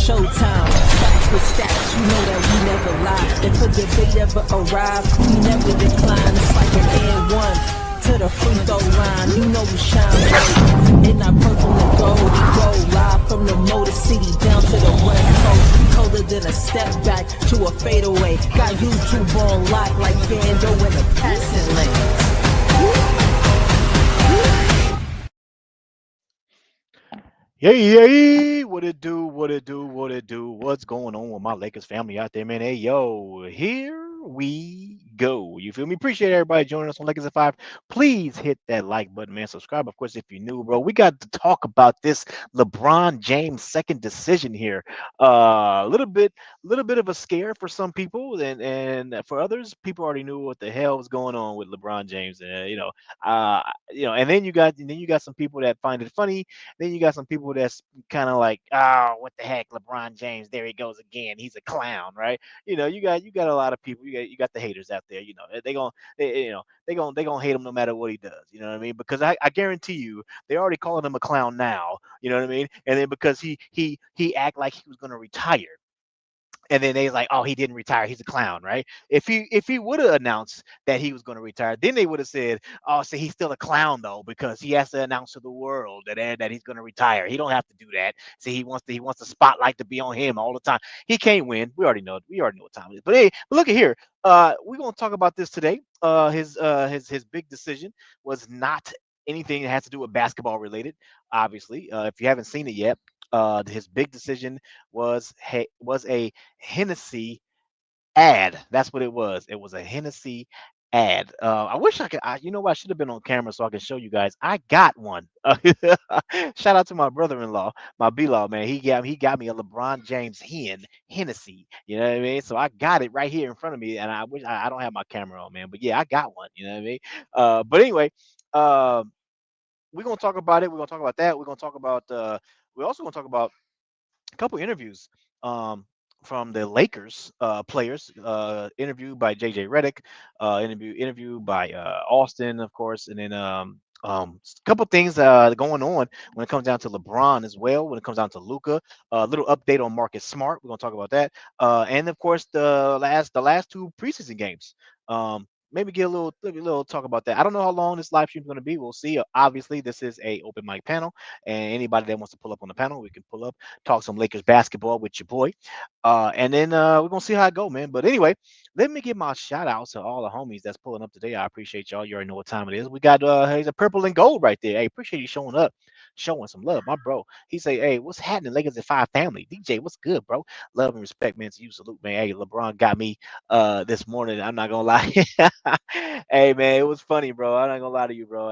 showtime. Facts with stats, you know that we never lie. If a debate ever arrive, we never decline. It's like an and one to the free throw line. You know we shine bright in our purple and gold. We go live from the Motor City down to the West Coast. Colder than a step back to a fadeaway. Got YouTube on lock like Vando in the passing lane. Yay, what it do, what it do, what it do, what's going on with my Lakers family out there, man? Hey, yo, here we go. You feel me? Appreciate everybody joining us on Lakers at 5. Please hit that like button, man. Subscribe, of course, if you're new, bro. We got to talk about this LeBron James second decision here. A little bit of a scare for some people, and for others, people already knew what the hell was going on with LeBron James. Uh, and then you got some people that find it funny, then you got some people that's kind of like, oh, what the heck, LeBron James, there he goes again. He's a clown, right? You got a lot of people. You got the haters out there. They gonna hate him no matter what he does. You know what I mean? Because I guarantee you, they're already calling him a clown now. You know what I mean? And then because he act like he was gonna retire, and then they was like, "Oh, he didn't retire. He's a clown, right?" If he would have announced that he was going to retire, then they would have said, "Oh, so he's still a clown though because he has to announce to the world that he's going to retire. He don't have to do that. See, he wants the spotlight to be on him all the time. He can't win. We already know. We already know what time it is. But hey, look at here. We're going to talk about this today. His big decision was not anything that has to do with basketball related. Obviously, if you haven't seen it yet, his big decision was a Hennessy ad. That's what it was. It was a Hennessy ad. I wish I could. You know what? I should have been on camera so I could show you guys. I got one. Shout out to my brother-in-law, my B-law man. He got me a LeBron James Hennessy. You know what I mean? So I got it right here in front of me, and I wish I don't have my camera on, man. But yeah, I got one. You know what I mean? But anyway, uh, we're gonna talk about it. We're gonna talk about that. We're gonna talk about. We're also gonna talk about a couple interviews um, from the Lakers players. Interview by JJ Redick, interview by Austin, of course, and then a couple things going on when it comes down to LeBron as well. When it comes down to Luca, a little update on Marcus Smart. We're gonna talk about that, and of course the last two preseason games. Maybe get a little talk about that. I don't know how long this live stream is going to be. We'll see. Obviously, this is a open mic panel, and anybody that wants to pull up on the panel, we can pull up, talk some Lakers basketball with your boy. And then we're gonna see how it go, man. But anyway, let me give my shout out to all the homies that's pulling up today. I appreciate y'all. You already know what time it is. We got he's a purple and gold right there. Hey, appreciate you showing up, showing some love, my bro. He say, hey, what's happening, Lakers at 5 family? DJ, what's good, bro? Love and respect, man. To you, salute, man. Hey, LeBron got me this morning. I'm not gonna lie. Hey, man, it was funny, bro. I'm not gonna lie to you, bro.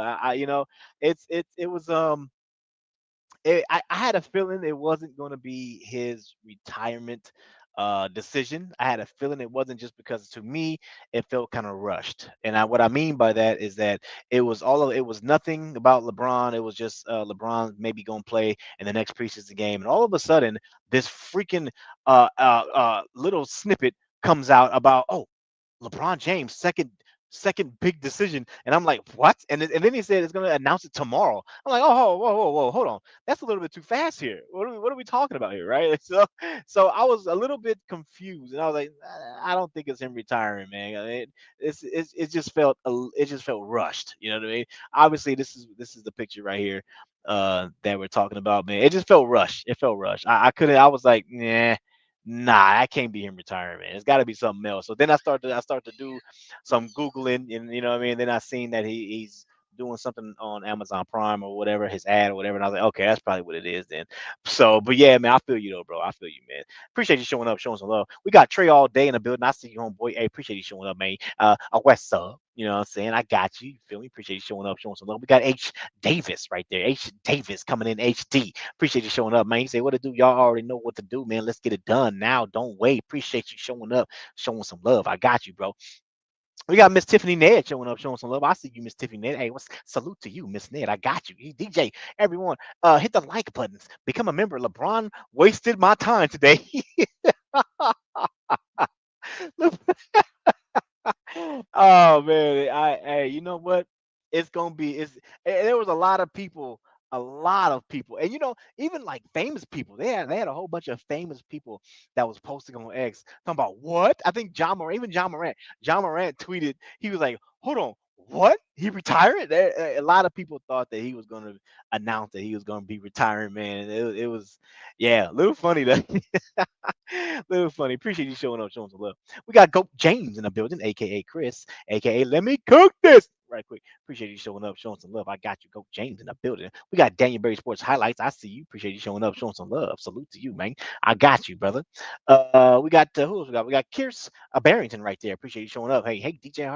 It was I had a feeling it wasn't going to be his retirement decision. I had a feeling it wasn't, just because to me it felt kind of rushed. And what I mean by that is that it was nothing about LeBron. It was just LeBron maybe going to play in the next preseason game, and all of a sudden this freaking little snippet comes out about, oh, LeBron James second big decision, and I'm like, what? And then he said it's going to announce it tomorrow. I'm like, oh, whoa, whoa, whoa, hold on, that's a little bit too fast here. What are we talking about here, right? So I was a little bit confused, and I was like, I don't think it's him retiring, man. I mean, it just felt rushed. You know what I mean? Obviously, this is the picture right here that we're talking about, man. It just felt rushed. It felt rushed. I couldn't. I was like, nah, that can't be him retiring, man. It's got to be something else. So then I start to do some googling, and you know what I mean. Then I seen that he's doing something on Amazon Prime or whatever, his ad or whatever, and I was like, okay, that's probably what it is then. So, but yeah, man, I feel you though, bro. I feel you, man. Appreciate you showing up, showing some love. We got Trey all day in the building. I see you, homeboy. Hey, appreciate you showing up, man. West up. You know what I'm saying? I got you. You feel me? Appreciate you showing up, showing some love. We got H Davis right there. H Davis coming in HD. Appreciate you showing up, man. You say, what to do? Y'all already know what to do, man. Let's get it done now. Don't wait. Appreciate you showing up, showing some love. I got you, bro. We got Miss Tiffany Ned showing up, showing some love. I see you, Miss Tiffany Ned. Hey, what's salute to you, Miss Ned? I got you. Hey, DJ, everyone, hit the like buttons. Become a member. LeBron wasted my time today. Oh man, you know what? It's gonna be. There was a lot of people a lot of people, and even like famous people. They had a whole bunch of famous people that was posting on X talking about what I think John Morant, even John Morant. John Morant tweeted, he was like, "Hold on, what? He retired?" A lot of people thought that he was going to announce that he was going to be retiring. Man, it was, yeah, a little funny that. Little funny. Appreciate you showing up, showing some love. We got Goat James in the building, aka Chris, aka Let Me Cook This. Right quick. Appreciate you showing up, showing some love. I got you, Goat James in the building. We got Daniel Berry Sports Highlights. I see you. Appreciate you showing up, showing some love. Salute to you, man. I got you, brother. We got who else we got? We got Kierce Barrington right there. Appreciate you showing up. Hey, DJ, how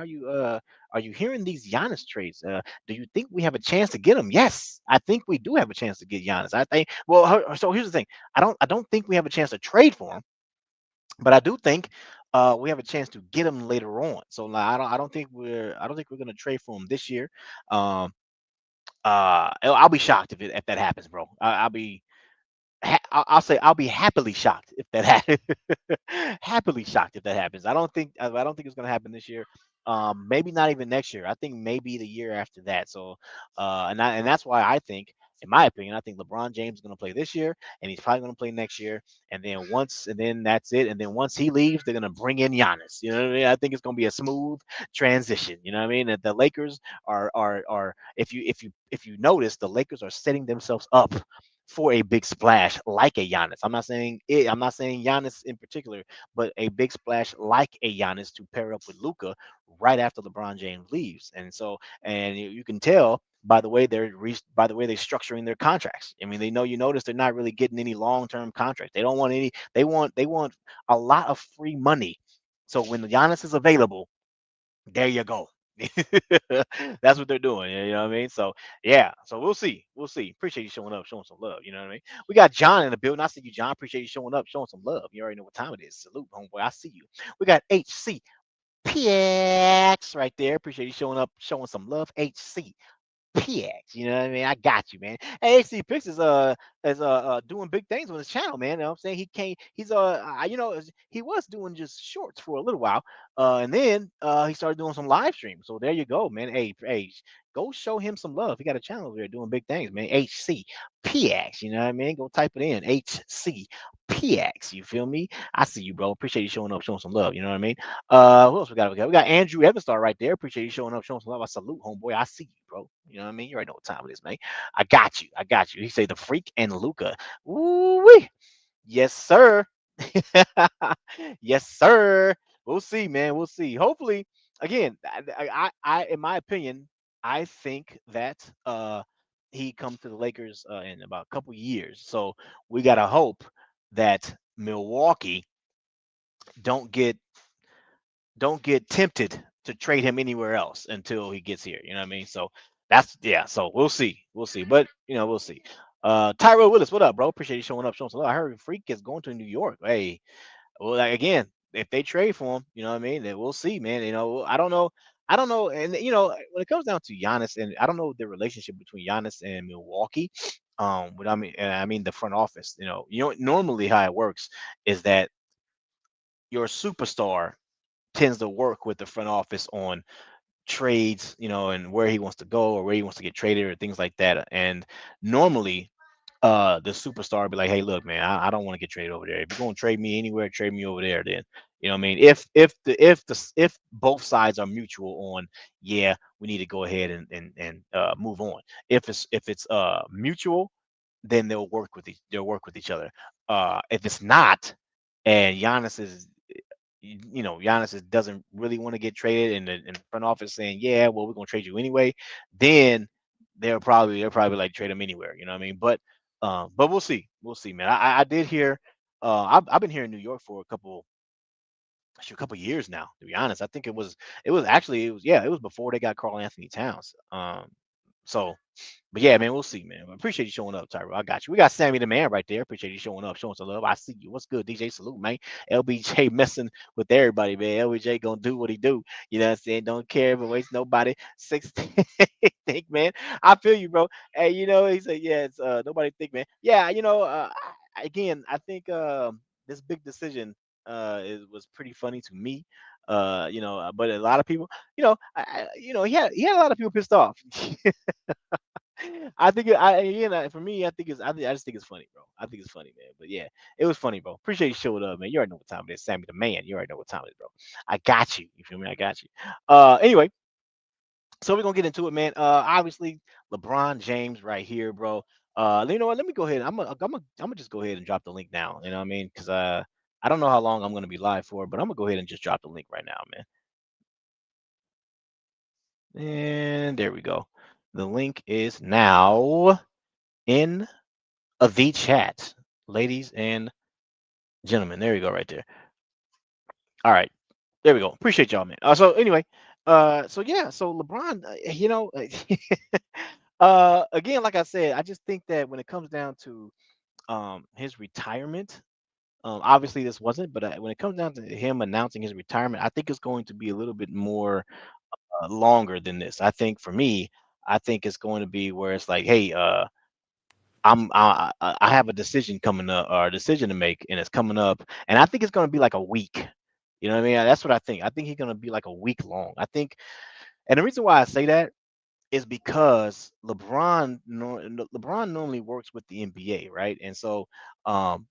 are you hearing these Giannis trades? Do you think we have a chance to get him? Yes, I think we do have a chance to get Giannis. I think. Well, so here's the thing. I don't think we have a chance to trade for him, but I do think we have a chance to get him later on. So like, I don't think we're gonna trade for him this year. Um, I'll be shocked if that happens, bro. I'll be I'll say I'll be happily shocked if that happens. Happily shocked if that happens. I don't think it's gonna happen this year. Maybe not even next year. I think maybe the year after that. So, and that's why I think, in my opinion, I think LeBron James is gonna play this year, and he's probably gonna play next year. And then that's it. And then once he leaves, they're gonna bring in Giannis. You know what I mean? I think it's gonna be a smooth transition. You know what I mean? That the Lakers are if you notice, the Lakers are setting themselves up for a big splash like a Giannis. I'm not saying Giannis in particular, but a big splash like a Giannis to pair up with Luca right after LeBron James leaves. And you can tell by the way they're structuring their contracts. I mean, you notice they're not really getting any long-term contracts. They don't want any. They want a lot of free money. So when Giannis is available, there you go. That's what they're doing. You know what I mean? So yeah. So we'll see. We'll see. Appreciate you showing up, showing some love. You know what I mean? We got John in the building. I see you, John. Appreciate you showing up, showing some love. You already know what time it is. Salute, homeboy. I see you. We got HCPX right there. Appreciate you showing up, showing some love. HC. PX, you know what I mean? I got you, man. Hey, AC Pix is doing big things on his channel, man. You know what I'm saying? He was doing just shorts for a little while, and then he started doing some live streams. So there you go, man. Hey, go show him some love. He got a channel there doing big things, man. HCPX, you know what I mean? Go type it in. HCPX, you feel me? I see you, bro. Appreciate you showing up, showing some love. You know what I mean? Who else we got? We got Andrew Evenstar right there. Appreciate you showing up, showing some love. I salute, homeboy. I see you, bro. You know what I mean? You already know what time it is, man. I got you. I got you. He say the freak and Luca. Ooh, yes, sir. Yes, sir. We'll see, man. We'll see. Hopefully, again, in my opinion, I think that he comes to the Lakers in about a couple years. So we gotta hope that Milwaukee don't get don't get tempted to trade him anywhere else until he gets here. You know what I mean? So that's yeah. So we'll see. We'll see. But we'll see. Tyrell Willis, what up, bro? Appreciate you showing up, showing some love. I heard Freak is going to New York. Hey, well, like, again, if they trade for him, you know what I mean? Then we'll see, man. I don't know. I don't know. And when it comes down to Giannis, and I don't know the relationship between Giannis and Milwaukee. But I mean the front office. Normally how it works is that your superstar tends to work with the front office on trades, and where he wants to go or where he wants to get traded or things like that. And normally, the superstar be like, "Hey, look, man, I don't want to get traded over there. If you're gonna trade me anywhere, trade me over there." Then you know what I mean. If both sides are mutual on, yeah, we need to go ahead and move on. If it's mutual, then they'll work with each other. If it's not, and doesn't really want to get traded, and the front office saying, yeah, well, we're gonna trade you anyway, then they'll probably like trade him anywhere. You know what I mean? But we'll see, man. I did hear, I've been here in New York for a couple years now. To be honest, I think it was before they got Carl Anthony Towns. So but yeah, man, we'll see, man. I appreciate you showing up, Tyro. I got you. We got Sammy the man right there. Appreciate you showing up, showing some love. I see you. What's good, DJ? Salute, man. LBJ messing with everybody, man. LBJ gonna do what he do. You know what I'm saying? Don't care if it wastes nobody. 16 think, man. I feel you, bro. Hey, he said, yeah, it's nobody think, man. Yeah, again, I think this big decision was pretty funny to me. But a lot of people, he had a lot of people pissed off. I think it, I you know for me, I just think it's funny, bro. I think it's funny, man. But yeah, it was funny, bro. Appreciate you showing up, man. You already know what time it is, Sammy the man. You already know what time it is, bro. I got you. You feel me? I got you. Anyway, so we're gonna get into it, man. Obviously, LeBron James right here, bro. You know what? Let me go ahead. I'm gonna just go ahead and drop the link now. You know what I mean? Because I don't know how long I'm gonna be live for, but I'm gonna go ahead and just drop the link right now, man. And there we go. The link is now in the chat, ladies and gentlemen. There you go, right there. All right, there we go. Appreciate y'all, man. So anyway, so yeah, so LeBron, again, like I said, I just think that when it comes down to his retirement, obviously this wasn't, but when it comes down to him announcing his retirement, I think it's going to be a little bit more longer than this. I think for me, I think it's going to be where it's like, hey, I have a decision coming up or a decision to make, and it's coming up, and I think it's going to be like a week. You know what I mean? That's what I think. I think he's going to be like a week long. I think, and the reason why I say that is because LeBron normally works with the NBA, right? And so, um,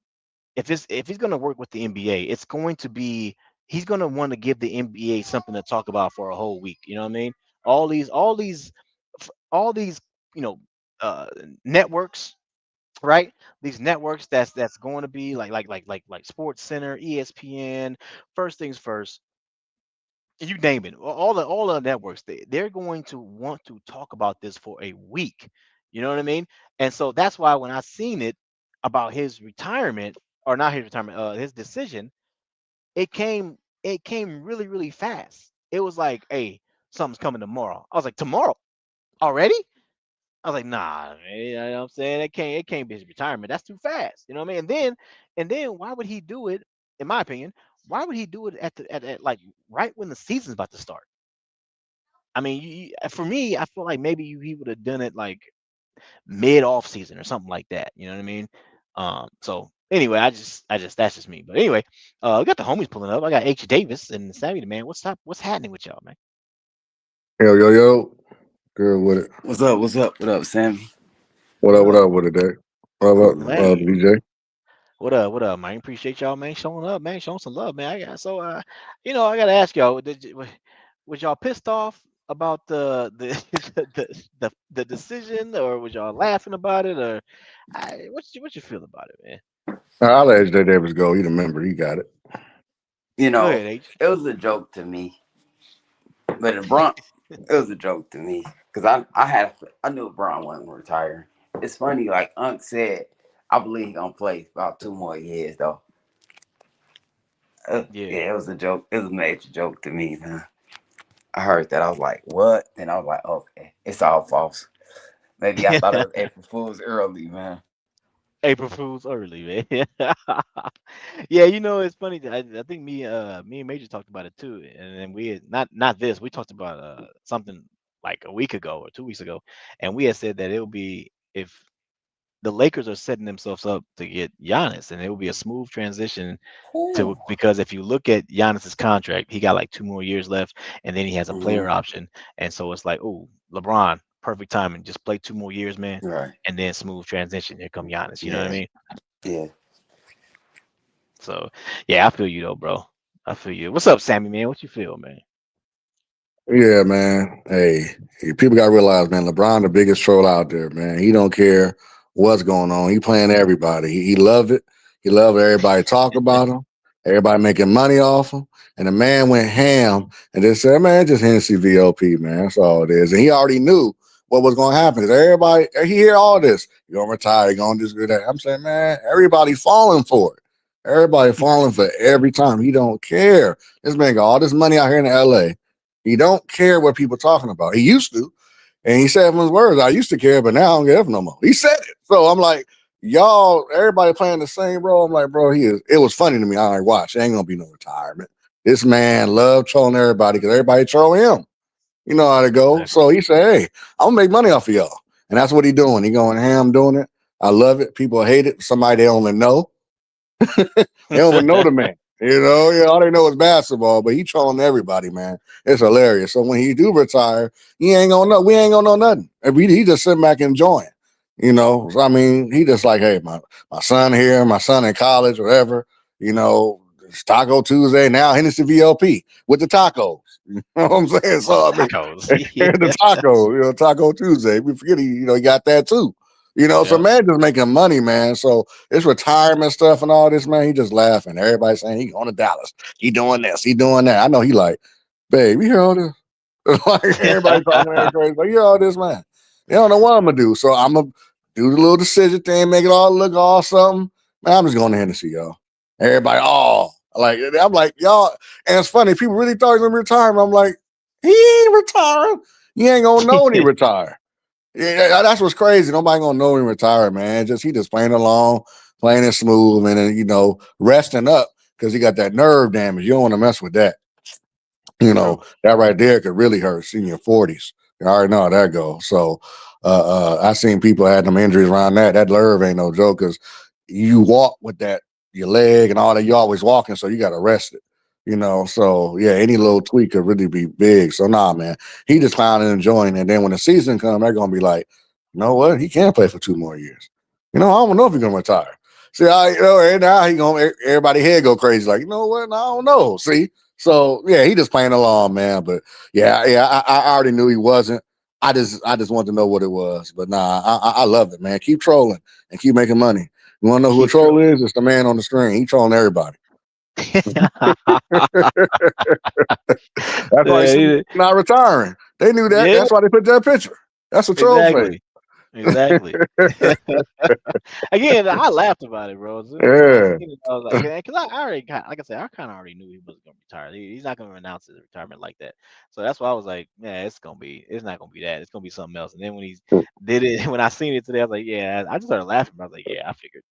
if he's going to work with the NBA, it's going to be he's going to want to give the NBA something to talk about for a whole week. You know what I mean? All these, you know, uh, networks, right? These networks that's going to be like Sports Center, ESPN, first things first, you name it. All the networks, they're going to want to talk about this for a week. You know what I mean? And so that's why when I seen it about his retirement, or not his retirement, his decision, it came really, really fast. It was like, hey, something's coming tomorrow. I was like, tomorrow already? I was like, nah, man, you know what I'm saying? It can't be his retirement. That's too fast. You know what I mean? And then why would he do it, in my opinion, why would he do it at like right when the season's about to start? I mean, for me, I feel like maybe he would have done it like mid off season or something like that. You know what I mean? So anyway, I just that's just me. But anyway, we got the homies pulling up. I got H Davis and Sammy the man. What's up? What's happening with y'all, man? Yo, yo, yo. Good with it. What's up? What's up? What up, Sammy? What up, What up with it, Dave? What up, Cooling, man. man? DJ? What up? What up, man? Appreciate y'all, man, showing up, man, showing some love, man. I got so I gotta ask y'all, was y'all pissed off about the the decision, or was y'all laughing about it, or what you feel about it, man? I'll let J Davis go. He the member. He got it. You Go know, ahead, H. it was a joke to me, but it was a joke to me because I knew LeBron wasn't retiring. It's funny, like Unc said, I believe he gonna play about 2 more years though. Yeah. Yeah, it was a joke. It was a major joke to me, man. I heard that. I was like, what? Then I was like, okay, it's all false. Maybe I thought it was April Fool's early, man. April Fool's early, man. Yeah, it's funny. I think me and Major talked about it too, and then we had, not this. We talked about something like a week ago or 2 weeks ago, and we had said that it'll be if the Lakers are setting themselves up to get Giannis, and it will be a smooth transition Ooh. to because if you look at Giannis's contract, he got like 2 more years left, and then he has a Hmm. player option, and so it's like, oh, LeBron, perfect timing, just play 2 more years, man, Right. and then smooth transition. Here come Giannis. You know what I Yeah. mean? Yeah. So yeah, I feel you though, bro. I feel you. What's up, Sammy, man? What you feel, man? Yeah, man. Hey, people got to realize, man, LeBron the biggest troll out there, man. He don't care what's going on. He playing everybody. He love it. He love everybody talk about him. Everybody making money off him. And the man went ham and just said, man, just Hennessy VOP, man. That's all it is. And he already knew what was going to happen. Everybody, he hear all this. You're going to retire. You're going to do that. I'm saying, man, everybody falling for it. Everybody falling for it every time. He don't care. This man got all this money out here in LA. He don't care what people talking about. He used to. And he said from his words, I used to care, but now I don't care no more. He said it. So I'm like, y'all, everybody playing the same role. I'm like, bro, it was funny to me. I'm like, watch, ain't gonna be no retirement. This man loved trolling everybody because everybody troll him. You know how to go. Exactly. So he said, hey, I'm gonna make money off of y'all. And that's what he doing. He going ham doing it. I love it. People hate it. Somebody they only know. They don't even know the man. All they know is basketball, but he trolling everybody, man. It's hilarious. So when he do retire, he ain't gonna know. We ain't gonna know nothing. If he just sitting back enjoying. So I mean, he just like, hey, my son here, my son in college, whatever. It's Taco Tuesday now. Hennessy VLP with the tacos. You know what I'm saying? So I mean, Tacos. the tacos. Taco Tuesday. We forget he got that too. So Yeah. man just making money, man. So it's retirement stuff and all this, man. He just laughing. Everybody saying he going to Dallas. He doing this. He doing that. I know he like, babe, you hear all this? Like everybody talking that crazy. Like, you hear all this, man. They don't know what I'm gonna do. So I'm gonna do the little decision thing, make it all look all something. Man, I'm just going to Hennessy, y'all. Everybody, I'm like, y'all, and it's funny, people really thought he was gonna retire. I'm like, he ain't retiring. You ain't gonna know when he retire. Yeah, that's what's crazy. Nobody gonna know him retire, man. He just playing along, playing it smooth, and then resting up because he got that nerve damage. You don't want to mess with that. That right there could really hurt in your 40s. You already know how that goes. So I seen people had them injuries around that. That nerve ain't no joke because you walk with that your leg and all that. You always walking, so you got to rest it. So yeah, any little tweak could really be big. So nah, man, he just found it enjoying it. And then when the season comes, they're gonna be like, you know what? He can't play for 2 more years. I don't know if he's gonna retire. See, and now everybody head go crazy. Like, you know what? I don't know. See, so yeah, he just playing along, man. But yeah, I already knew he wasn't. I just wanted to know what it was. But nah, I love it, man. Keep trolling and keep making money. You want to know who a troll is? It's the man on the screen. He trolling everybody. That's why he's not retiring. They knew that. Yeah. That's why they put that picture. That's a troll face. Exactly. Again, I laughed about it, bro. Yeah. I was like, because I already, like I said, I kind of already knew he wasn't gonna retire. He's not gonna announce his retirement like that. So that's why I was like, yeah, it's not gonna be that. It's gonna be something else. And then when he did it, when I seen it today, I was like, yeah. I just started laughing. I was like, yeah, I figured.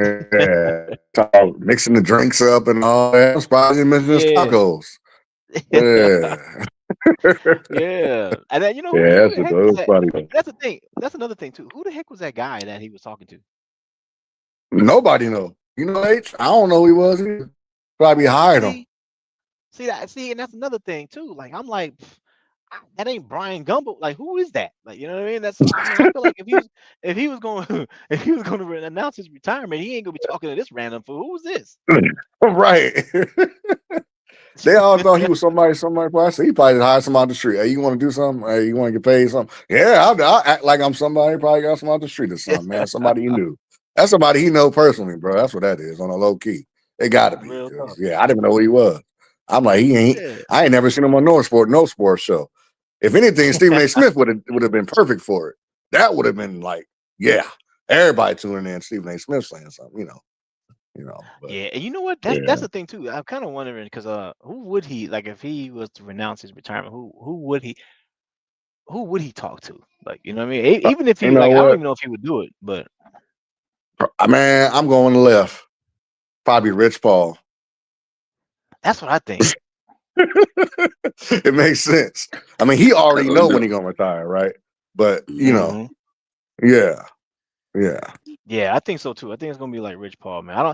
Yeah. Mixing the drinks up and all that. I'm surprised you mentioned his Yeah. tacos. Yeah. Yeah. And then Yeah, who the heck was that's that? funny. That's the thing. That's another thing too. Who the heck was that guy that he was talking to? Nobody know. H? I don't know who he was either. Probably hired him. And that's another thing too. Like I'm like, that ain't Brian Gumbo. Like, who is that? Like, you know what I mean? I feel like if he was going if he was going to announce his retirement, he ain't gonna be talking to this random fool. Who's this? Right. They all thought he was somebody. I said he probably just hired somebody on the street. Hey, you want to do something? Hey, you want to get paid something? Yeah, I'll act like I'm somebody. Probably got somebody on the street or something, man. Somebody he knew. That's somebody he know personally, bro. That's what that is on a low key. It got to be. Real talk. Yeah, I didn't know who he was. I'm like, he ain't. Yeah. I ain't never seen him on no sports show. If anything, Stephen A. Smith would have been perfect for it. That would have been like, yeah, everybody tuning in. Stephen A. Smith saying something, But, Yeah, and you know what? That's the thing too. I'm kind of wondering because who would he like if he was to renounce his retirement? Who would he talk to? Like, you know what I mean? Even if you he know like, I don't what? even know if he would do it, but Man, I'm going left. Probably Rich Paul. that's what I think. It makes sense. I mean, he already know when he's gonna retire, right? But Mhm. yeah. Yeah, I think so too. I think it's gonna be like Rich Paul, man.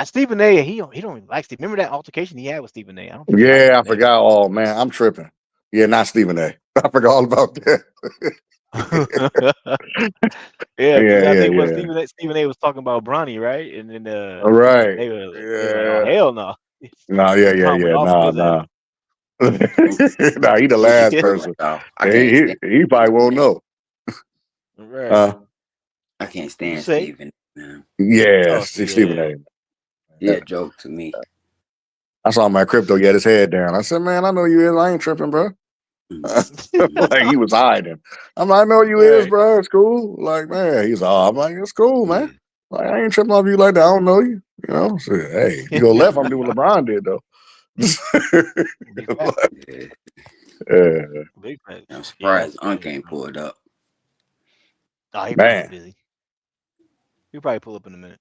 Stephen A. He don't really like Steve. Remember that altercation he had with Stephen A. I don't think he liked Yeah, I Stephen forgot. Oh man, I'm tripping. Yeah, not Stephen A. I forgot all about that. A. Yeah, because I think what Yeah. Stephen A. was talking about Bronny, right? And then All right. they were like, oh Yeah. hell no. No, Bron went off on his ass. nah. Nah, he the last person. I can't stand. He probably won't know. Right. I can't What'd you stand say? Steven. Man. Yeah, Oh, Stephen yeah. A. He a joke to me. I saw my crypto get his head down. I said, man, I know you is. I ain't tripping, bro. Like he was hiding. I'm like, I know you is, Right. bro. It's cool. Like, man, he's all. I'm like, it's cool, man. Yeah. Like, I ain't tripping off you like that. I don't know you. So, hey, if you go left, I'm doing what LeBron did though. Big fact. Yeah. Yeah, Big fact. I'm Yeah, surprised that's Unc funny. ain't pulled up. Oh, he probably man. busy. He'll probably pull up in a minute.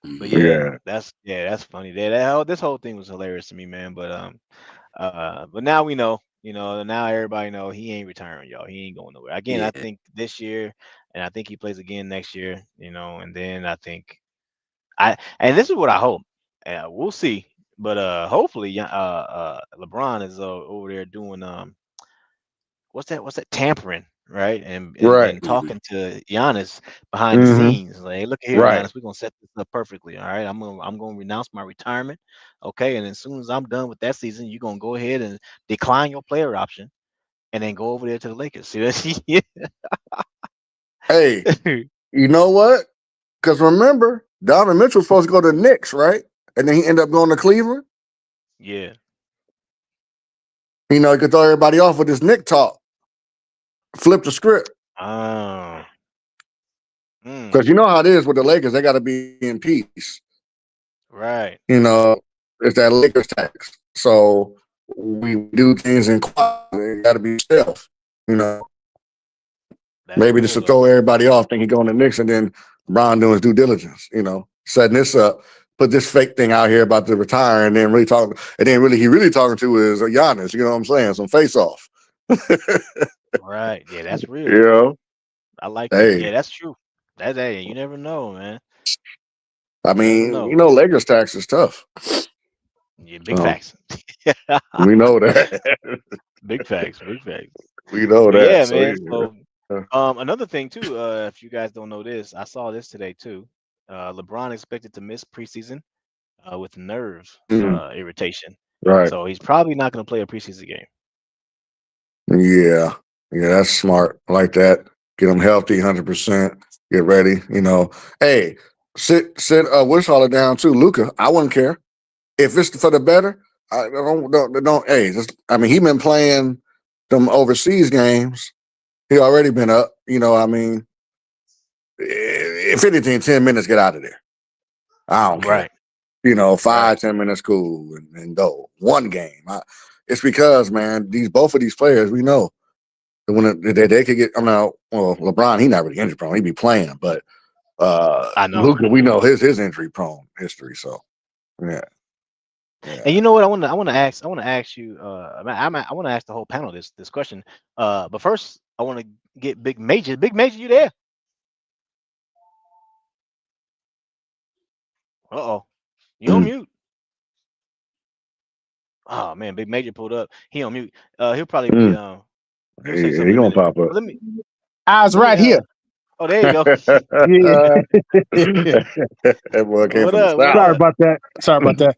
But Mhm. Yeah, that's funny. This whole thing was hilarious to me, man. But now we know, now everybody know he ain't retiring, y'all. He ain't going nowhere. Again, I Yeah. think this year, and I think he plays again next year, and then I think and this is what I hope. We'll see. But hopefully, LeBron is over there doing what's that tampering, right? And and Right. and talking to Giannis behind the Mm-hmm. scenes. Like, hey, look here, Right. Giannis, we're gonna set this up perfectly. All right, I'm gonna renounce my retirement. Okay, and as soon as I'm done with that season, you're gonna go ahead and decline your player option and then go over there to the Lakers. See that? Hey, you know what? Because remember, Donovan Mitchell was supposed to go to the Knicks, right? And then he ended up going to Cleveland. Yeah. You know, he could throw everybody off with his Nick talk. Flip the script. Oh. Because you know how it is with the Lakers, they got to be in peace. Right. You know, it's that Lakers tax. So we do things in quiet. It got to be stealth. You know, That's maybe just real to though. throw everybody off, think he going to Knicks, and then Bron doing his due diligence. You know, setting this up, put this fake thing out here about to retire, and then really talking, and then really he really talking to is Giannis. You know what I'm saying? Some face off. Right. Yeah, that's real. You know, I like that. hey, Yeah, that's true. That's hey, you never know, man. I You never mean, you know. know, Lakers tax is tough. Yeah, big Um, facts. we know that. Big facts, big facts. We know But that. yeah, So man. yeah. So another thing too, if you guys don't know this, I saw this today too. LeBron expected to miss preseason with nerve Mhm. irritation. Right. So he's probably not going to play a preseason game. Yeah. Yeah, that's smart. I like that. Get them healthy, 100%. Get ready. You know, hey, sit Wish Holler down too, Luca. I wouldn't care if it's for the better. I don't. Hey, I mean, he been playing them overseas games. He already been up. You know, I mean, if anything, 10 minutes, get out of there. I don't care. Right. You know, Right. 5-10 minutes, cool, and go one game. It's because man, both of these players we know when they could get. I'm not. Well, LeBron, he not really injury prone. He be playing, but I know. Luka, we know his injury prone history. So yeah, And yeah. you know what? I want to ask you. I want to ask the whole panel this question. But first, I want to get Big Major. Big Major, you there? Uh-oh. You on Mm. mute. Oh man, Big Major pulled up. He on mute. He'll probably be Mm. he'll say He something in a gonna minute. pop up. But I was let me right here. oh, there you go. Yeah. That boy came What from the up? What south. Sorry up? about that. Sorry about that.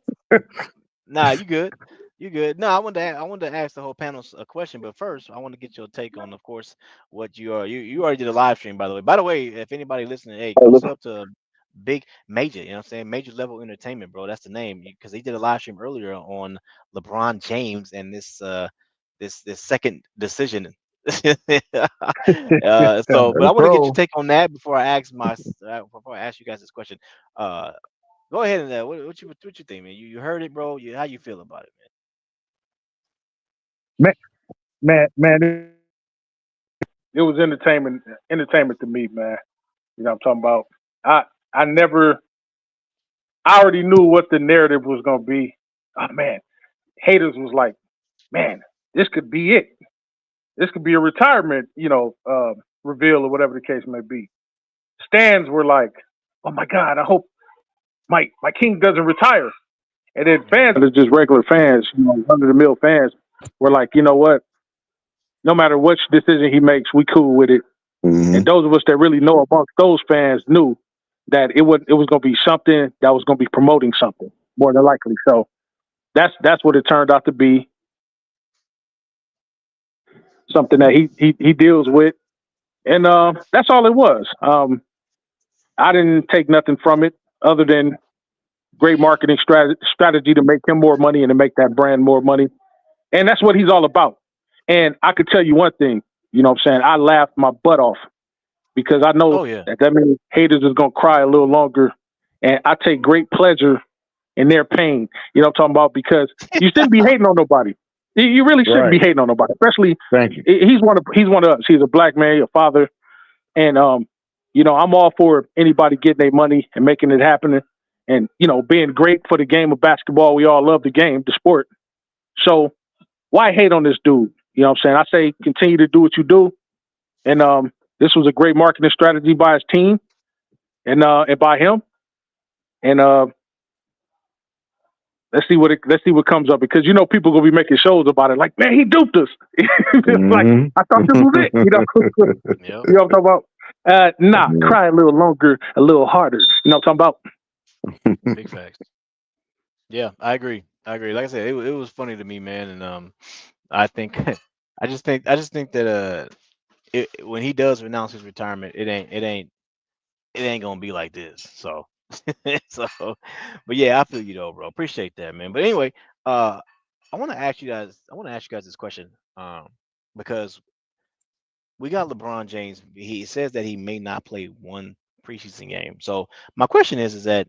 Nah, you good. You good. No, I wanted to ask the whole panel a question, but first I want to get your take on, of course, what you are. You already did a live stream, by the way. By the way, if anybody listening, hey, go sub to Big Major. You know what I'm saying? Major Level Entertainment, bro. That's the name because he did a live stream earlier on LeBron James and this second decision. So, but I Hey, want to get your pro. take on that before I ask you guys this question. Uh, Go ahead and what you think, man? You heard it, bro. How you feel about it, Man, it was entertainment to me, man. You know what I'm talking about? I never I already knew what the narrative was gonna be. Oh man. Haters was like, man, this could be it. This could be a retirement, reveal or whatever the case may be. Stands were like, oh my God, I hope my king doesn't retire. And then fans, man? just regular fans, under the mill fans, were like, you know what? No matter which decision he makes, we cool with it. Mm-hmm. And those of us that really know amongst those fans knew that it was going to be something that was going to be promoting something more than likely. So that's what it turned out to be. Something that he deals with, and that's all it was. I didn't take nothing from it other than great marketing strategy to make him more money and to make that brand more money. And that's what he's all about. And I could tell you one thing, you know what I'm saying? I laughed my butt off because I know Oh yeah. that means haters is going to cry a little longer. And I take great pleasure in their pain. You know what I'm talking about? Because you shouldn't be hating on nobody. You really shouldn't be Right. hating on nobody, especially Thank you. he's one of us. He's a black man, a father. And, I'm all for anybody getting their money and making it happen and, being great for the game of basketball. We all love the game, the sport. So why hate on this dude? You know what I'm saying? I say continue to do what you do. And this was a great marketing strategy by his team and by him. And let's see what comes up, because people gonna be making shows about it. Like, man, he duped us. It's like, I thought this was it. Yep. You know what I'm talking about? Cry a little longer, a little harder. You know what I'm talking about? Big facts. Yeah, I agree. Like I said, it was funny to me, man, and I think I just think that when he does announce his retirement, it ain't gonna be like this. So so, but yeah, I feel you though, bro. Appreciate that, man. But anyway, I want to ask you guys this question, because we got LeBron James. He says that he may not play one preseason game. So my question is that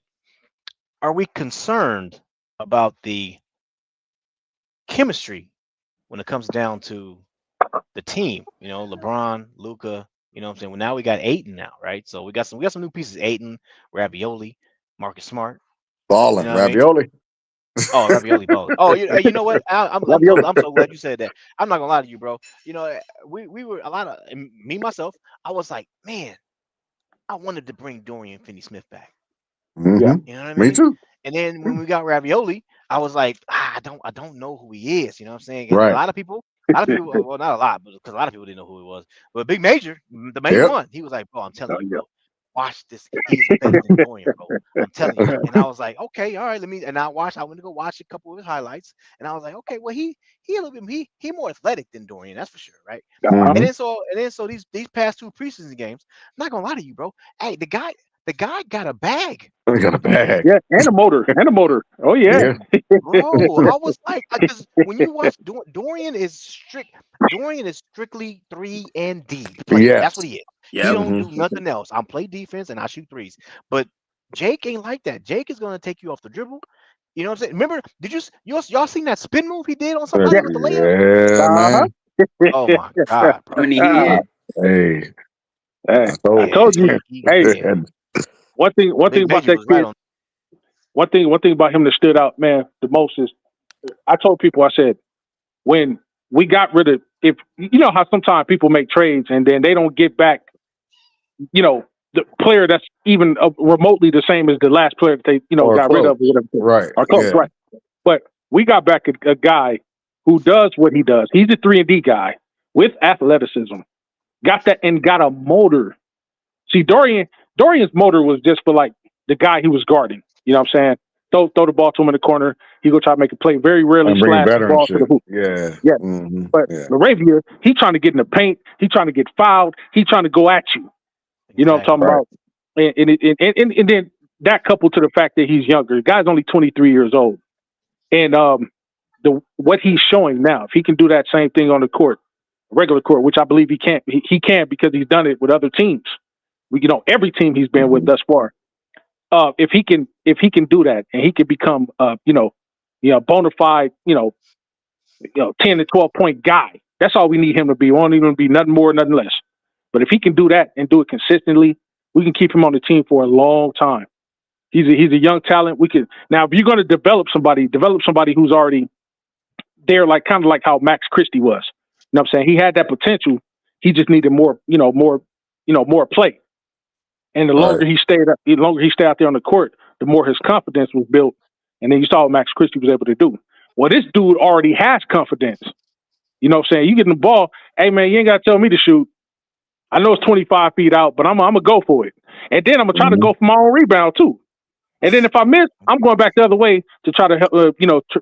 are we concerned about the chemistry when it comes down to the team? LeBron, Luca. You know what I'm saying? Well, now we got Aiden now, right? So we got some new pieces. Aiden, Ravioli, Marcus Smart. Balling, You know what I mean? ravioli. Oh, Ravioli balling. Oh, you know what? I'm so glad you said that. I'm not gonna lie to you, bro. We were a lot of, and me myself. I was like, man, I wanted to bring Dorian Finney-Smith back. Yeah. You know what I Me mean? too. And then when we got Ravioli, I was like, I don't know who he is. You know what I'm saying? And Right. a lot of people, well, not a lot, but because a lot of people didn't know who he was. But Big Major, the main Yep. one, he was like, bro, I'm telling you, bro, watch this. He is better than Dorian, bro. I'm telling you. And I was like, okay, all right, let me. And I went to go watch a couple of his highlights, and I was like, okay, well, he a little bit, he more athletic than Dorian, that's for sure, right? Uh-huh. And then so these past two preseason games, I'm not gonna lie to you, bro. Hey, the guy got a bag. We got a bag. Yeah, and a motor. Oh yeah. Bro, I was like, because when you watch Dorian is strictly 3 and D player. Yes. That's what he is. Yep. He don't do nothing else. I play defense and I shoot threes. But Jake ain't like that. Jake is gonna take you off the dribble. You know what I'm saying? Remember, y'all seen that spin move he did on somebody with the layup? Yeah, man. Oh my god, bro. How many he hit? Hey, Hey, I told you. Hey, one thing Big about Major that was kid. right on. One thing about him that stood out, man, the most is, I told people, I said, when we got rid of, if you know how sometimes people make trades and then they don't get back, the player that's even remotely the same as the last player that they, Or got rid of, or whatever. Right. Or close, Yeah. right. But we got back a guy who does what he does. He's a 3-and-D guy with athleticism. Got that and got a motor. See, Dorian's motor was just for like the guy he was guarding. You know what I'm saying? Throw the ball to him in the corner. He go try to make a play. Very rarely And bring slash the veteran ball to the shit. hoop. Yeah. Yeah. Mm-hmm. But Yeah. Laravia, he trying to get in the paint. He trying to get fouled. He trying to go at you. You know what I'm talking about? And then that coupled to the fact that he's younger. The guy's only 23 years old. And what he's showing now, if he can do that same thing on the court, regular court, which I believe he can't. He can because he's done it with other teams. Every team he's been with thus far. If he can do that and he can become bona fide 10 to 12 point guy, that's all we need him to be. We won't even be nothing more, nothing less. But if he can do that and do it consistently, we can keep him on the team for a long time. He's a young talent. We can now, if you're going to develop somebody who's already there, like kind of like how Max Christie was. You know what I'm saying? He had that potential. He just needed more play. And the longer he stayed out there on the court, the more his confidence was built. And then you saw what Max Christie was able to do. Well, this dude already has confidence. You know what I'm saying? You getting the ball, hey man, you ain't gotta tell me to shoot. I know it's 25 feet out, but I'm gonna go for it. And then I'm gonna try to go for my own rebound too. And then if I miss, I'm going back the other way to try to help,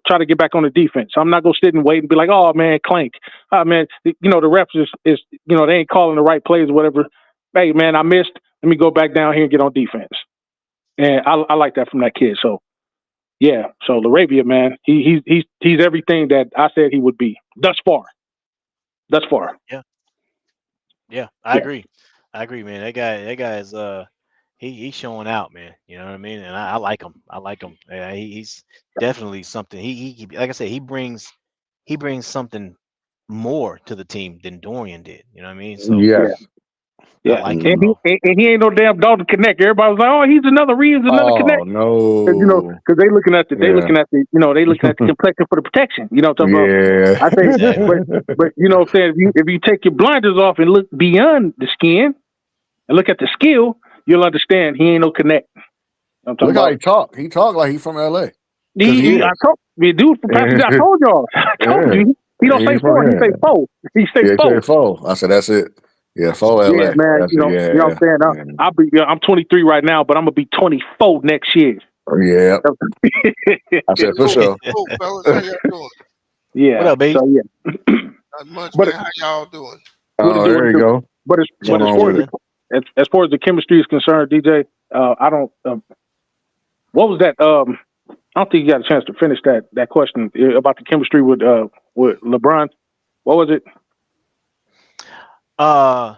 try to get back on the defense. I'm not gonna sit and wait and be like, oh man, clank. Oh man, the refs is they ain't calling the right plays or whatever. Hey man, I missed. Let me go back down here and get on defense. And I like that from that kid. So yeah, so Laravia, man, he's everything that I said he would be thus far. Yeah, I agree, man. That guy is he's showing out, man. You know what I mean? And I like him. Yeah, he's definitely something. He like I said, he brings something more to the team than Dorian did. You know what I mean? So Yes. Yeah, I like and him. he ain't no damn Dalton Connect. Everybody was like, "Oh, he's another Reaves, another Connect." No. Because they looking at the complexion for the protection. You know what I'm talking Yeah. about? I say, Exactly. but you know what I'm saying? If you take your blinders off and look beyond the skin and look at the skill, you'll understand he ain't no Connect. You know what I'm Look how talking he talk. He talk like he's from LA. I told you, dude from Pastor. I told y'all. I told you. He don't say 4. He say 4. He say 4. He say 4. I said that's it. Yeah, 4 LA. Yeah, man. That's You know what I'm saying. I'm 23 right now, but I'm gonna be 24 next year. Yeah. I said for sure. Cool, fellas. How y'all doing? Yeah. What up, baby? So yeah. Not much, man. How y'all doing? Oh, there you go. But as far as the chemistry is concerned, DJ, I don't. What was that? I don't think you got a chance to finish that question about the chemistry with LeBron. What was it? Oh,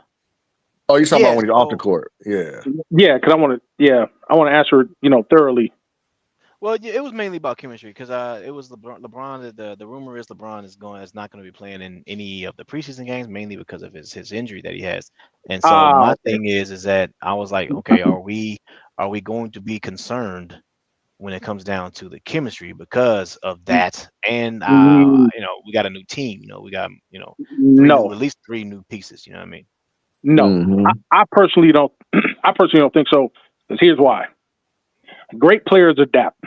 you talking about when he's off the court? Yeah. Yeah, because I want to answer it, thoroughly. Well, yeah, it was mainly about chemistry because it was LeBron. The rumor is LeBron is not going to be playing in any of the preseason games, mainly because of his injury that he has. And so my thing is that I was like, okay, are we going to be concerned when it comes down to the chemistry because of that? And we got a new team. We got at least 3 new pieces. You know what I mean? No, Mm-hmm. I personally don't. I personally don't think so. Because here's why. Great players adapt.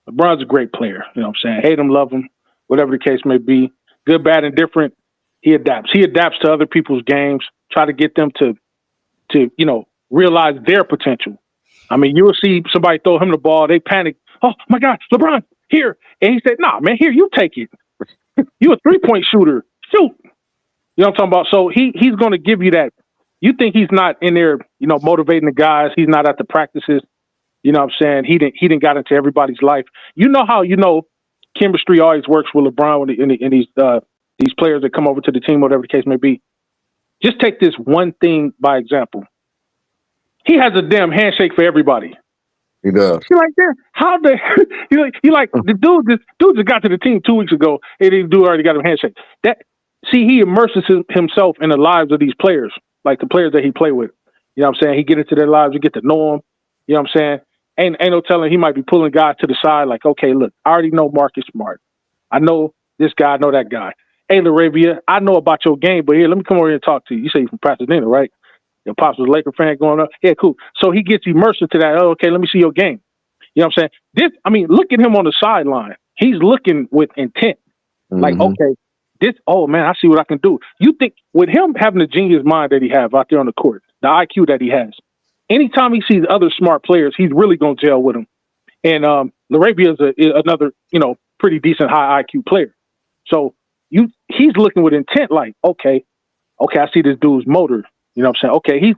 LeBron's a great player. You know what I'm saying? Hate him, love him, whatever the case may be. Good, bad, and different. He adapts. He adapts to other people's games. Try to get them to realize their potential. I mean, you will see somebody throw him the ball. They panic. Oh my God, LeBron here, and he said, "Nah, man, here you take it. You a 3-point shooter. Shoot." You know what I'm talking about? So he's going to give you that. You think he's not in there, motivating the guys. He's not at the practices. You know what I'm saying? He didn't got into everybody's life. You know how chemistry always works with LeBron and these players that come over to the team, whatever the case may be. Just take this one thing by example. He has a damn handshake for everybody. He does. You're like, there. How the you like the dude just got to the team 2 weeks ago and the dude already got a handshake. He immerses himself in the lives of these players, like the players that he play with. You know what I'm saying? He get into their lives, you get to know them. You know what I'm saying? Ain't no telling he might be pulling guys to the side like, okay, look, I already know Marcus Smart. I know this guy, I know that guy. Hey, Laravia, I know about your game, but here, let me come over here and talk to you. You say you're from Pasadena, right? Your pops was a Laker fan going up. Yeah, cool. So he gets immersed into that. Oh, okay, let me see your game. You know what I'm saying? Look at him on the sideline. He's looking with intent. Mm-hmm. Like, okay, oh man, I see what I can do. You think with him having the genius mind that he has out there on the court, the IQ that he has, anytime he sees other smart players, he's really going to gel with them. And Laravia is another, pretty decent high IQ player. So he's looking with intent like, okay, I see this dude's motor. You know what I'm saying? Okay, he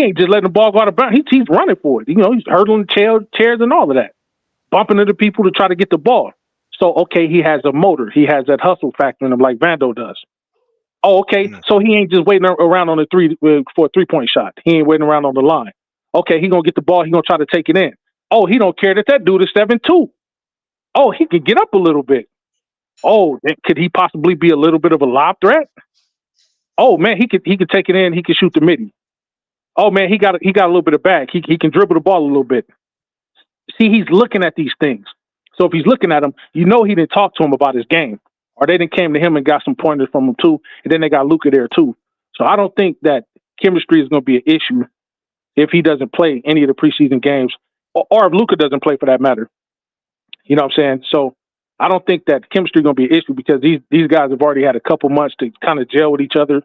ain't just letting the ball go out of bounds. He's running for it. He's hurdling chairs and all of that, bumping into people to try to get the ball. So, okay, he has a motor. He has that hustle factor in him like Vando does. Oh, okay, so he ain't just waiting around on for a 3-point shot. He ain't waiting around on the line. Okay, he going to get the ball. He going to try to take it in. Oh, he don't care that dude is 7'2". Oh, he can get up a little bit. Oh, could he possibly be a little bit of a lob threat? Oh, man, he could take it in. He could shoot the midi. Oh, man, he got a little bit of back. He can dribble the ball a little bit. See, he's looking at these things. So if he's looking at them, he didn't talk to him about his game. Or they didn't came to him and got some pointers from him too. And then they got Luca there too. So I don't think that chemistry is going to be an issue if he doesn't play any of the preseason games. Or if Luca doesn't play for that matter. You know what I'm saying? So I don't think that chemistry is going to be an issue because these guys have already had a couple months to kind of gel with each other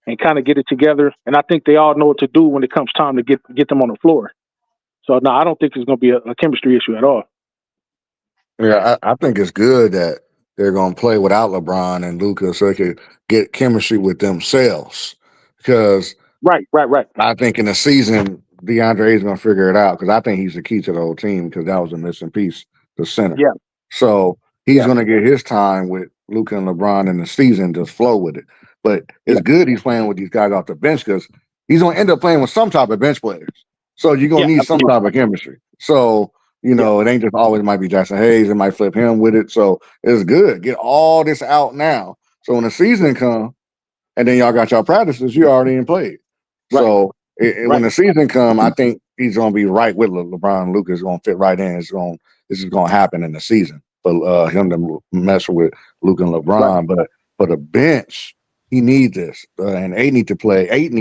and kind of get it together. And I think they all know what to do when it comes time to get them on the floor. So no, I don't think it's going to be a chemistry issue at all. Yeah, I think it's good that they're going to play without LeBron and Luca so they can get chemistry with themselves. Because right. I think in the season, DeAndre is going to figure it out because I think he's the key to the whole team because that was a missing piece, the center. Yeah. So he's going to get his time with Luca and LeBron in the season to flow with it. But it's good he's playing with these guys off the bench because he's going to end up playing with some type of bench players. So you're going to need some type of chemistry. So it ain't just always might be Jackson Hayes. It might flip him with it. So it's good. Get all this out now. So when the season comes, and then y'all got y'all practices, you already in play. Right. So when the season comes, I think he's going to be right with LeBron. Luca is going to fit right in. This is going to happen in the season for him to mess with Luca and LeBron. Right. But for the bench, he needs this. And Aiden need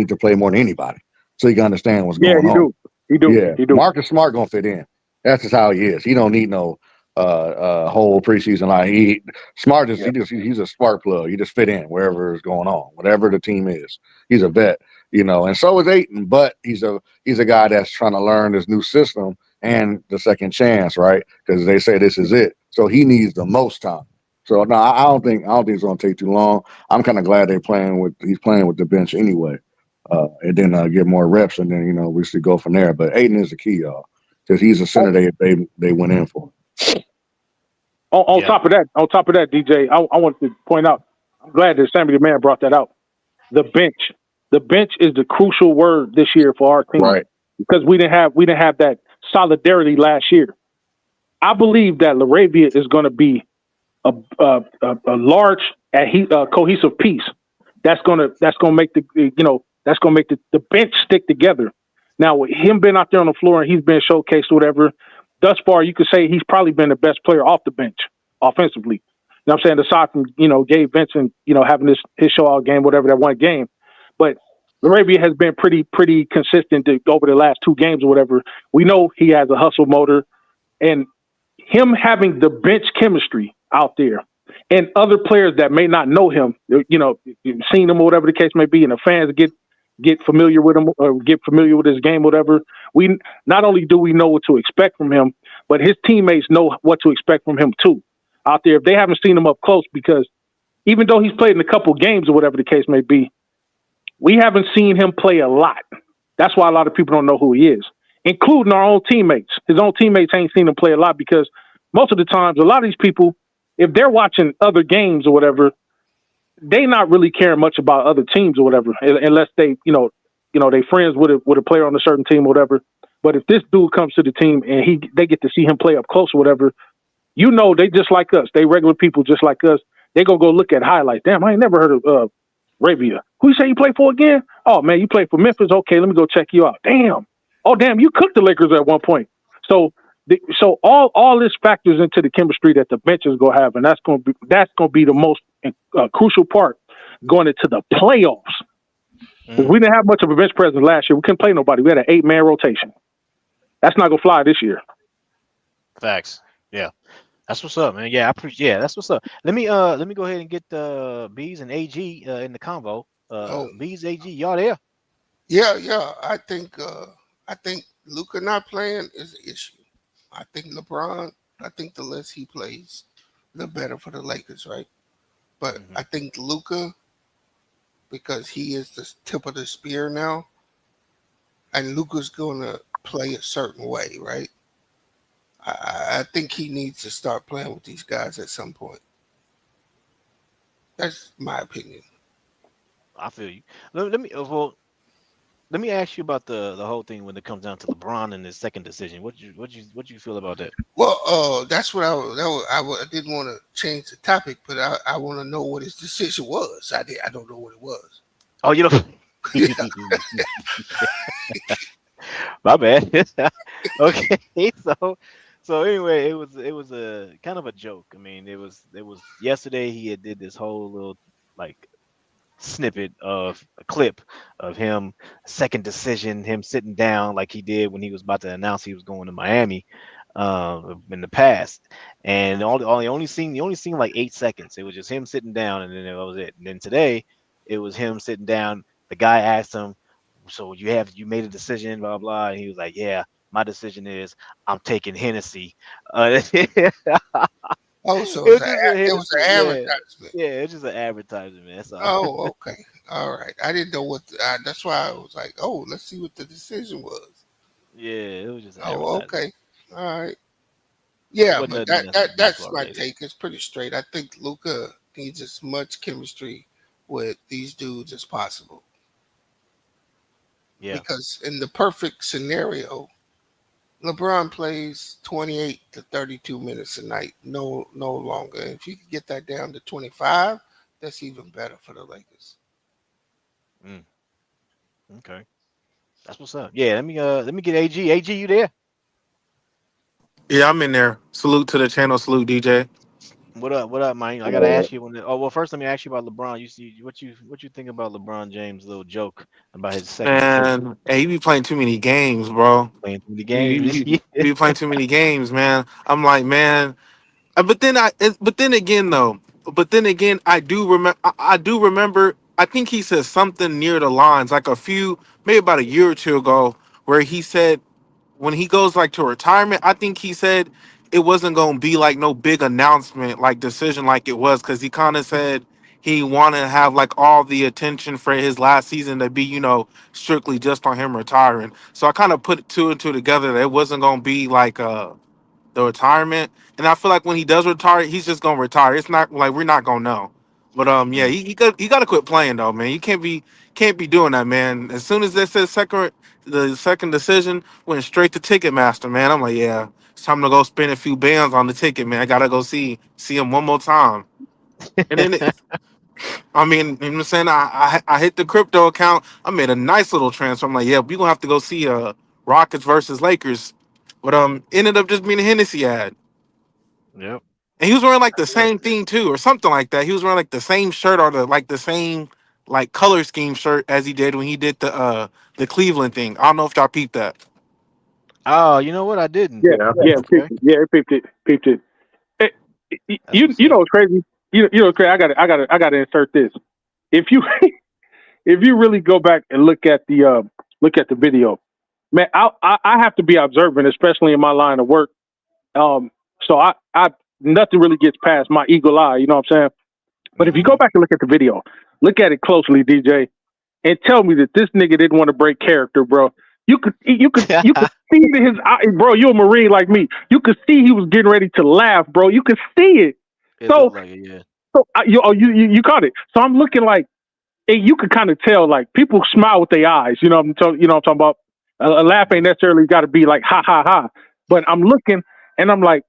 to play more than anybody so he can understand what's going on. He do. Marcus Smart going to fit in. That's just how he is. He don't need no whole preseason. Like Yeah. he's a spark plug. He just fit in wherever is going on, whatever the team is. He's a vet, and so is Aiden, but he's a guy that's trying to learn this new system and the second chance, right? Because they say this is it. So he needs the most time. So no, I don't think it's gonna take too long. I'm kind of glad he's playing with the bench anyway. And then get more reps, and then we should go from there. But Aiden is the key, y'all, because he's the center they went in for. On Yeah. top of that, DJ, I want to point out. I'm glad that Sammy the Man brought that out. The bench is the crucial word this year for our team, Right. because we didn't have that solidarity last year. I believe that Laravia is going to be a large cohesive piece. That's gonna make the bench stick together. Now with him being out there on the floor and he's been showcased or whatever, thus far you could say he's probably been the best player off the bench offensively. You know what I'm saying? Aside from, Gabe Vincent, having his show out game, whatever, that one game. But Laravia has been pretty consistent over the last 2 games or whatever. We know he has a hustle motor, and him having the bench chemistry out there and other players that may not know him, you've seen him or whatever the case may be, and the fans get familiar with him or get familiar with his game, whatever. We not only do we know what to expect from him, but his teammates know what to expect from him too out there if they haven't seen him up close, because even though he's played in a couple games or whatever the case may be, we haven't seen him play a lot. That's why a lot of people don't know who he is, including our own teammates. His own teammates ain't seen him play a lot, because most of the times, a lot of these people, if they're watching other games or whatever, they not really caring much about other teams or whatever, unless they, they friends with a player on a certain team or whatever. But if this dude comes to the team and they get to see him play up close or whatever, they just like us. They regular people just like us. They gonna go look at highlights. Damn, I ain't never heard of Ravia. Who you say you play for again? Oh man, you play for Memphis. Okay, let me go check you out. Damn. Oh damn, you cooked the Lakers at one point. So all this factors into the chemistry that the bench is gonna have, and that's gonna be the most crucial part going into the playoffs. We didn't have much of a bench presence last year. We couldn't play nobody. We had an 8-man rotation. That's not gonna fly this year. Facts. Yeah. That's what's up, man. Yeah, I appreciate. Yeah, that's what's up. Let me go ahead and get Bees and AG in the convo. Bees, AG, y'all there? Yeah. I think Luca not playing is an issue. I think LeBron. I think the less he plays, the better for the Lakers, right? But I think Luca, because he is the tip of the spear now, and Luca's gonna play a certain way, right? I think he needs to start playing with these guys at some point. That's my opinion. I feel you. Let me ask you about the whole thing when it comes down to LeBron and his second decision. What you feel about that? Well, that's what I didn't want to change the topic, but I want to know what his decision was. I don't know what it was. Oh, you know. My bad. Okay, so anyway, it was a kind of a joke. I mean, it was yesterday he had did this whole little like snippet of a clip of him second decision, him sitting down like he did when he was about to announce he was going to Miami in the past, and you only seen like 8 seconds. It was just him sitting down, and then that was it. And then today it was him sitting down. The guy asked him, so you made a decision, blah blah, and he was like, yeah, my decision is I'm taking Hennessy. So it was an advertisement. Yeah, it's just an advertisement, man. That's all. Oh, okay, all right. I didn't know what. That's why I was like, oh, let's see what the decision was. Yeah, it was just. Okay, all right. Yeah, but that's my take. It's pretty straight. I think Luca needs as much chemistry with these dudes as possible. Yeah. Because in the perfect scenario, LeBron plays 28 to 32 minutes a night, no longer. And if you could get that down to 25, that's even better for the Lakers. Okay, that's what's up. Yeah, let me get AG. AG, you there? Yeah, I'm in there. Salute to the channel. Salute DJ. What up? What up, man? I gotta ask you when. Well, first let me ask you about LeBron. You see what you think about LeBron James' little joke about his second decision Man, hey, you be playing too many games, bro. playing through the You, you, games? you, you be playing too many games, man. I'm like, man. But then again, though. But then again, I do remember. I do remember. I think he said something near the lines, like maybe about a year or two ago, where he said when he goes like to retirement, I think he said it wasn't gonna be like no big announcement, like decision, like it was, because he kind of said he wanted to have like all the attention for his last season to be, strictly just on him retiring. So I kind of put two and two together that it wasn't gonna be like the retirement. And I feel like when he does retire, he's just gonna retire. It's not like we're not gonna know. But yeah, Mm. he got to quit playing though, man. You can't be doing that, man. As soon as they said the second decision went straight to Ticketmaster, man. I'm like, yeah, it's time to go spend a few bands on the ticket, man. I gotta go see him one more time. And then I mean, you know what I'm saying? I hit the crypto account. I made a nice little transfer. I'm like, yeah, we gonna have to go see Rockets versus Lakers. But ended up just being a Hennessy ad. Yep. And he was wearing like the That's same thing too, or something like that. He was wearing like the same shirt or the same like color scheme shirt as he did when he did the Cleveland thing. I don't know if y'all peeped that. Oh, you know what? I didn't. Yeah, yeah, Okay, peeped it, peeped it. Eh, that's You what's you know up. what's crazy? You know what's crazy? I got to insert this. If you if you really go back and look at the video, man, I have to be observant, especially in my line of work. So I nothing really gets past my eagle eye. You know what I'm saying? But if you go Hmm. back and look at the video, look at it closely, DJ, and tell me that this nigga didn't want to break character, bro. You could see it in his eye, bro. You're a Marine like me. You could see he was getting ready to laugh, bro. You could see it. It So looked like it, yeah. you caught it. So I'm looking like, and you could kind of tell, like people smile with their eyes. You know what I'm talking about. A laugh ain't necessarily got to be like ha ha ha. But I'm looking and I'm like,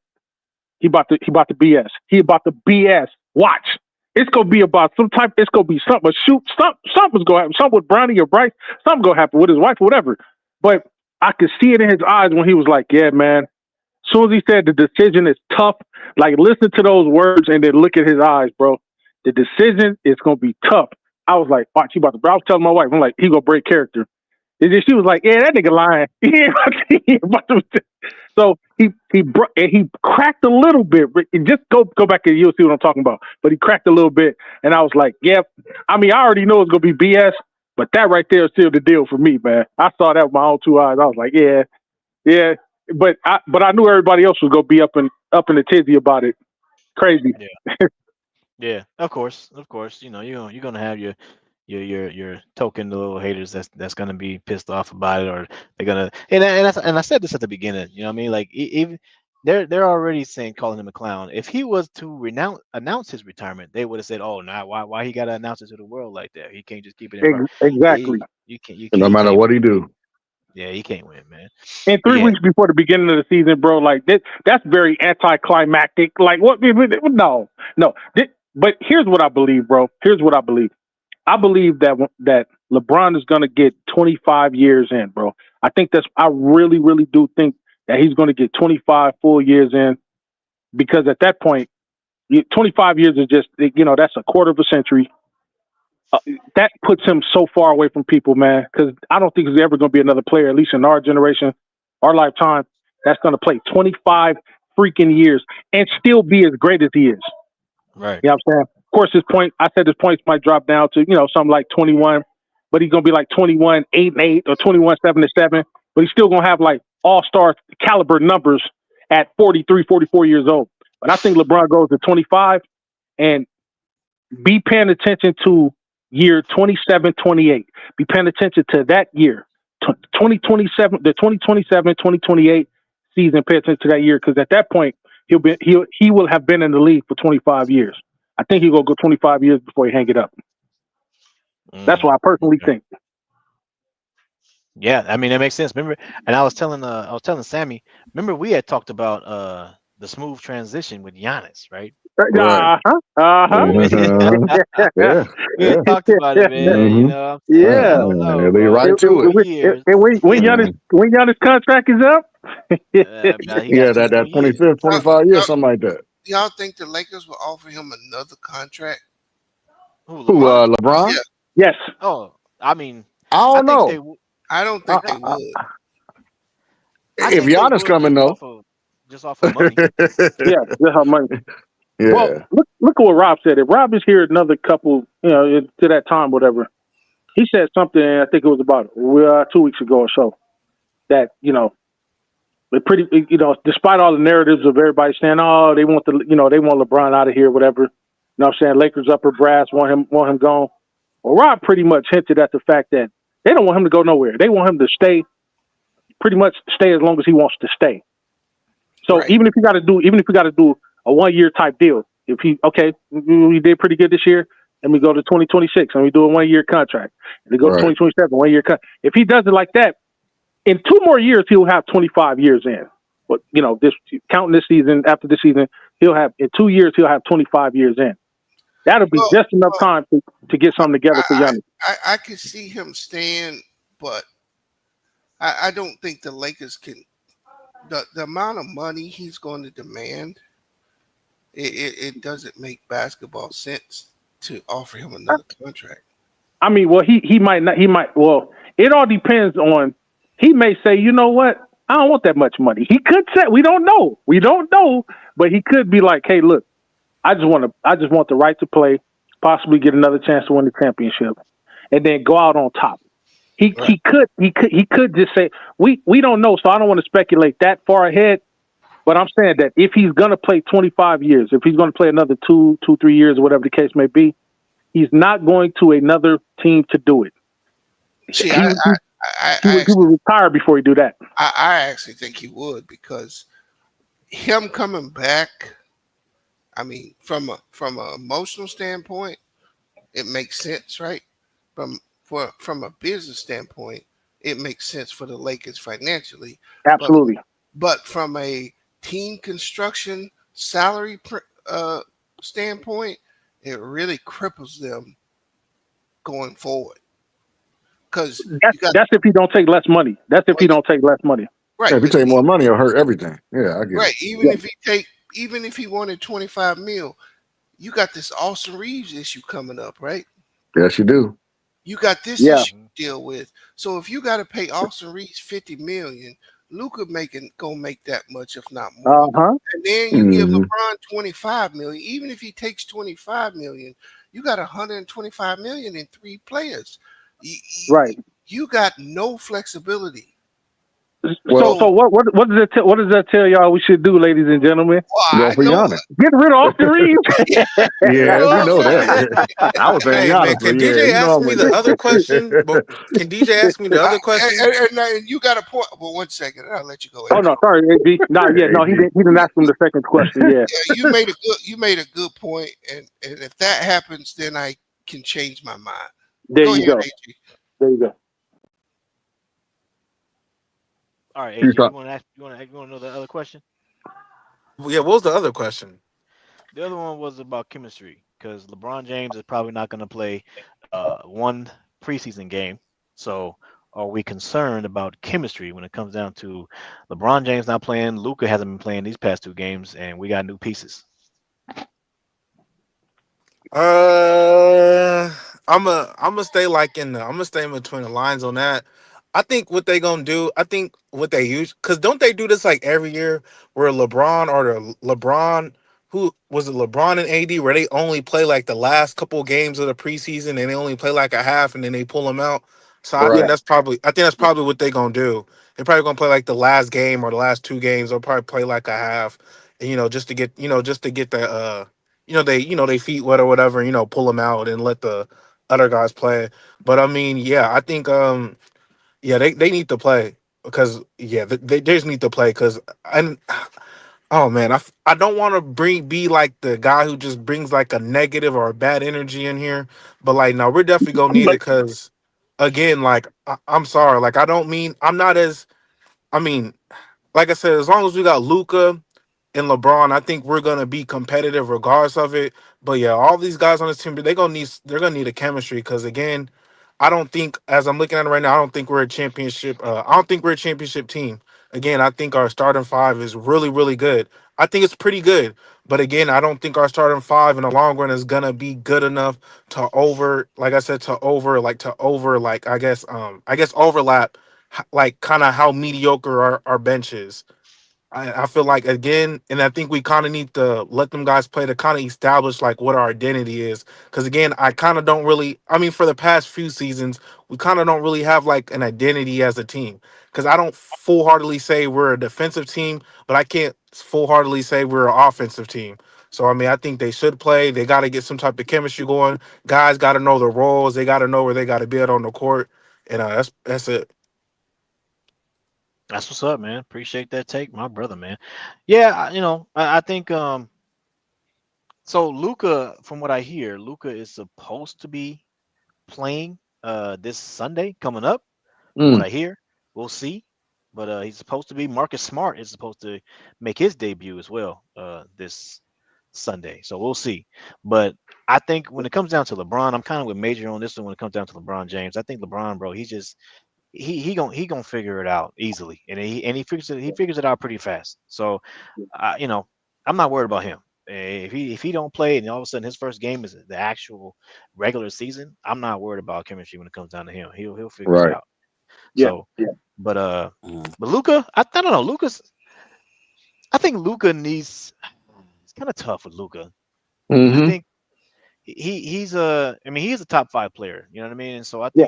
he about to BS. He about to BS. Watch. It's gonna be about some type. It's gonna be something. Something's gonna happen. Something with Brownie or Bryce. Something gonna happen with his wife or whatever. But I could see it in his eyes when he was like, "Yeah, man." As soon as he said the decision is tough, like listen to those words and then look at his eyes, bro. The decision is gonna be tough. I was like, "Watch, he about to." I was telling my wife, "I'm like, he gonna break character." And then she was like, "Yeah, that nigga lying." He about to. So he cracked a little bit. Just go back and you'll see what I'm talking about. But he cracked a little bit, and I was like, "Yeah." I mean, I already know it's gonna be BS, but that right there is still the deal for me, man. I saw that with my own two eyes. I was like, "Yeah, yeah." But I knew everybody else was gonna be up in the tizzy about it. Crazy. Yeah, yeah. Of course, of course. You know, you're gonna have your token little haters that's gonna be pissed off about it, or they're gonna and I said this at the beginning. You know what I mean? Like even they're already saying calling him a clown. If he was to announce his retirement, they would have said, "Oh, now why he got to announce it to the world like that? He can't just keep it in private." Exactly. No He matter can't what he win. do. Yeah, he can't win, man. And But 3 weeks yeah, before the beginning of the season, bro, like that's very anticlimactic. Like what? No, no. But here's what I believe, bro. Here's what I believe. I believe that LeBron is going to get 25 years in, bro. I really, really do think that he's going to get 25 full years in, because at that point, 25 years is just, that's a quarter of a century. That puts him so far away from people, man, because I don't think there's ever going to be another player, at least in our generation, our lifetime, that's going to play 25 freaking years and still be as great as he is. right. You know what I'm saying? Of course, I said his points might drop down to, something like 21, but he's going to be like 21, 8-8 or 21, 7-7, but he's still going to have like all-star caliber numbers at 43, 44 years old. But I think LeBron goes to 25 and be paying attention to year 27, 28. Be paying attention to that year, 2027, the 2027, 2028 season. Pay attention to that year, because at that point, he will have been in the league for 25 years. I think he'll go 25 years before he hang it up. That's Mm, what I personally okay. think. Yeah, I mean that makes sense. Remember, and I was telling Sammy. Remember, we had talked about the smooth transition with Giannis, right? Right. Uh-huh. Uh-huh. Remember, Yeah. we Yeah. had talked about it, man. You Mm-hmm. know what I'm saying? I Yeah. don't know, They bro. right It's to it. 2 years. And when Giannis Mhm. when Giannis contract is up, He got Yeah, two that more that years. 25th, Uh, 25 years, uh, something like that. y'all think the Lakers will offer him another contract? Who, Who? LeBron? LeBron? Yeah, Yes. Oh, I mean, I I don't think know. they. I don't I, think I, they I, would. I if think they Giannis would coming though, just off of money. Yeah. That's how much. Well, yeah, look at what Rob said. If Rob is here another couple, to that time, whatever, he said something. I think it was about 2 weeks ago or so. That despite all the narratives of everybody saying, oh, they want LeBron out of here, whatever. You know what I'm saying? Lakers upper brass want him gone. Well, Rob pretty much hinted at the fact that they don't want him to go nowhere. They want him to pretty much stay as long as he wants to stay. So Right. even if you got to do a 1 year type deal, if we did pretty good this year, and we go to 2026 and we do a 1 year contract, and we go to right, 2027 1 year cut. If he does it like that, in 2 more years he'll have 25 years in. But this counting this season after this season, he'll have in 2 years he'll have 25 years in. That'll be Well, just enough time to get something together for I Giannis. I could see him staying, but I don't think the Lakers can. The amount of money he's going to demand, it doesn't make basketball sense to offer him another contract. I mean, well, he might not. He might. Well, it all depends on. He may say, you know what? I don't want that much money. He could say, we don't know. We don't know. But he could be like, hey, look, I just want the right to play, possibly get another chance to win the championship, and then go out on top. He Right. he could just say we don't know. So I don't want to speculate that far ahead. But I'm saying that if he's gonna play 25 years, if he's gonna play another 3 years, or whatever the case may be, he's not going to another team to do it. See, He, I he, I, I, he, I would, he actually would retire before he do that. I actually think he would, because him coming back. I mean, from a emotional standpoint, it makes sense, right? From a business standpoint, it makes sense for the Lakers financially, but Absolutely. from a team construction salary standpoint, it really cripples them going forward, because you got That's if he don't take less money. That's if he don't take less money. right, yeah. If you but take more money, it'll hurt everything. Yeah, I get it. right, Yeah. even if he wanted 25 mil, you got this Austin Reeves issue coming up, right? Yes, you do. You got this Yeah. issue to deal with. So if you got to pay Austin Reeves 50 million, Luca gonna make that much, if not more. Uh-huh. And then you give Hmm. LeBron 25 million. Even if he takes 25 million, you got 125 million in three players. You, Right. you got no flexibility. Well, So what does that tell y'all we should do, ladies and gentlemen? Well, go I for know. Giannis. Get rid of Austin Reeves. You Yeah, know we what know I'm saying? that. I was saying Hey man, Giannis, but can yeah, DJ you know ask I'm me with the other that. question? But can DJ ask me the other question? And you got a point. Well, 1 second, I'll let you go. Oh no, sorry, AB. No, yeah, no, he AD. didn't ask him the second question. Yeah. Yeah, you made a good point, and if that happens, then I can change my mind. There Go you ahead, go. AG. There you go. All right, You AJ, thought you want to know the other question? Yeah, what was the other question? The other one was about chemistry because LeBron James is probably not going to play one preseason game. So, are we concerned about chemistry when it comes down to LeBron James not playing? Luca hasn't been playing these past 2 games, and we got new pieces. Uh, I'm gonna stay like I'm gonna stay in between the lines on that. I think what they gonna do. I think what they use, because don't they do this like every year where LeBron or the LeBron, who was it, LeBron and AD, where they only play like the last couple games of the preseason and they only play like a half and then they pull them out. So Yeah. right. I think that's probably what they gonna do. They're probably gonna play like the last game or the last 2 games. They'll probably play like a half, and just to get the they feet wet or whatever, pull them out and let the other guys play. But I mean, yeah, I think yeah, they need to play because yeah, they just need to play because and oh man, I don't want to be like the guy who just brings like a negative or a bad energy in here, but like no, we're definitely gonna need it because again, like I'm sorry, like I'm not as I mean, like I said, as long as we got Luca and LeBron, I think we're gonna be competitive regardless of it. But yeah, all these guys on this team, they're gonna need a chemistry because again, I don't think as I'm looking at it right now, I don't think we're a championship. I don't think we're a championship team. Again, I think our starting five is really, really good. I think it's pretty good. But again, I don't think our starting five in the long run is gonna be good enough to over, like I said, I guess overlap, like kind of how mediocre our bench is. I feel like again, and I think we kind of need to let them guys play to kind of establish like what our identity is. Because again, I kind of don't really. I mean, for the past few seasons, we kind of don't really have like an identity as a team. Because I don't full heartedly say we're a defensive team, but I can't full heartedly say we're an offensive team. So I mean, I think they should play. They got to get some type of chemistry going. Guys got to know their roles. They got to know where they got to be at on the court. And that's it. That's what's up, man. Appreciate that take, my brother, man. Yeah, I think so Luca, from what I hear, Luca is supposed to be playing this Sunday coming up, from what Mm, I hear. We'll see. But he's supposed to be Marcus Smart is supposed to make his debut as well this Sunday. So we'll see. But I think when it comes down to LeBron, I'm kind of with Major on this one when it comes down to LeBron James. I think LeBron, bro, he's just he gonna figure it out easily, and he figures it out pretty fast. So, I'm not worried about him. If he don't play, and all of a sudden his first game is the actual regular season, I'm not worried about chemistry when it comes down to him. He'll figure it right. out. Yeah, So, yeah, but Mhm. but Luca, I don't know. I think Luca needs. It's kind of tough with Luca. I Mm-hmm. think he's I mean, he is a top 5 player. You know what I mean? And so I yeah, think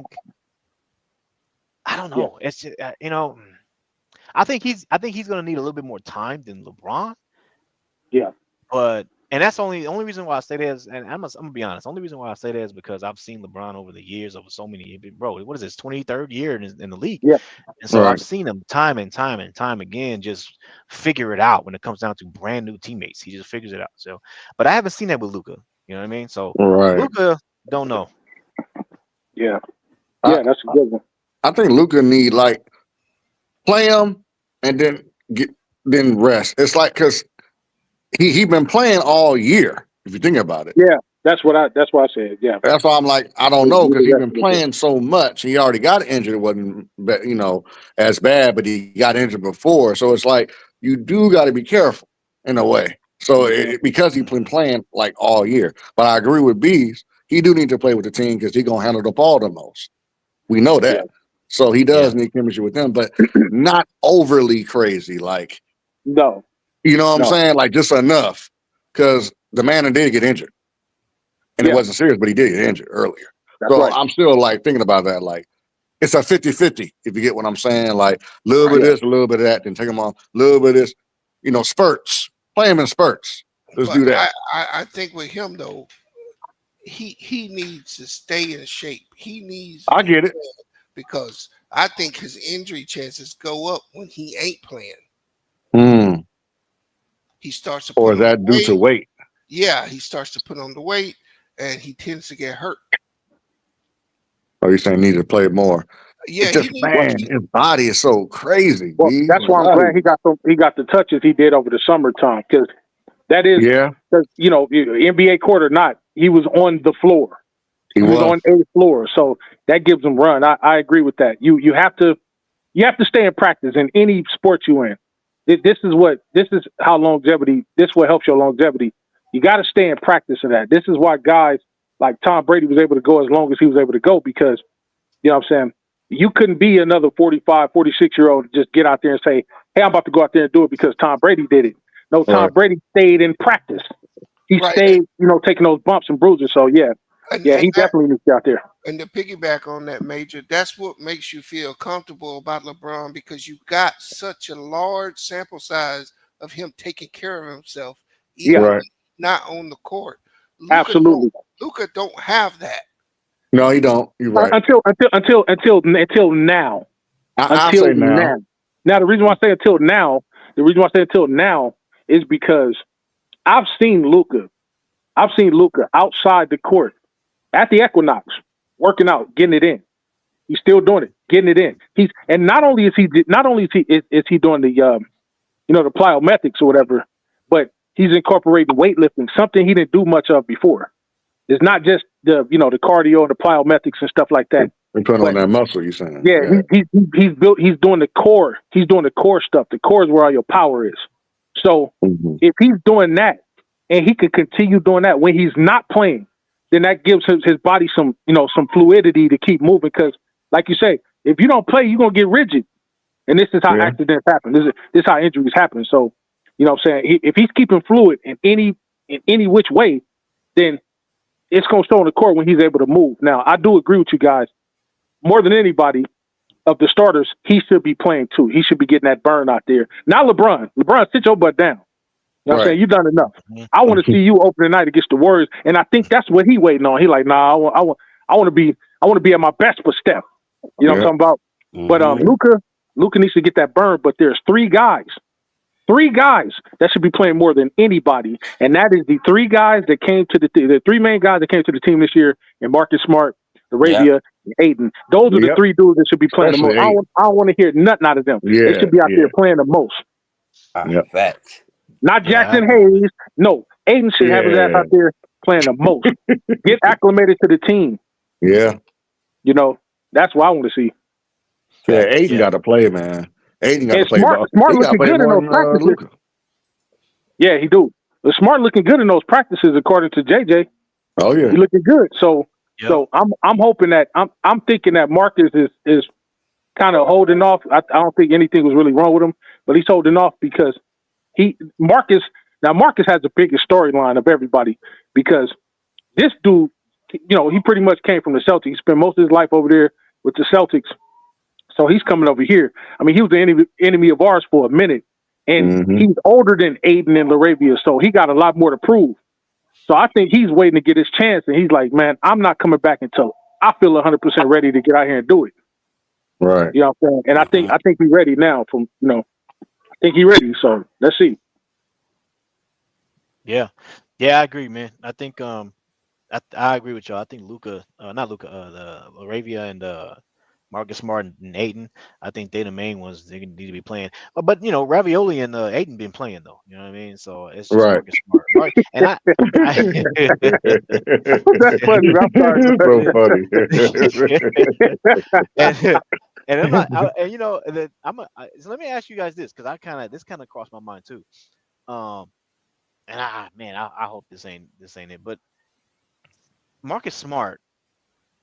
I don't yeah, know. It's just, I think he's gonna need a little bit more time than LeBron, yeah. but and that's the only reason why I say that is, and I'm gonna be honest, the only reason why I say that is because I've seen LeBron over the years, over so many, bro. What is his 23rd year in the league? Yeah. And so Right. I've seen him time and time and time again just figure it out when it comes down to brand new teammates. He just figures it out. So, but I haven't seen that with Luca. You know what I mean? So Right. Luca, don't know. Yeah, I yeah, that's a good one. I think Luca need like play him and then then rest. It's like because he been playing all year. If you think about it, Yeah, that's what I said. Yeah, that's why I'm like I don't we know need because the he rest been of it. playing so much. He already got injured. It wasn't as bad, but he got injured before. So it's like you do got to be careful in a way. So Mhm. because he's been playing like all year. But I agree with Bees. He do need to play with the team because he gonna handle the ball the most. We know Yeah, that. So he Yeah, does need chemistry with them, but not overly crazy. Like, no, you know what I'm no. saying? Like just enough. Because the man did get injured. And it Yeah, wasn't serious, but he did get injured earlier. that's So right. I'm still like thinking about that. Like it's a 50-50, if you get what I'm saying. Like a little bit Right. of Yeah, this, a little bit of that, then take him off, a little bit of this, spurts. Play him in spurts. Let's But do that. I think with him though, he needs to stay in shape. He needs to I be get it. playing because I think his injury chances go up when he ain't playing. Hmm. He starts to Or put is on that the due to weight. weight? Yeah, he starts to put on the weight, and he tends to get hurt. Or you saying he need to play more? It's Yeah, he just needs to well, man, keep. his body is so crazy, well, B. that's why I'm glad he got the touches he did over the summertime because that is Yeah, because NBA court or not, he was on the floor. he He was was. on a floor, so that gives him run. I agree with that. You have to stay in practice in any sport you in. This is how longevity. This is what helps your longevity. You got to stay in practice of that. This is why guys like Tom Brady was able to go as long as he was able to go because you know what I'm saying. You couldn't be another 45, 46-year-old and just get out there and say, "Hey, I'm about to go out there and do it because Tom Brady did it." No, Tom Right. Brady stayed in practice. He Right, stayed, taking those bumps and bruises. So yeah, and yeah, and he that definitely needs to get out there. and to piggyback on that, Major, that's what makes you feel comfortable about LeBron because you got such a large sample size of him taking care of himself, Yeah, even when Right. he's not on the court. Luca don't absolutely. Luca don't have that. No, he don't. You're right. Until now. I Until say now. now. Now the reason why I say until now is because I've seen Luca. I've seen Luca outside the court at the Equinox, working out, getting it in. He's still doing it, getting it in. Not only is he doing the plyometrics or whatever, but he's incorporating weightlifting, something he didn't do much of before. It's not just the cardio and the plyometrics and stuff like that. We put on But that muscle, you saying. yeah, Yeah. he's doing the core stuff. The core is where all your power is. So Mhm. if he's doing that, and he could continue doing that when he's not playing, then that gives his body some fluidity to keep moving. Because, like you say, if you don't play, you're gonna get rigid, and this is how accidents happen. This is how injuries happen. So, you know what I'm saying? If he's keeping fluid in any which way, then it's gonna show on the court when he's able to move. Now, I do agree with you guys. More than anybody of the starters, he should be playing too. He should be getting that burn out there. Not LeBron. LeBron, sit your butt down. You know what I'm saying? You've done enough. I want to see you open the night against the Warriors, and I think that's what he waiting on. He like, nah, I want to be at my best for Steph. You know what I'm talking about? But Luca needs to get that burn. But there's three guys that should be playing more than anybody, and that is the three guys that came to the three main guys that came to the team this year, and Marcus Smart, Arabia, and Aiden. Those are the three dudes that should be playing the most. I don't want to hear nothing out of them. They should be out there playing the most. Facts. Not Jackson Hayes. No, Aiden should have his ass out there playing the most. Get acclimated to the team. Yeah. You know, that's what I want to see. Yeah, Aiden got to play, man. Aiden got to play. Smart looking good in those practices. Luca. Yeah, he do. The Smart looking good in those practices, according to JJ. Oh yeah, he looking good. So I'm hoping that I'm thinking that Marcus is kind of holding off. I don't think anything was really wrong with him, but he's holding off because Marcus has the biggest storyline of everybody because this dude, you know, he pretty much came from the Celtics. He spent most of his life over there with the Celtics. So he's coming over here. I mean, he was the enemy of ours for a minute, and he's older than Aiden and Laravia, so he got a lot more to prove. So I think he's waiting to get his chance, and he's like, man, I'm not coming back until I feel 100% ready to get out here and do it. Right. You know what I'm saying? And I think he's ready now. I think he's ready. So let's see. Yeah, I agree, man. I think I agree with y'all. I think Laravia and Marcus Smart and Aiden, I think they're the main ones they need to be playing. But you know, Ravioli and Aiden been playing though. You know what I mean? So it's just Marcus Smart. Right? And that's funny. I'm sorry. So funny. and I'm not, so let me ask you guys this because this kind of crossed my mind too. And I hope this ain't it. But Marcus Smart,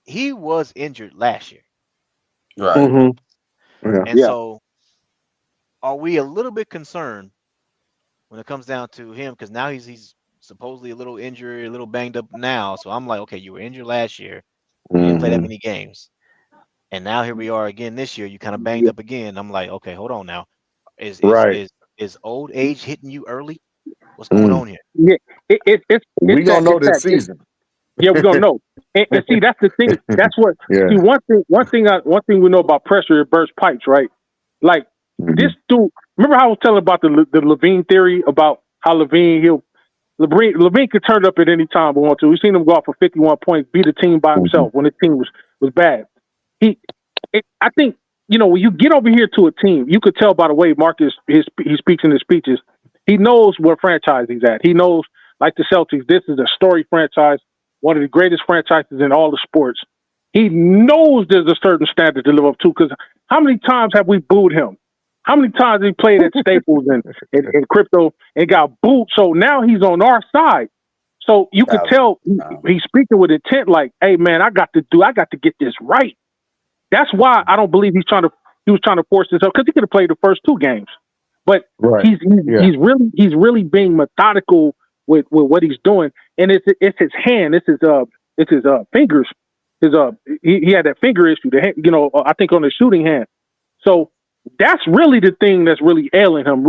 he was injured last year. Right. And so are we a little bit concerned when it comes down to him? Because now he's supposedly a little injured, a little banged up now. So I'm like, okay, you were injured last year. You didn't play that many games. And now here we are again this year. You kind of banged up again. I'm like, okay, hold on now. Is old age hitting you early? What's going on here? Yeah, it's we gonna know this season. Yeah, we're gonna know. And see, that's the thing. That's what. See, one thing we know about pressure, it bursts pipes, right? Like this dude. Remember how I was telling about the Levine theory about how Levine could turn up at any time we want to. We've seen him go off for 51 points, beat a team by himself when the team was bad. I think, you know, when you get over here to a team, you could tell by the way Marcus he speaks in his speeches. He knows what franchise he's at. He knows, like the Celtics, this is a story franchise, one of the greatest franchises in all the sports. He knows there's a certain standard to live up to because how many times have we booed him? How many times he played at Staples and Crypto and got booed? So now he's on our side. So you could tell he's speaking with intent like, hey, man, I got to get this right. That's why I don't believe he was trying to force himself because he could have played the first two games. But he's really being methodical with what he's doing, and it's his hand, it's his fingers, he had that finger issue, I think on the shooting hand. So that's really the thing that's really ailing him.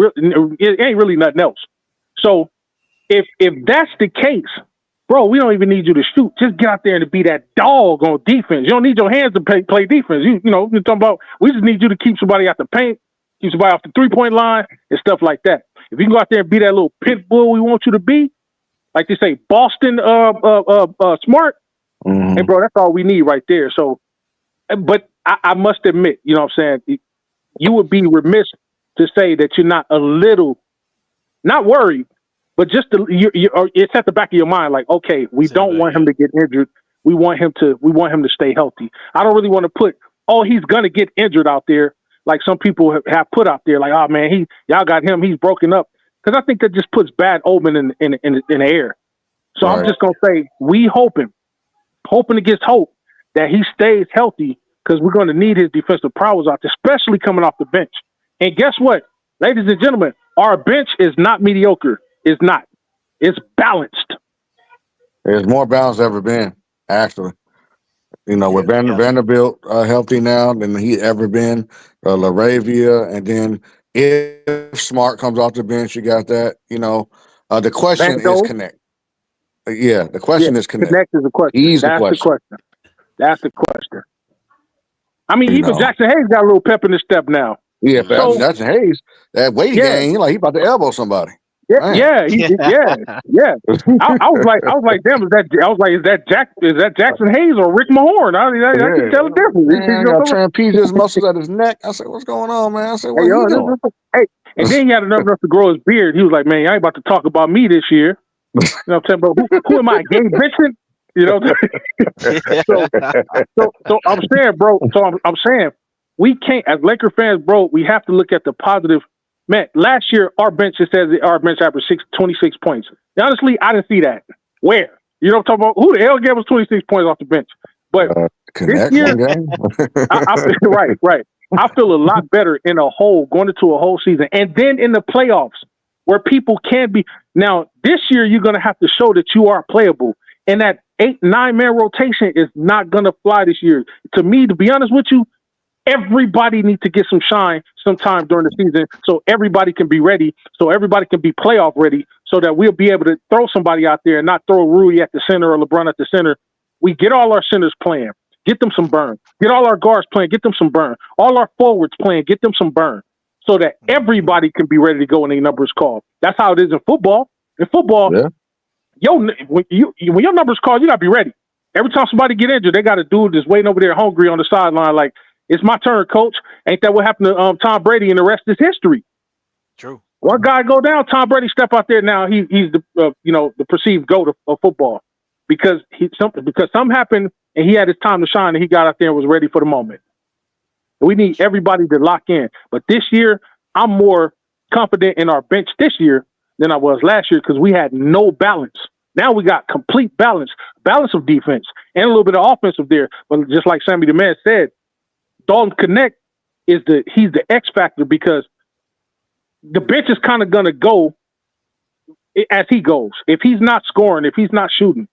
It ain't really nothing else. So if that's the case, bro, we don't even need you to shoot. Just get out there and be that dog on defense. You don't need your hands to play defense. You're talking about. We just need you to keep somebody out the paint. Keep somebody off the 3-point line and stuff like that. If you can go out there and be that little pit bull we want you to be, like they say, Boston Smart, and bro, that's all we need right there. So, but I must admit, you know what I'm saying, you would be remiss to say that you're not a little, not worried, but just it's at the back of your mind, like, okay, we don't want him to get injured. We want him to stay healthy. I don't really want to put, he's gonna get injured out there. Like some people have put out there, like, oh man, y'all got him, he's broken up. because I think that just puts bad omen in the air. So I'm Right. just gonna say we hoping against hope that he stays healthy because we're going to need his defensive prowess out there, especially coming off the bench. And guess what, ladies and gentlemen, our bench is not mediocre. It's not. It's balanced. There's more balance ever been, actually. You know, with Yeah. Vanderbilt healthy now than he ever been. Laravia, and then if Smart comes off the bench, you got that. You know, the question is Vando, connect. Yeah, the yeah, question is connect. connect is the question. He's the That's the question. question. That's the question. I mean, You even know, Jackson Hayes got a little pep in his step now. yeah, So that's Hayes. That weight yeah, gain, he about to elbow somebody. yeah, Man. yeah. I was like, damn, is that Jackson Hayes or Rick Mahorn? I can tell the difference. Man, I got trapezius muscles at his neck. I said, "What's going on, man?" I said, "What he doing?" Hey, and then he had enough to grow his beard. He was like, "Man, I ain't about to talk about me this year." You know what I'm saying? But who am I, Gabe Vincent? You know. So I'm saying, bro. So I'm saying we can't, as Laker fans, bro. We have to look at the positive. Man, last year our bench, it says our bench averaged 26 points. And honestly, I didn't see that. Where? You know what I'm talking about? Who the hell gave us 26 points off the bench? But this Connect year, one game. right. I feel a lot better in a whole, going into a whole season. And then in the playoffs where people can be. Now, this year, you're going to have to show that you are playable. And that 8-9 man rotation is not going to fly this year. To me, to be honest with you, everybody needs to get some shine sometime during the season so everybody can be ready, so everybody can be playoff ready, so that we'll be able to throw somebody out there and not throw Rui at the center or LeBron at the center. We get all our centers playing, get them some burn. Get all our guards playing, get them some burn. All our forwards playing, get them some burn, so that everybody can be ready to go when a number is called. That's how it is in football. In football, when your number's called, you got to be ready. Every time somebody get injured, they got a dude that's waiting over there hungry on the sideline like, it's my turn, coach. Ain't that what happened to Tom Brady, and the rest is history? True. One guy go down, Tom Brady step out there now. He's the the perceived GOAT of football because something happened and he had his time to shine and he got out there and was ready for the moment. We need everybody to lock in. But this year, I'm more confident in our bench this year than I was last year because we had no balance. Now we got complete balance of defense and a little bit of offensive there. But just like Sammy the Man said, Dalton Connect he's the X factor because the bench is kind of going to go as he goes. If he's not scoring, if he's not shooting,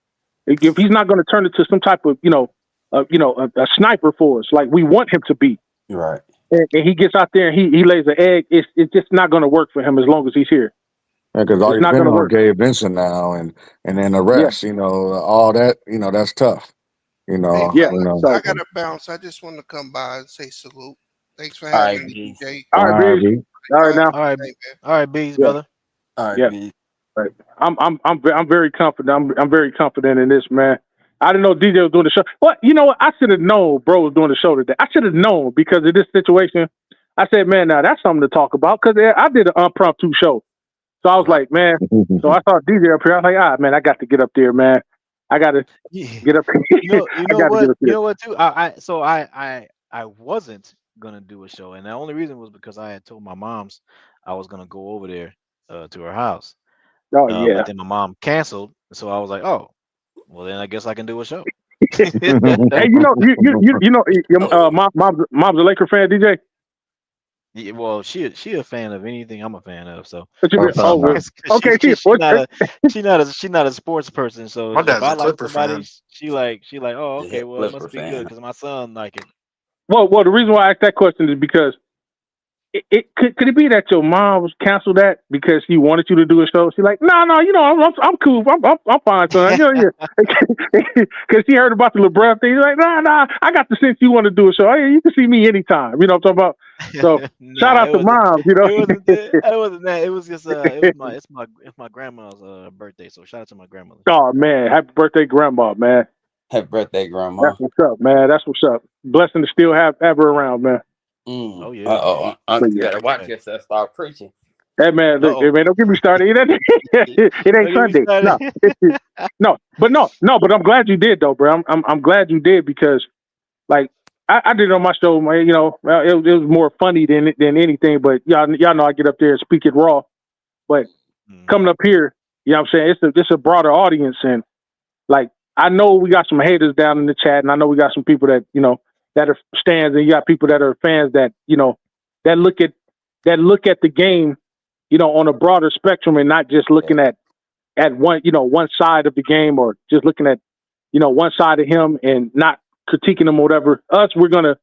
if he's not going to turn into some type of a sniper for us like we want him to be, Right. and he gets out there and he lays an egg, it's just not going to work for him as long as he's here. Because all It's you're not depending gonna on work. Gabe Vincent now, and then the rest, all that, that's tough. Hey, Yeah. fellas, So, I got to bounce. I just want to come by and say salute. Thanks for All having right, me, B. DJ. all right, B. B. All right now. All right, Hey, man. all right, B's Yeah. brother. All right, Yeah. B. Right. I'm very confident. I'm very confident in this, man. I didn't know DJ was doing the show. Well, you know what? I should have known bro was doing the show today. I should have known because of this situation. I said, man, now that's something to talk about because I did an impromptu show. So I was like, man. So I saw DJ up here. I was like, man, I got to get up there, man. I got to Yeah. get up here. You I know got to what? get up You here. know what too? I wasn't gonna do a show, and the only reason was because I had told my mom's I was gonna go over there to her house. Oh yeah. But then my mom canceled, so I was like, oh, well then I guess I can do a show. Hey, your mom's a Laker fan, DJ. Yeah, well, she a fan of anything I'm a fan of, so But you Oh, really, okay. she not a sports person. So My if dad's I a like Clipper somebody, fan. she like oh Yeah, okay, well it Clipper must be good fan. because my son like it. Well, the reason why I asked that question is because could it be that your mom was canceled that because she wanted you to do a show? She's like, no, I'm cool, I'm fine, son. Because she heard about the LeBron thing. She's like, nah, I got the sense you want to do a show. Hey, you can see me anytime. You know what I'm talking about? So shout out to moms. It wasn't that. It wasn't that. It was just it's my grandma's birthday. So shout out to my grandmother. Oh man, happy birthday, grandma, man. Happy birthday, Grandma. That's what's up, man. That's what's up. Blessing to still have her around, man. Oh yeah. You Yeah. better watch yourself. Start preaching. Hey man, look, Uh-oh. man, don't get me started. It ain't Sunday. No. But I'm glad you did though, bro. I'm glad you did because, like, I did it on my show. It was more funny than anything. But y'all know I get up there and speak it raw. But coming up here, you know what I'm saying? It's a broader audience, and like I know we got some haters down in the chat, and I know we got some people that that are stands, and you got people that are fans that that look at the game, on a broader spectrum, and not just looking at one side of the game, or just looking at one side of him and not critiquing him or whatever. Us, we're gonna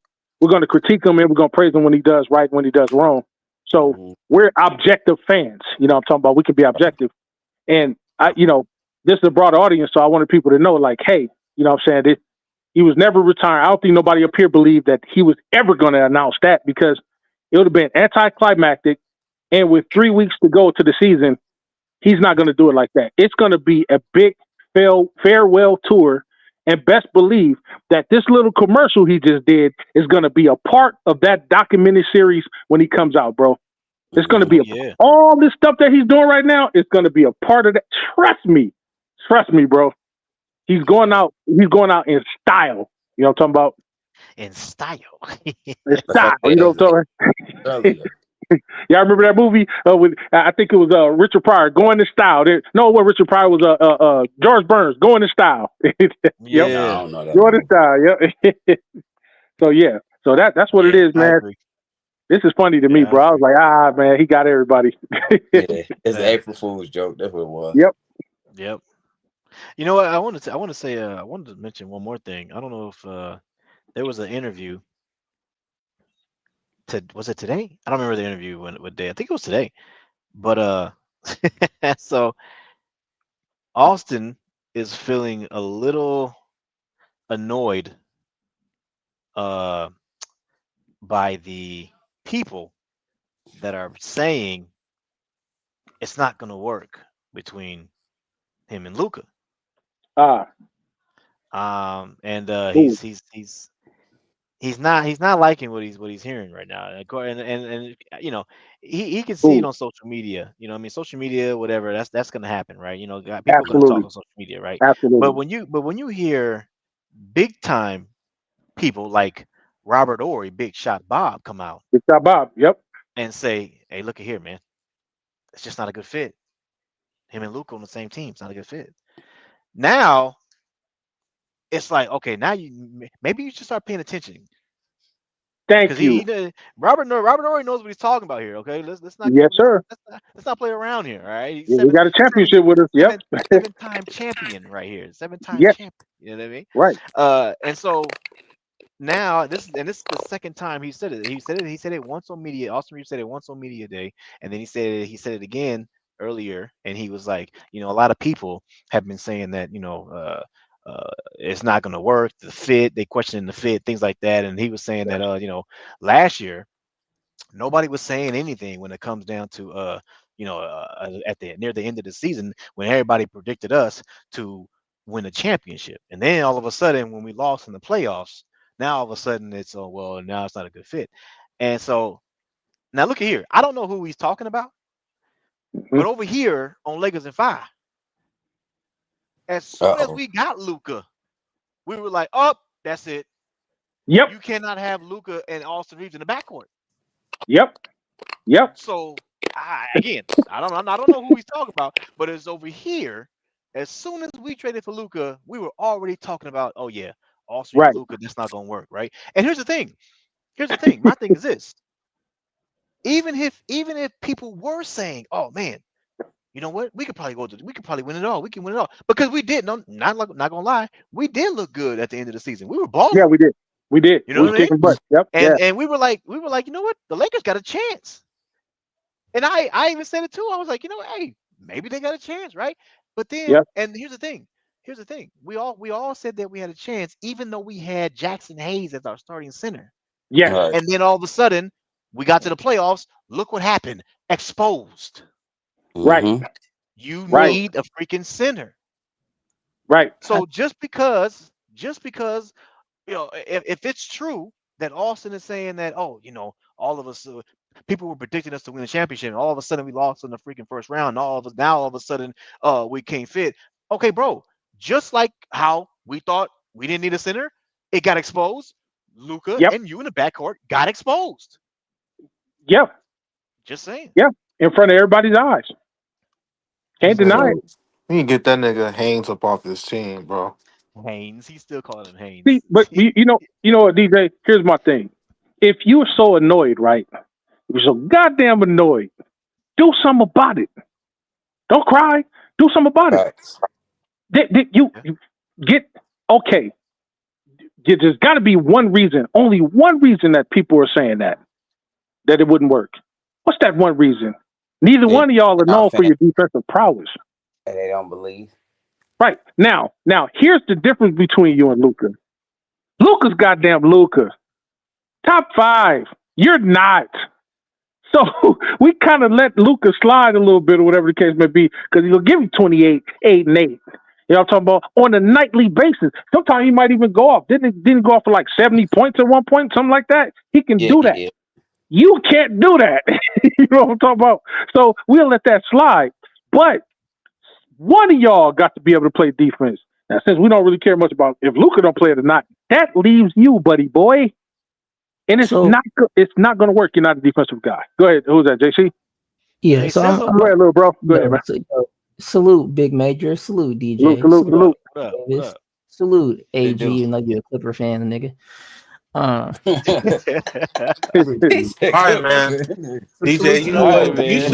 critique him, and we're gonna praise him when he does right, when he does wrong. So we're objective fans. I'm talking about. We can be objective, and this is a broad audience, so I wanted people to know, like, hey, I'm saying that he was never retired. I don't think nobody up here believed that he was ever going to announce that, because it would have been anticlimactic. And with 3 weeks to go to the season, he's not going to do it like that. It's going to be a big farewell tour. And best believe that this little commercial he just did is going to be a part of that documentary series when he comes out, bro. It's going to be all this stuff that he's doing right now. It's going to be a part of that. Trust me, bro. He's going out in style. You know what I'm talking about? In style. In style. You know what I'm talking about? Y'all remember that movie with I think it was Richard Pryor, Going in Style. Richard Pryor was George Burns, Going in Style. Yeah. No, I don't know that. Going in Style. Yep. So that's what it is, man. This is funny to me, bro. I was like, man, he got everybody. It's an April Fool's joke. That's what it was. Yep. You know what? I wanted to mention one more thing. I don't know if there was an interview. Was it today? I don't remember the interview what day. I think it was today. But so Austin is feeling a little annoyed by the people that are saying it's not going to work between him and Luca. He's not liking what he's hearing right now. And he can see it on social media. I mean, social media, whatever. That's going to happen, right? People are going to talk on social media, right? Absolutely. But when you hear big time people like Robert Ory, Big Shot Bob, come out, Big Shot Bob, yep, and say, "Hey, look at here, man. It's just not a good fit. Him and Luca on the same team. It's not a good fit." Now it's like, okay, now maybe you should start paying attention. Thank you. Robert Ory knows what he's talking about here. Okay, let's not. Yes, sir. Let's not play around here. All right. We got a championship with us. Yep. Seven-time champion right here. Seven-time champion. You know what I mean? Right. And so now this is the second time he said it. He said it once on media. Austin Reaves said it once on media day, and then he said it again earlier, and he was like, a lot of people have been saying that, it's not going to work. The fit, they questioning the fit, things like that. And he was saying that, last year, nobody was saying anything when it comes down to, near the end of the season, when everybody predicted us to win a championship. And then all of a sudden, when we lost in the playoffs, now all of a sudden it's, now it's not a good fit. And so now look at here. I don't know who he's talking about, but over here on Lakers in 5, as soon as we got Luca, we were like, "Oh, that's it. Yep. You cannot have Luca and Austin Reaves in the backcourt." Yep. So I don't know who he's talking about, but it's over here. As soon as we traded for Luca, we were already talking about, "Oh yeah, Austin Reaves, Luca, that's not gonna work, right?" And here's the thing. My thing is this: even if people were saying, "Oh man, you know what? We could probably win it all. We can win it all," because we did. No, not gonna lie, we did look good at the end of the season. We were balling. Yeah, we did. You know what I mean? Yep. And we were like, you know what? The Lakers got a chance. And I even said it too. I was like, hey, maybe they got a chance, right? But then, and here's the thing. We all said that we had a chance, even though we had Jackson Hayes as our starting center. Yeah. Right. And then all of a sudden, we got to the playoffs. Look what happened. Exposed. Right. You need a freaking center. Right. So just because if it's true that Austin is saying that, all of us people were predicting us to win the championship, and all of a sudden we lost in the freaking first round, and all of a sudden we can't fit. Okay, bro. Just like how we thought we didn't need a center, it got exposed. Luca and you in the backcourt got exposed. Yep. Just saying. Yeah. In front of everybody's eyes. Can't deny it. You can get that nigga Haynes up off this team, bro. Haynes. He's still calling him See, Haynes. but you know what, DJ? Here's my thing. If you're so annoyed, right? If you're so goddamn annoyed, do something about it. Don't cry. Do something about it. Facts. You get okay. There's got to be one reason, only one reason that people are saying that it wouldn't work. What's that one reason? Neither They one of y'all are not known for your defensive prowess. and they don't believe. Right. Now, here's the difference between you and Luca. Luca's goddamn Luca. Top 5. You're not. So we kind of let Luca slide a little bit or whatever the case may be because he'll give you 28, 8, and 8. You know what I'm talking about? On a nightly basis. Sometimes he might even go off. Didn't he go off for like 70 points at one point, something like that? He can do that. Did. You can't do that. You know what I'm talking about? So we'll let that slide. But one of y'all got to be able to play defense. Now, since we don't really care much about if Luca don't play it or not, that leaves you, buddy boy. And it's not going to work. You're not a defensive guy. Go ahead. Who's that, JC? Yeah, Hey, so Cecil. I'm Go ahead, little bro. Go ahead, man. salute Big Major, salute DJ, Salute. What up? Davis, What up? salute AG, do. even though you're a Clipper fan, nigga. All right, man. DJ, you know All what? right, You man.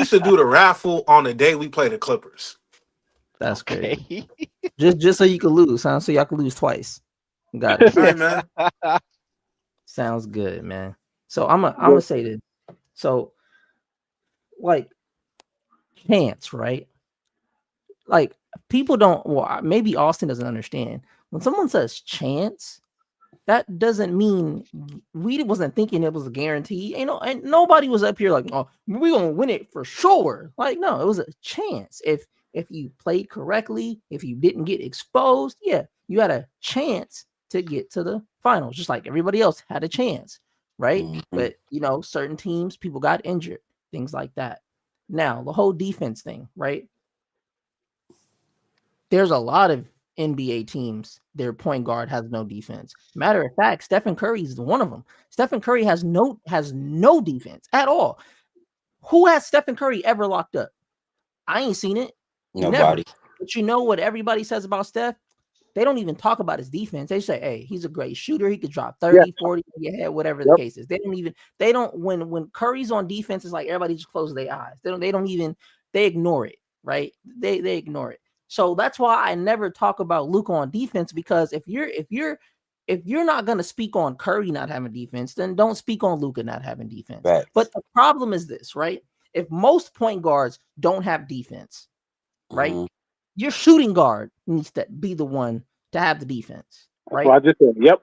should do the raffle on the day we play the Clippers. That's crazy. Okay. Just so you can lose, huh? So y'all can lose twice. Got it. All right, man. Sounds good, man. So I'm gonna say this. So, like, chance, right? Like, people don't. Well, maybe Austin doesn't understand when someone says chance. That doesn't mean we wasn't thinking it was a guarantee. And nobody was up here like, oh, we're gonna win it for sure. Like, no, it was a chance. If you played correctly, if you didn't get exposed, yeah, you had a chance to get to the finals, just like everybody else had a chance, right? Mhm. But certain teams, people got injured, things like that. Now, the whole defense thing, right? There's a lot of NBA teams, their point guard has no defense. Matter of fact, Stephen Curry is one of them. Stephen Curry has no defense at all. Who has Stephen Curry ever locked up? I ain't seen it. Nobody. Never. But you know what everybody says about Steph? They don't even talk about his defense. They say, hey, he's a great shooter. He could drop 30, 40 in your head, whatever the case is. They don't when Curry's on defense, it's like everybody just closes their eyes. They ignore it, right? They ignore it. So that's why I never talk about Luca on defense, because if you're not gonna speak on Curry not having defense, then don't speak on Luca not having defense. Facts. But the problem is this, right? If most point guards don't have defense, right? Mhm. Your shooting guard needs to be the one to have the defense, right? That's what I just said. Yep.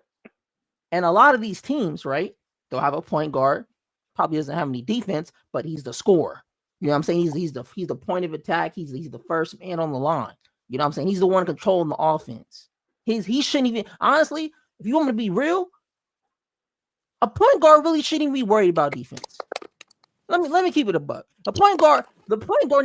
And a lot of these teams, right? They'll have a point guard, probably doesn't have any defense, but he's the scorer. You know what I'm saying? He's the point of attack. He's the first man on the line. You know what I'm saying? He's the one controlling the offense. He shouldn't even, honestly, if you want me to be real, a point guard really shouldn't even be worried about defense. Let me keep it a buck. The point guard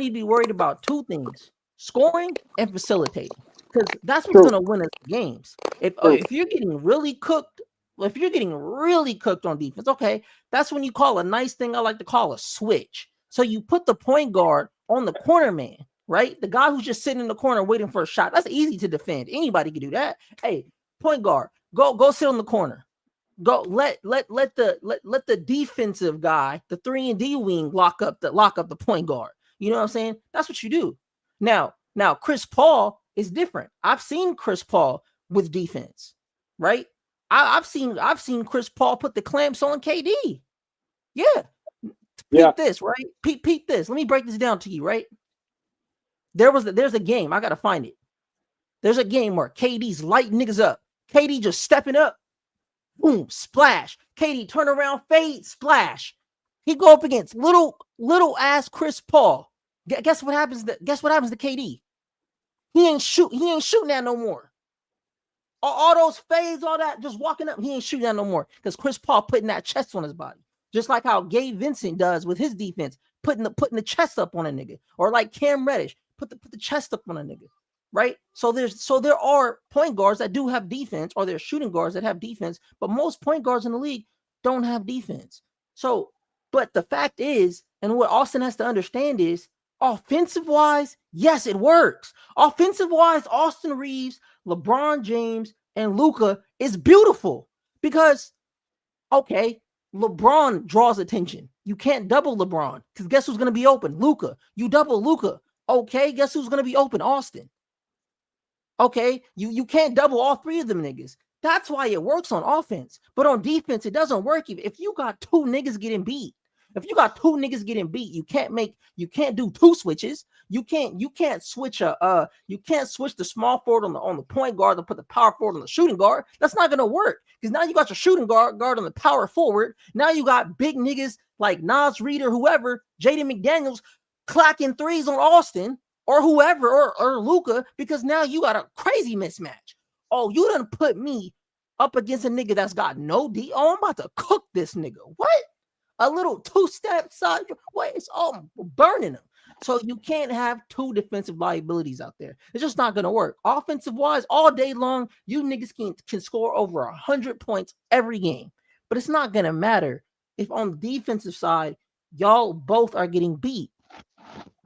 need to be worried about two things: scoring and facilitating, because that's what's gonna win us games. If you're getting really cooked, on defense, okay, that's when you call a nice thing I like to call a switch. So you put the point guard on the corner man, right? The guy who's just sitting in the corner waiting for a shot. That's easy to defend. Anybody can do that. Hey, point guard, go sit on the corner. Go let the defensive guy, the 3-and-D wing, lock up the point guard. You know what I'm saying? That's what you do. Now Chris Paul is different. I've seen Chris Paul with defense, right? I've seen Chris Paul put the clamps on KD. Yeah. Peep this, right? Peep this. Let me break this down to you, right? There's a game. I gotta find it. There's a game where KD's lighting niggas up. KD just stepping up. Boom, splash. KD turn around, fade, splash. He go up against little ass Chris Paul. Guess what happens to KD? He ain't shooting that no more. All those fades, all that, just walking up, he ain't shooting that no more because Chris Paul putting that chest on his body. Just like how Gabe Vincent does with his defense, putting the chest up on a nigga, or like Cam Reddish, put the chest up on a nigga, right? So there are point guards that do have defense, or there's shooting guards that have defense, but most point guards in the league don't have defense. So, but the fact is, and what Austin has to understand is, Offensive wise, yes, it works. Offensive wise, Austin Reaves, LeBron James, and Luca is beautiful because, okay, LeBron draws attention. You can't double LeBron because guess who's going to be open? Luca. You double Luca. Okay, guess who's going to be open? Austin. Okay, you can't double all three of them niggas. That's why it works on offense. But on defense, it doesn't work. If you got two niggas getting beat, you can't do two switches. You can't switch the small forward on the point guard and put the power forward on the shooting guard. That's not gonna work because now you got your shooting guard on the power forward. Now you got big niggas like Nas Reed or whoever, Jaden McDaniels, clacking threes on Austin or whoever or Luca because now you got a crazy mismatch. Oh, you done put me up against a nigga that's got no D. Oh, I'm about to cook this nigga. What? A little two-step side. What? It's all burning them. So you can't have two defensive liabilities out there. It's just not going to work. Offensive-wise, all day long, you niggas can score over 100 points every game. But it's not going to matter if on the defensive side, y'all both are getting beat.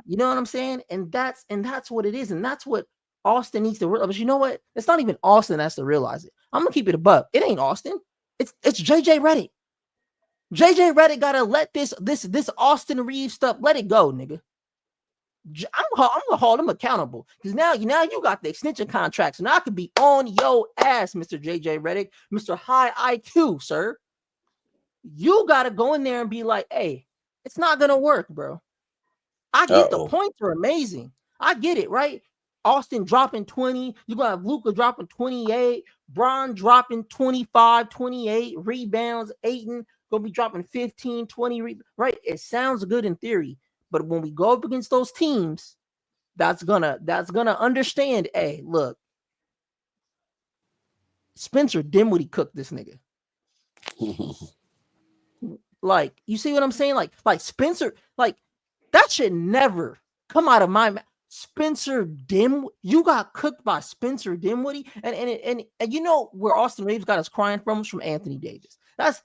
You know what I'm saying? And that's what it is. And that's what Austin needs to realize. But you know what? It's not even Austin that has to realize it. I'm going to keep it above. It ain't Austin. It's JJ Redick. JJ Redick got to let this Austin Reaves stuff, let it go, nigga. I'm gonna hold him accountable because now you got the extension contracts, and I could be on your ass, Mr. JJ Redick, Mr. High IQ, sir. You gotta go in there and be like, hey, it's not gonna work, bro. I get the points are amazing. I get it, right? Austin dropping 20. You're going to have Luca dropping 28. Bron dropping 25, 28. Rebounds. Aiden going to be dropping 15, 20. Right? It sounds good in theory. But when we go up against those teams, that's gonna understand, hey, look, Spencer Dinwiddie cooked this nigga. Like, you see what I'm saying? Like Spencer, like, that should never come out of my mouth. Spencer Dinwiddie, you got cooked by Spencer Dinwiddie, and you know where Austin Reaves got his crying from was from Anthony Davis. That's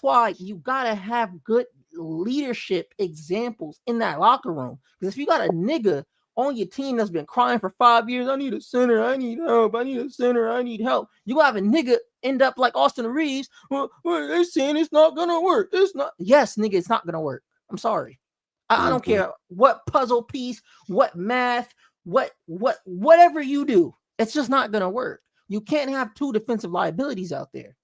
why you gotta have good leadership examples in that locker room. Because if you got a nigga on your team that's been crying for 5 years, I need a center, I need help, I need a center, I need help. You have a nigga end up like Austin Reaves. Well, they're saying it's not gonna work. It's not. Yes, nigga, it's not gonna work. I'm sorry. I don't care what puzzle piece, what math, whatever you do, it's just not gonna work. You can't have two defensive liabilities out there.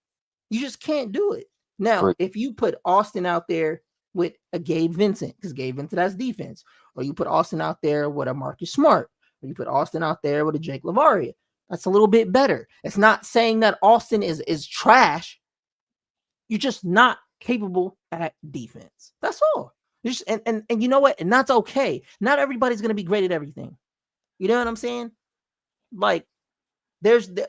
You just can't do it. Now, if you put Austin out there with a Gabe Vincent, because Gabe Vincent has defense, or you put Austin out there with a Marcus Smart, or you put Austin out there with a Jake LaVaria, that's a little bit better. It's not saying that Austin is trash. You're just not capable at defense. That's all. Just, and you know what? And that's okay. Not everybody's gonna be great at everything. You know what I'm saying? Like, there's the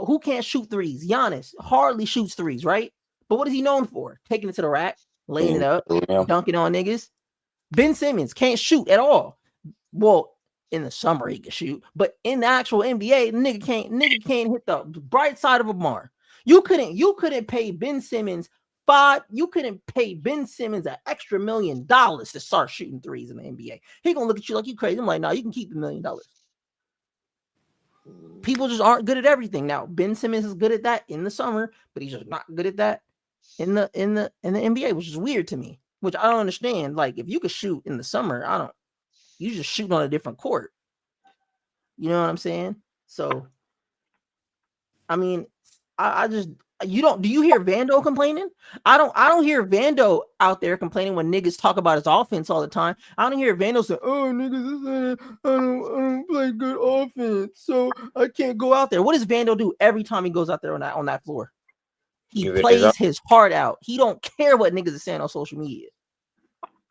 who can't shoot threes? Giannis hardly shoots threes, right? But what is he known for? Taking it to the rack, laying it up, dunking on niggas. Ben Simmons can't shoot at all. Well, in the summer he can shoot, but in the actual NBA, nigga can't hit the bright side of a barn. You couldn't pay Ben Simmons you couldn't pay Ben Simmons an extra $1 million to start shooting threes in the NBA. He gonna look at you like you crazy. I'm like, no, you can keep the $1 million. People just aren't good at everything. Now, Ben Simmons is good at that in the summer, but he's just not good at that in the NBA, which is weird to me. Which I don't understand. Like, if you could shoot in the summer, you just shoot on a different court. You know what I'm saying? So, I mean, do you hear Vando complaining? I don't hear Vando out there complaining when niggas talk about his offense all the time. I don't hear Vando say, oh, niggas, I don't play good offense, so I can't go out there. What does Vando do every time he goes out there on that floor? He plays his heart out. He don't care what niggas are saying on social media.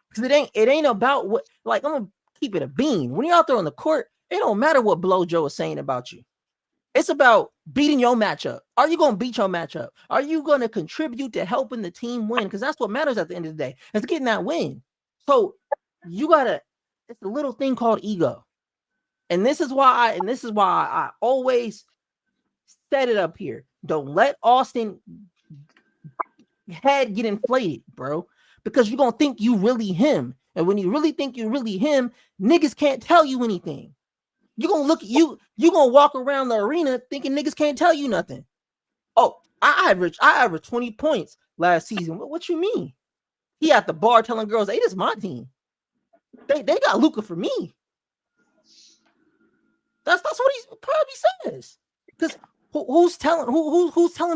Because it ain't about what, like, I'm gonna keep it a bean. When you're out there on the court, it don't matter what Blow Joe is saying about you. It's about beating your matchup. Are you going to beat your matchup? Are you going to contribute to helping the team win? Because that's what matters at the end of the day. It's getting that win. So it's a little thing called ego. And this is why I always set it up here. Don't let Austin head get inflated, bro. Because you're going to think you really him. And when you really think you're really him, niggas can't tell you anything. You're gonna look at you gonna walk around the arena thinking niggas can't tell you nothing. Oh, I averaged 20 points last season. What you mean? He at the bar telling girls, hey, this is my team. They got Luca for me. That's what he probably says. Because who's telling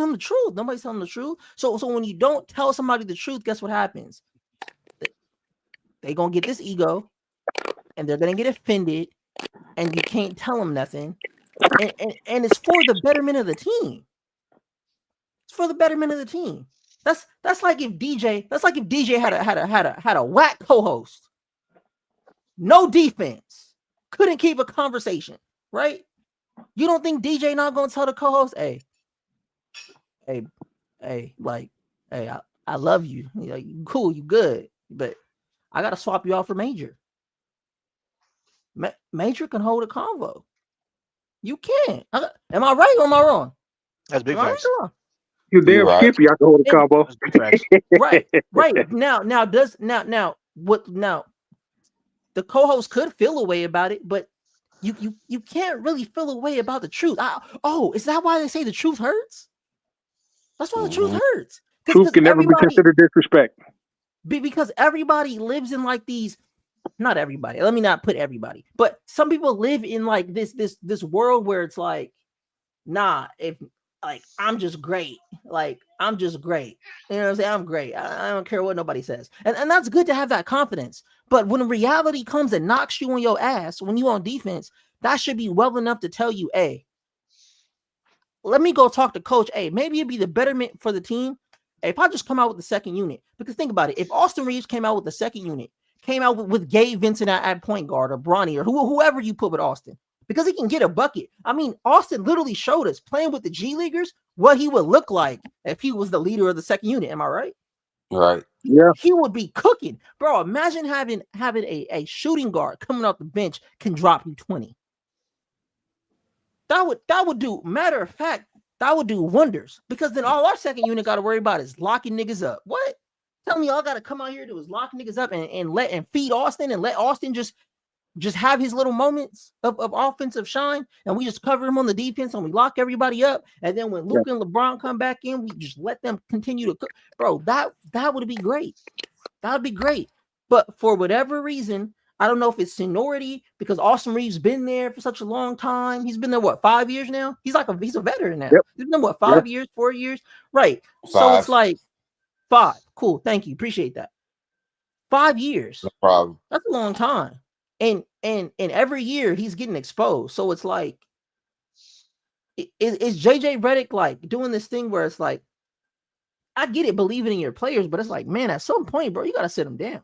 him the truth? Nobody's telling him the truth. So when you don't tell somebody the truth, guess what happens? They gonna get this ego, and they're gonna get offended, and you can't tell them nothing. And it's for the betterment of the team. It's for the betterment of the team. That's like if DJ had a whack co-host, no defense, couldn't keep a conversation, right? You don't think DJ not gonna tell the co-host, hey, I love you. Like, you cool, you good, but I gotta swap you out for Major. Major can hold a convo. You can't. Am I right or am I wrong? That's big Am I facts. right or wrong? You damn Right. Skippy, I can hold a combo. That's big facts. Right. Now the co-host could feel a way about it, but you can't really feel a way about the truth. Is that why they say the truth hurts? That's why the truth hurts. Truth can never be considered disrespect. Because everybody lives in like these. Not everybody. Let me not put everybody, but some people live in like this world where it's like, nah, if like I'm just great. Like I'm just great. You know what I'm saying? I'm great. I don't care what nobody says. And that's good to have that confidence. But when reality comes and knocks you on your ass when you on defense, that should be well enough to tell you, hey, let me go talk to coach. Hey, maybe it'd be the betterment for the team. Hey, if I just come out with the second unit, because think about it. If Austin Reaves came out with the second unit, came out with Gabe Vincent at point guard or Bronny or whoever you put with Austin, because he can get a bucket. I mean, Austin literally showed us playing with the G Leaguers what he would look like if he was the leader of the second unit. Am I right? Right. Yeah. He would be cooking. Bro, imagine having a shooting guard coming off the bench can drop you 20. That would do, matter of fact, that would do wonders, because then all our second unit got to worry about is locking niggas up. What? Tell me y'all got to come out here to is lock niggas up and feed Austin and let Austin just have his little moments of offensive shine, and we just cover him on the defense and we lock everybody up. And then when Luca and LeBron come back in, we just let them continue to cook. Bro, that would be great. That would be great. But for whatever reason, I don't know if it's seniority, because Austin Reaves been there for such a long time. He's been there, what, 5 years now? He's a veteran now. Yep. He's been, what, 5 years, 4 years? Right. 5. So it's like 5. Cool. Thank you. Appreciate that. 5 years. No problem. That's a long time. And every year he's getting exposed. So it's like, is JJ Redick like doing this thing where it's like, I get it, believing in your players, but it's like, man, at some point, bro, you gotta sit them down.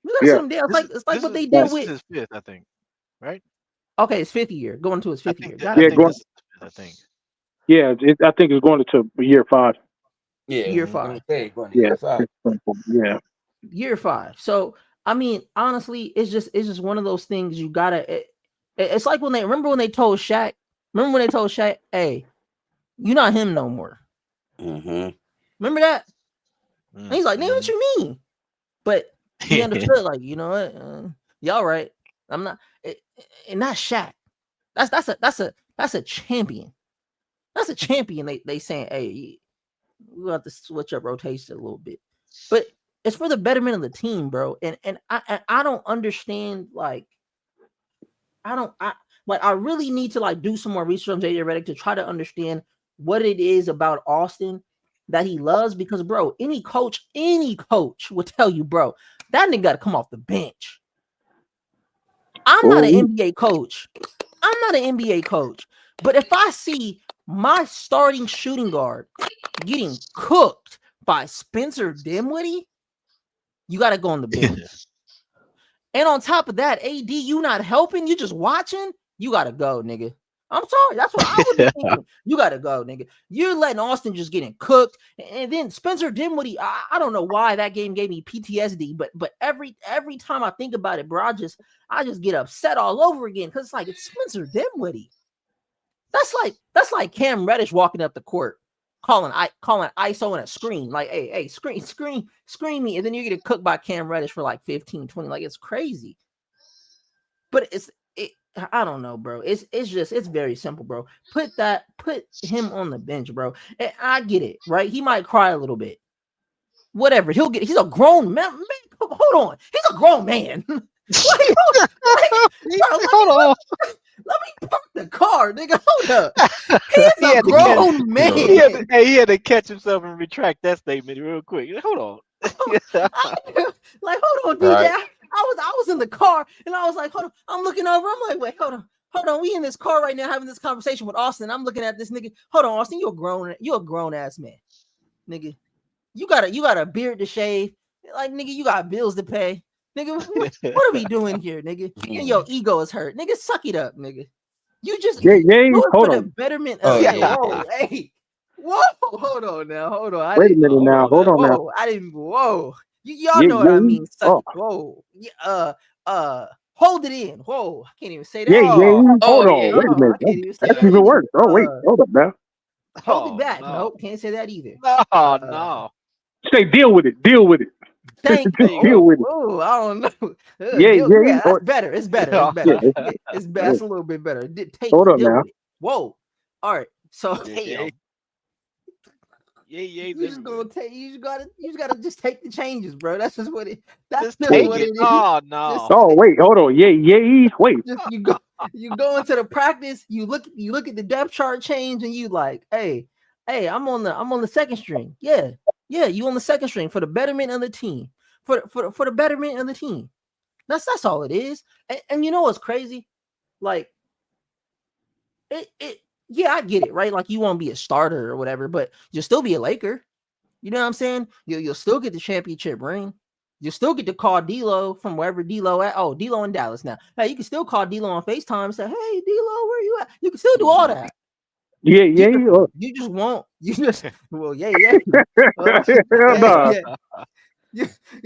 You gotta sit them down. It's like what they did This with is his fifth, I think. Right? Okay, it's 5th year, going to his 5th year. I think. Yeah, I think it's going to year 5. Yeah. Year 5. Year 5. Yeah. Year 5. So I mean, honestly, it's just one of those things you gotta. It's like when they told Shaq. Remember when they told Shaq, "Hey, you're not him no more." Mm-hmm. Remember that? And he's like, "Nigga, what you mean?" But he understood, like, you know what, y'all right. I'm not, and not Shaq. That's a champion. That's a champion. They saying, "Hey, we have to switch up rotation a little bit," but it's for the betterment of the team, bro. And I don't understand, like, I really need to like do some more research on JJ Redick to try to understand what it is about Austin that he loves, because, bro, any coach would tell you, bro, that nigga got to come off the bench. I'm not an NBA coach. But if I see my starting shooting guard getting cooked by Spencer Dinwiddie, you got to go on the bench. And on top of that, AD, you not helping, you just watching, you got to go, nigga. I'm sorry. That's what I would be thinking. You got to go, nigga. You're letting Austin just getting cooked. And then Spencer Dinwiddie, I don't know why that game gave me PTSD, but every time I think about it, bro, I just get upset all over again, because it's like, it's Spencer Dinwiddie. That's like Cam Reddish walking up the court calling ISO and a screen. Like, hey, screen me. And then you get cooked by Cam Reddish for like 15, 20. Like, it's crazy. But I don't know, bro. It's very simple, bro. Put him on the bench, bro. And I get it, right? He might cry a little bit. Whatever. He's a grown man. Hold on. He's a grown man. Hold on. Let me park the car, nigga. Hold up. He's a grown man. He had to catch himself and retract that statement real quick. Hold on. Hold on, DJ. Right. I was in the car and I was like, hold on. I'm looking over. I'm like, wait, hold on. We in this car right now having this conversation with Austin. I'm looking at this nigga. Hold on, Austin. You're a grown ass man, nigga. You got a beard to shave. Like, nigga, you got bills to pay. Nigga, what are we doing here, nigga? And your ego is hurt. Nigga, suck it up, nigga. You just hold on. The betterment of whoa, hey. Whoa, hold on now. Hold on. Wait a minute now. Hold on now. Y'all know what I mean. Suck it. Whoa. Hold it in. Whoa. I can't even say that. Hold on. Wait a minute. That's even worse. Oh, wait. Hold up now. Hold it back. Nope. Can't say that either. No. Say deal with it. Deal with it. Deal with it. Oh, I don't know. That's better. It's better. It's better. It's a little bit better. Hold up now. Whoa. All right. So you just gotta just take the changes, bro. That's just what it. That's just what it is. Oh no. Wait, hold on. Wait. Just, you go into the practice. You look at the depth chart change, and you like, hey, I'm on the second string. Yeah, you on the second string for the betterment of the team. For the betterment of the team. That's all it is. And you know what's crazy? Like yeah, I get it, right? Like, you won't be a starter or whatever, but you'll still be a Laker. You know what I'm saying? You'll still get the championship ring. You'll still get to call D'Lo from wherever D'Lo at. Oh, D'Lo in Dallas now. Hey, you can still call D'Lo on FaceTime and say, hey, D'Lo, where you at? You can still do all that. You just won't. You just well, yeah. You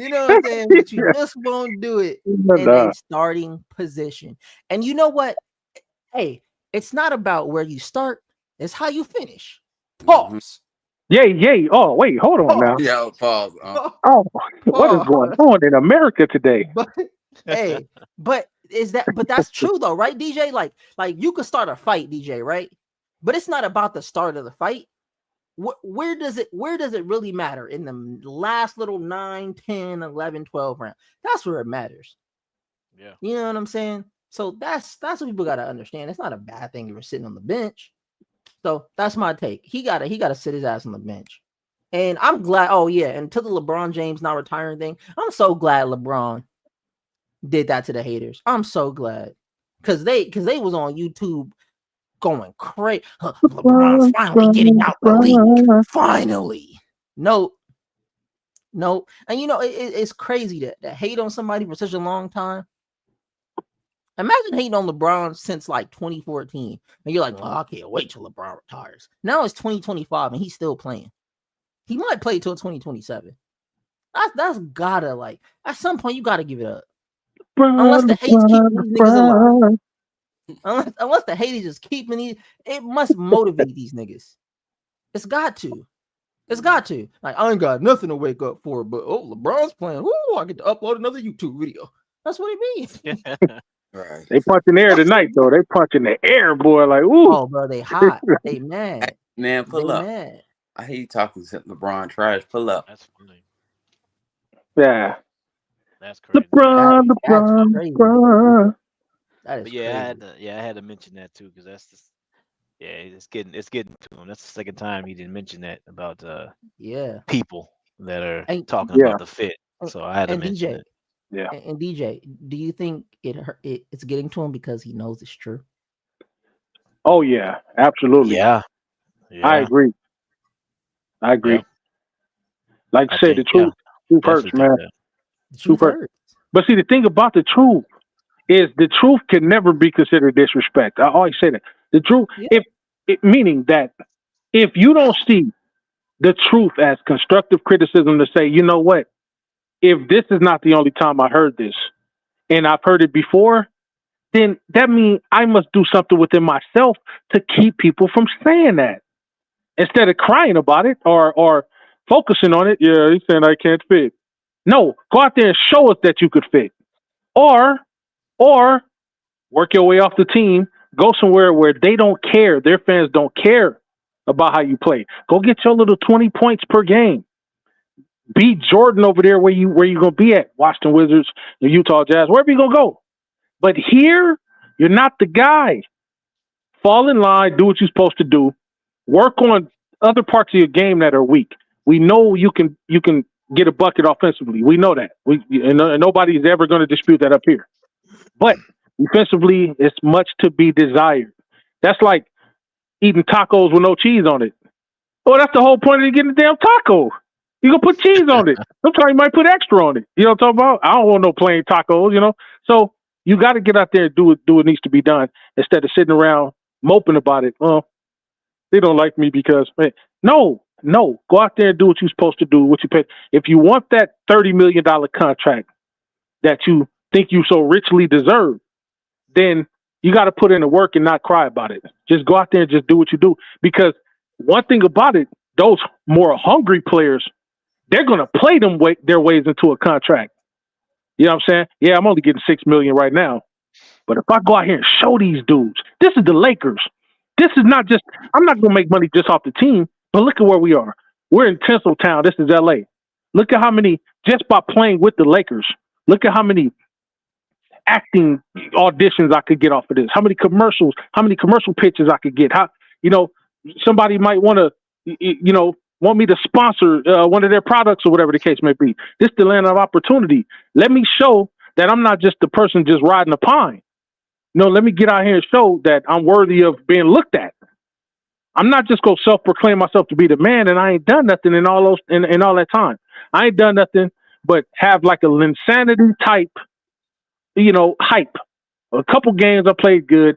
know what I'm saying? But you just won't do it in a starting position. And you know what? Hey, it's not about where you start, it's how you finish. Pause. Oh, wait, hold on now. Yeah, pause. What is going on in America today? But that's true though, right, DJ? Like you could start a fight, DJ, right? But it's not about the start of the fight. Where does it really matter? In the last little 9, 10, 11, 12 round. That's where it matters. Yeah. You know what I'm saying? So that's what people got to understand. It's not a bad thing if you're sitting on the bench. So that's my take. He gotta sit his ass on the bench. And I'm glad. Oh yeah, and to the LeBron James not retiring thing, I'm so glad LeBron did that to the haters. I'm so glad because they was on YouTube going crazy. LeBron's finally getting out the league. Finally, nope. And you know it's crazy to hate on somebody for such a long time. Imagine hating on LeBron since like 2014, and you're like, "Oh, I can't wait till LeBron retires." Now it's 2025, and he's still playing. He might play till 2027. That's gotta, like, at some point you gotta give it up. Unless the hate's keeping these niggas alive. Unless the hate is just keeping these, it must motivate these niggas. It's got to. Like, I ain't got nothing to wake up for, but LeBron's playing. Ooh, I get to upload another YouTube video. That's what it means. Right. They punch in the air tonight, though. They punch in the air, boy. Like, ooh. Oh, bro, they hot. They mad. Man, pull up. Mad. I hear you talking to LeBron trash. Pull up. That's funny. Yeah. That's crazy. LeBron. That is crazy. I had to mention that too, because that's just, it's getting to him. That's the second time he didn't mention that about people that are talking about the fit. So I had to mention it. Yeah. And DJ, do you think it's getting to him because he knows it's true? Oh yeah, absolutely. Yeah. I agree. Yeah. Like I said, the truth hurts, man. The truth hurts. But see, the thing about the truth is the truth can never be considered disrespect. I always say that. The truth, meaning that if you don't see the truth as constructive criticism to say, you know what, if this is not the only time I heard this, and I've heard it before, then that means I must do something within myself to keep people from saying that. instead of crying about it or focusing on it. Yeah, he's saying I can't fit. No, go out there and show us that you could fit, or work your way off the team. Go somewhere where they don't care. Their fans don't care about how you play. Go get your little 20 points per game. Beat Jordan over there where you gonna be at. Washington Wizards, the Utah Jazz, wherever you gonna go. But here, you're not the guy. Fall in line, do what you're supposed to do. Work on other parts of your game that are weak. We know you can get a bucket offensively. We know that. And nobody's ever going to dispute that up here. But defensively, it's much to be desired. That's like eating tacos with no cheese on it. Well, that's the whole point of getting a damn taco. You gonna put cheese on it. Sometimes you might put extra on it. You know what I'm talking about? I don't want no plain tacos, you know. So you got to get out there and do what needs to be done instead of sitting around moping about it. Well, they don't like me because no. Go out there and do what you're supposed to do. What you pay. If you want that $30 million contract that you think you so richly deserve, then you got to put in the work and not cry about it. Just go out there and just do what you do. Because one thing about it, those more hungry players, they're going to play their ways into a contract. You know what I'm saying? Yeah, I'm only getting $6 million right now. But if I go out here and show these dudes, this is the Lakers. This is not just, I'm not going to make money just off the team, but look at where we are. We're in Tinseltown. This is LA. Look at how many, just by playing with the Lakers, look at how many acting auditions I could get off of this. How many commercial pitches I could get. How, somebody might want to, want me to sponsor one of their products or whatever the case may be. This is the land of opportunity. Let me show that I'm not just the person just riding a pine. No, let me get out here and show that I'm worthy of being looked at. I'm not just going to self-proclaim myself to be the man, and I ain't done nothing in all that time. I ain't done nothing but have like a Linsanity type, hype. A couple games I played good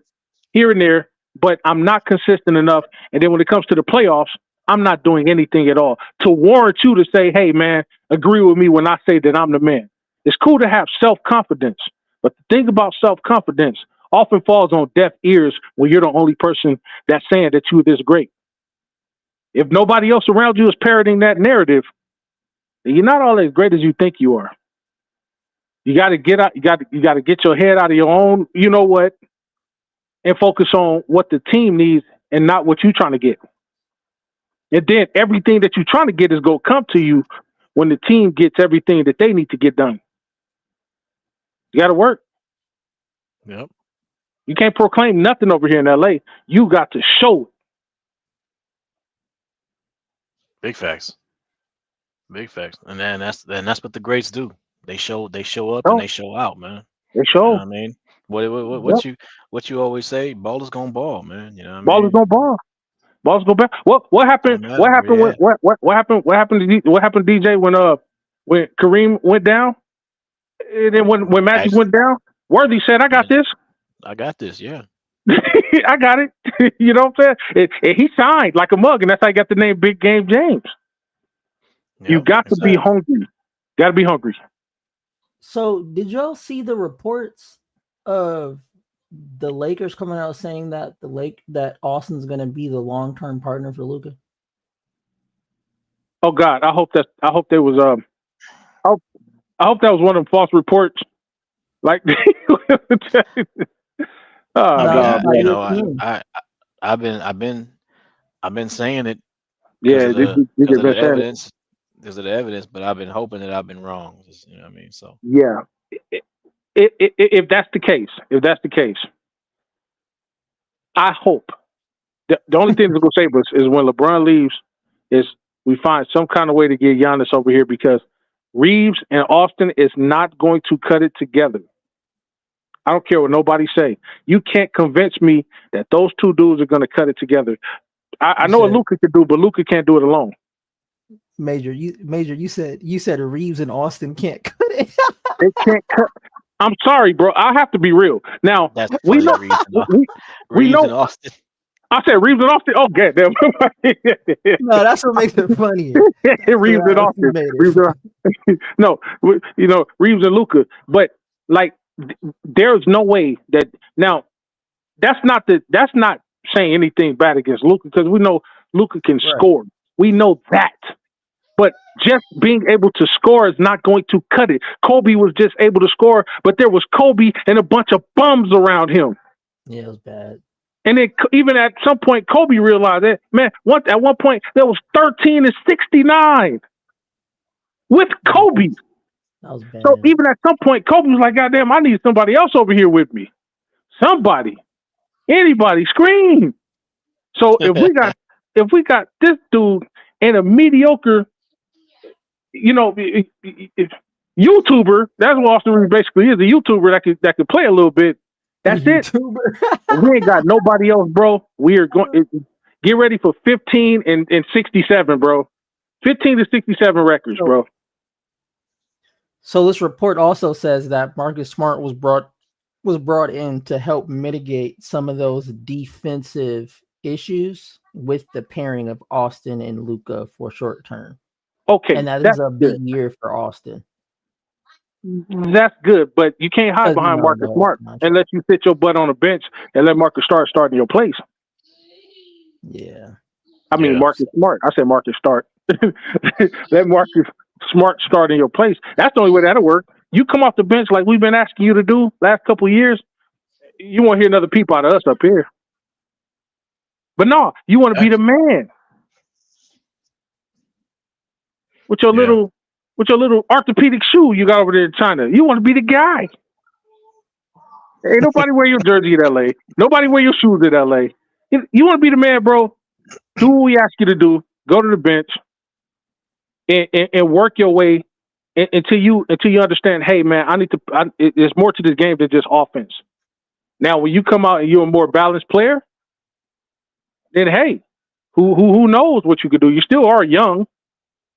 here and there, but I'm not consistent enough. And then when it comes to the playoffs, I'm not doing anything at all to warrant you to say, hey, man, agree with me when I say that I'm the man. It's cool to have self-confidence, but the thing about self-confidence often falls on deaf ears when you're the only person that's saying that you're this great. If nobody else around you is parroting that narrative, then you're not all as great as you think you are. You got to get out. You got to get your head out of your own, you know what, and focus on what the team needs and not what you're trying to get. And then everything that you're trying to get is going to come to you when the team gets everything that they need to get done. You got to work. Yep. You can't proclaim nothing over here in LA. You got to show it. Big facts. Big facts. And then that's what the greats do. They show up and they show out, man. They show. You know what I mean? What you always say, ball is gonna ball, man. You know what I mean? Ball is gonna ball. Ball's go back. What happened? What happened? What happened? What happened to DJ when Kareem went down? And then when Magic went down, Worthy said, "I got this. I got this. Yeah, I got it." You know what I'm saying? And he signed like a mug, and that's how he got the name Big Game James. Yep, you got to be hungry. Got to be hungry. So, did y'all see the reports of the Lakers coming out saying that that Austin's going to be the long-term partner for Luca? Oh God, I hope that was I hope that was one of them false reports. Like, I've been saying it. Yeah, because of the evidence. There's the evidence, but I've been hoping that I've been wrong. You know what I mean? So yeah, if that's the case, I hope the only thing that's gonna save us is when LeBron leaves, is we find some kind of way to get Giannis over here, because Reaves and Austin is not going to cut it together. I don't care what nobody say. You can't convince me that those two dudes are going to cut it together. I know what Luca can do, but Luca can't do it alone. Major, you said Reaves and Austin can't cut it. They can't cut. I'm sorry, bro. I have to be real. Now we know. We know. And Austin. I said Reaves and Austin. Oh, goddamn. No, that's what makes it funny. Reaves and Austin. No, Reaves and Luca. But like, there's no way that now. That's not saying anything bad against Luca, because we know Luca can Right. score. We know that. But just being able to score is not going to cut it. Kobe was just able to score, but there was Kobe and a bunch of bums around him. Yeah, it was bad. And then even at some point, Kobe realized that, man, at one point, there was 13 and 69 with Kobe. That was bad. So even at some point, Kobe was like, goddamn, I need somebody else over here with me. Somebody. Anybody. Scream. So if we got this dude and a mediocre, YouTuber, that's what Austin Reaves basically is, a YouTuber that could play a little bit. That's it. We ain't got nobody else, bro. We are going get ready for 15 and 67, bro. 15 to 67 records, bro. So this report also says that Marcus Smart was brought in to help mitigate some of those defensive issues with the pairing of Austin and Luca for short term. Okay, and that is a big year for Austin. That's good, but you can't hide behind Marcus Smart unless you sit your butt on a bench and let Marcus start in your place. Yeah. I mean, Marcus Smart. I said Marcus start. Let Marcus Smart start in your place. That's the only way that'll work. You come off the bench like we've been asking you to do last couple of years, you won't hear another peep out of us up here. But no, you want to be the man. With your little orthopedic shoe you got over there in China. You want to be the guy. Ain't nobody wear your jersey in LA. Nobody wear your shoes in LA. You want to be the man, bro. Do what we ask you to do. Go to the bench and work your way until you understand, hey man, there's more to this game than just offense. Now when you come out and you're a more balanced player, then hey, who knows what you could do? You still are young.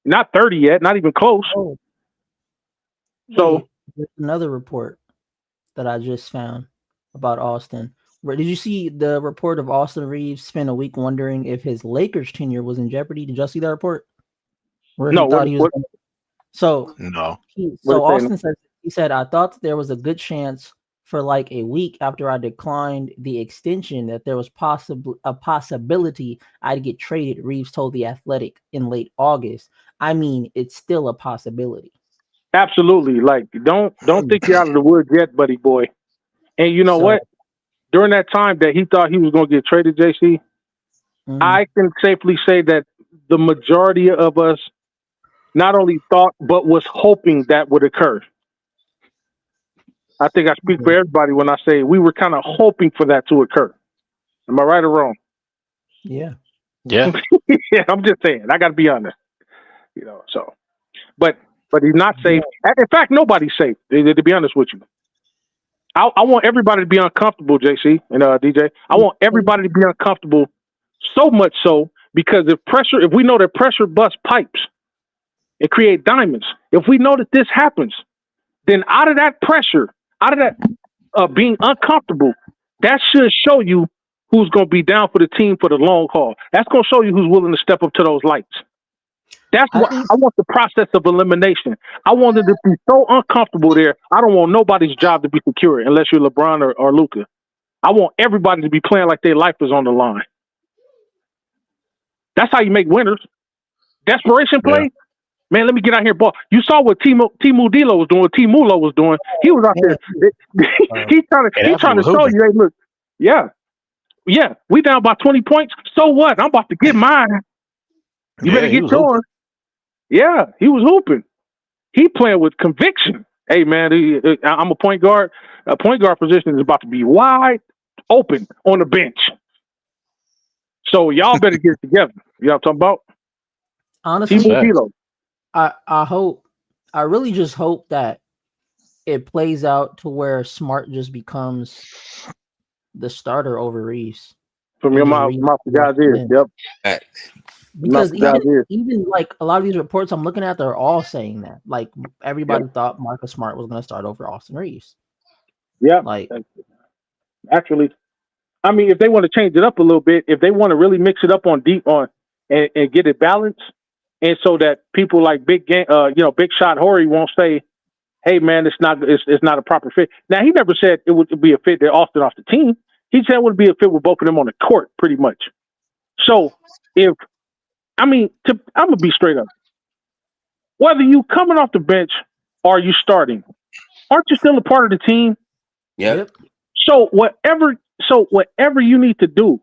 Not 30 yet, not even close. Oh. So there's another report that I just found about Austin. Did you see the report of Austin Reaves spent a week wondering if his Lakers tenure was in jeopardy? Did y'all see that report? Where he thought he was. So no. Austin said, I thought that there was a good chance for like a week after I declined the extension that there was a possibility I'd get traded. Reaves told The Athletic in late August. I mean, it's still a possibility. Absolutely. Like, don't think you're out of the woods yet, buddy boy. And you know what? During that time that he thought he was going to get traded, JC, I can safely say that the majority of us not only thought, but was hoping that would occur. I think I speak for everybody when I say we were kind of hoping for that to occur. Am I right or wrong? Yeah. Yeah. Yeah, I'm just saying. I got to be honest. So. But he's not safe. In fact, nobody's safe, to be honest with you. I want everybody to be uncomfortable, JC and DJ. I want everybody to be uncomfortable, so much so because if we know that pressure busts pipes and create diamonds, if we know that this happens, then out of that pressure, out of that being uncomfortable, that should show you who's going to be down for the team for the long haul. That's going to show you who's willing to step up to those lights. That's what I want, the process of elimination. I want it to be so uncomfortable there. I don't want nobody's job to be secure unless you're LeBron or Luca. I want everybody to be playing like their life is on the line. That's how you make winners. Desperation play. Yeah. Man, let me get out here, ball. You saw what Timu Dilo was doing, what T Mulo was doing. He was out there. He's trying to show you, hey, look, yeah, we down by 20 points. So what? I'm about to get mine. You better get yours. Yeah, he was hooping. He playing with conviction. Hey, man, I'm a point guard. A point guard position is about to be wide open on the bench. So y'all better get it together. You know what I'm talking about? Honestly, I really just hope that it plays out to where Smart just becomes the starter over Reaves. From your mouth, guys is. Yep. Because even like a lot of these reports I'm looking at, they're all saying that. Like everybody thought Marcus Smart was going to start over Austin Reaves. Yeah. Like actually, I mean, if they want to change it up a little bit, if they want to really mix it up and get it balanced, and so that people like Big Shot Horry won't say, "Hey, man, it's not a proper fit." Now he never said it would be a fit that Austin off the team. He said it would be a fit with both of them on the court, pretty much. So I'm gonna be straight up. Whether you coming off the bench or you starting, aren't you still a part of the team? Yep. So whatever you need to do,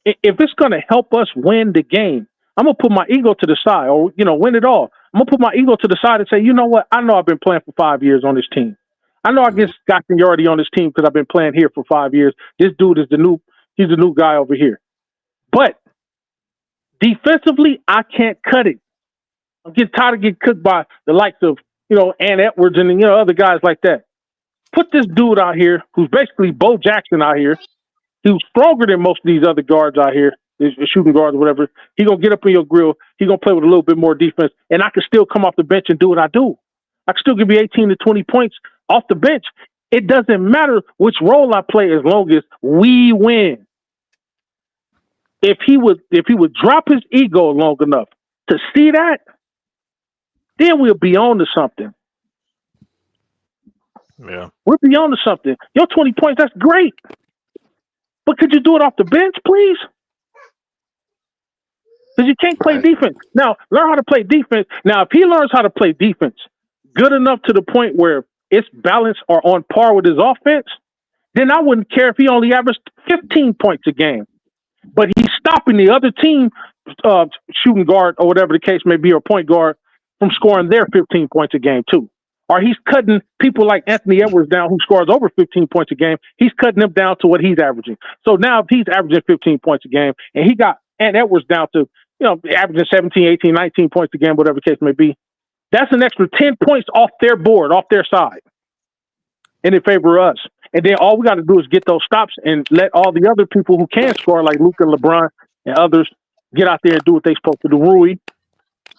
if it's gonna help us win the game, I'm gonna put my ego to the side, or win it all. I'm gonna put my ego to the side and say, you know what? I know I've been playing for 5 years on this team. I know I got seniority on this team because I've been playing here for 5 years. This dude is he's the new guy over here. But defensively, I can't cut it. I'm getting tired of getting cooked by the likes of, Ant Edwards and, other guys like that. Put this dude out here who's basically Bo Jackson out here. He was stronger than most of these other guards out here, these shooting guards or whatever. He going to get up in your grill. He going to play with a little bit more defense. And I can still come off the bench and do what I do. I can still give you 18 to 20 points off the bench. It doesn't matter which role I play as long as we win. If he would drop his ego long enough to see that, then we'll be on to something. Yeah. We'll be on to something. Your 20 points, that's great. But could you do it off the bench, please? Because you can't play defense. Now, learn how to play defense. Now, if he learns how to play defense good enough to the point where it's balanced or on par with his offense, then I wouldn't care if he only averaged 15 points a game. But he's stopping the other team, shooting guard or whatever the case may be, or point guard, from scoring their 15 points a game too. Or he's cutting people like Anthony Edwards down who scores over 15 points a game. He's cutting them down to what he's averaging. So now if he's averaging 15 points a game and he got Ant Edwards down to, averaging 17, 18, 19 points a game, whatever the case may be, that's an extra 10 points off their board, off their side, and in favor of us. And then all we got to do is get those stops and let all the other people who can score, like Luca, LeBron, and others, get out there and do what they're supposed to do. Rui,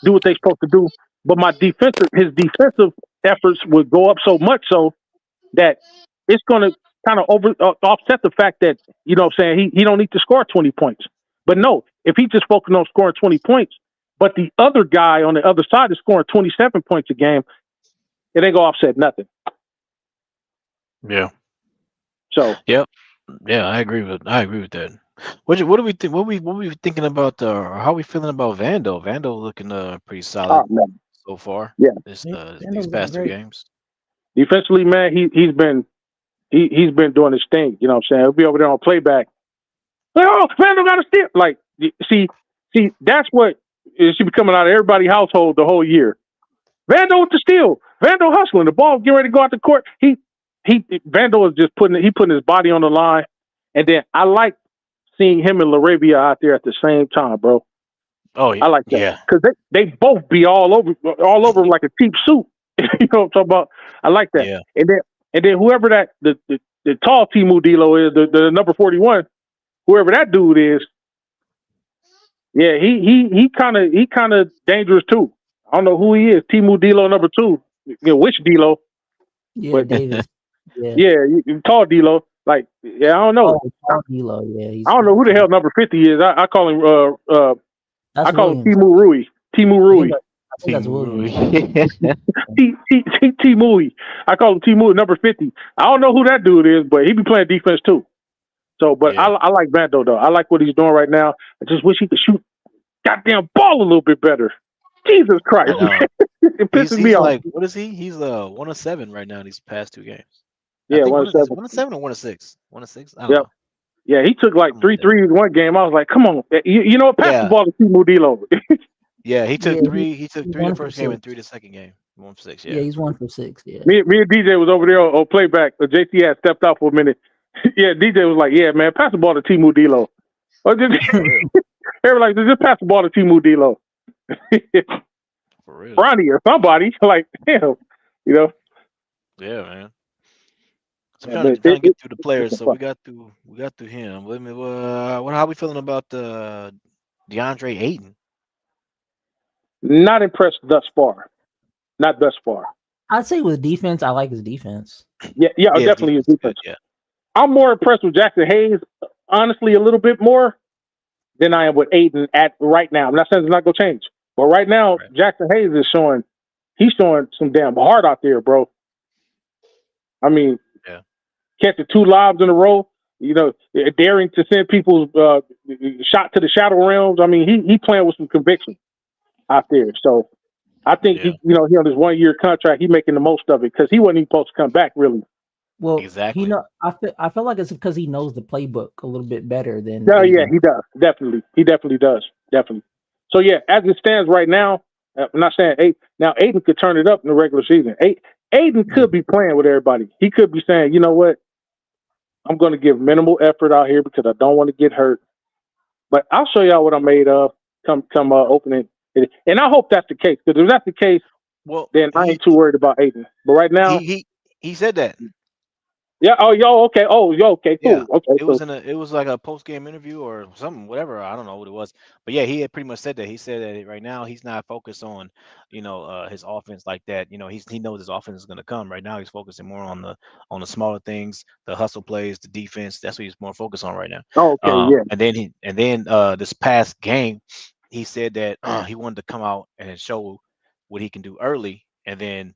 do what they're supposed to do. But his defensive efforts would go up so much so that it's going to kind of offset the fact that, he don't need to score 20 points. But no, if he just focused on scoring 20 points, but the other guy on the other side is scoring 27 points a game, it ain't going to offset nothing. Yeah. So. Yep. Yeah, I agree with that. What do we think? What we thinking about? How we feeling about Vando? Vando looking pretty solid so far. Yeah. These past 2 games. Defensively, man, he's been doing his thing. You know what I'm saying? He'll be over there on playback. Oh, Vando got a steal. Like, see, that's what it should be coming out of everybody's household the whole year. Vando with the steal. Vando hustling. The ball getting ready to go out the court. Vando is just putting his body on the line. And then I like seeing him and Laravia out there at the same time, bro. Oh yeah. I like that. Yeah. Because they both be all over him like a cheap suit. You know what I'm talking about? I like that. Yeah. And then whoever that the tall Timu D'Lo is, the number 41, whoever that dude is, yeah, he kind of dangerous too. I don't know who he is. Timu D'Lo number 2. Which D'Lo? Yeah, but, Davis. Yeah, tall D'Lo. Like, yeah, I don't know. Oh, tall D'Lo. Yeah, I don't know who the hell number 50 is. I call him I call him Timu Rui. Timu Rui. I think that's Williams. Timu. I call him Timu, number 50. I don't know who that dude is, but he be playing defense too. So, but yeah. I like Vando though. I like what he's doing right now. I just wish he could shoot goddamn ball a little bit better. Jesus Christ. It pisses me off. Like, what is he? He's 1 of 7 right now in these past 2 games. Yeah, 1 of 7. 1 of 7 or 1 of 6? 1 of 6? I don't know. Yeah, he took like 3 threes one game. I was like, come on. You know what? Pass the ball to Timu D'Lo. Yeah, he took 3. He took 3 the first game and 3 the second game. 1 for 6. Yeah, he's 1 for 6. Yeah. Me and DJ was over there on playback. JT had stepped out for a minute. Yeah, DJ was like, yeah, man, pass the ball to Timu D'Lo. They were like, just pass the ball to Timu D'Lo. For real. Ronnie or somebody. Like, damn, Yeah, man. So I'm trying to get through the players. So we got through him. How we feeling about DeAndre Aiden? Not impressed thus far. Not thus far. I'd say with defense, I like his defense. Yeah, definitely his defense. Yeah. I'm more impressed with Jackson Hayes, honestly, a little bit more than I am with Aiden at right now. I'm not saying it's not going to change. But right now, Jackson Hayes is showing some damn heart out there, bro. I mean, catching 2 lobs in a row. daring to send people's shot to the shadow realms. I mean, he playing with some conviction out there. So I think Yeah, he on his 1 year contract, he making the most of it because he wasn't even supposed to come back really. Well, exactly. I feel like it's because he knows the playbook a little bit better than No, yeah, Aiden. he does. Definitely. He definitely does. Definitely. So, yeah, as it stands right now, I'm not saying Aiden could turn it up in the regular season. Aiden could be playing with everybody. He could be saying, you know what, I'm going to give minimal effort out here because I don't want to get hurt. But I'll show y'all what I'm made of come opening. And I hope that's the case because if that's the case, Well, then I ain't too worried about Aiden. But right now, he said that. yeah, okay. Oh, yo, okay, Yeah, cool. Okay, so it was like a post game interview or something, whatever. I don't know what it was, but yeah, he had pretty much said that. He said that right now he's not focused on, his offense like that. He knows his offense is going to come. Right now, he's focusing more on the smaller things, the hustle plays, the defense. That's what he's more focused on right now. okay, yeah. And then this past game, he said that he wanted to come out and show what he can do early, and then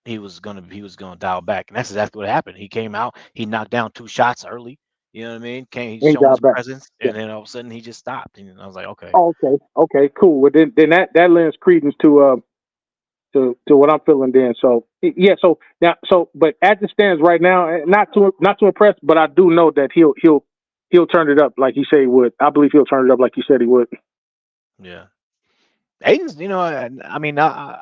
he was gonna dial back, and that's exactly what happened. He came out, he knocked down 2 shots early. You know what I mean? He's Ain't showing got his back. presence, Yeah. and then all of a sudden he just stopped. And I was like, okay, Oh, okay, cool. Well, then that lends credence to what I'm feeling. Then, so yeah. So now, but as it stands right now, not too impressed, but I do know that he'll turn it up like he said he would. I believe he'll turn it up like he said he would. yeah. Aiden's, I mean, I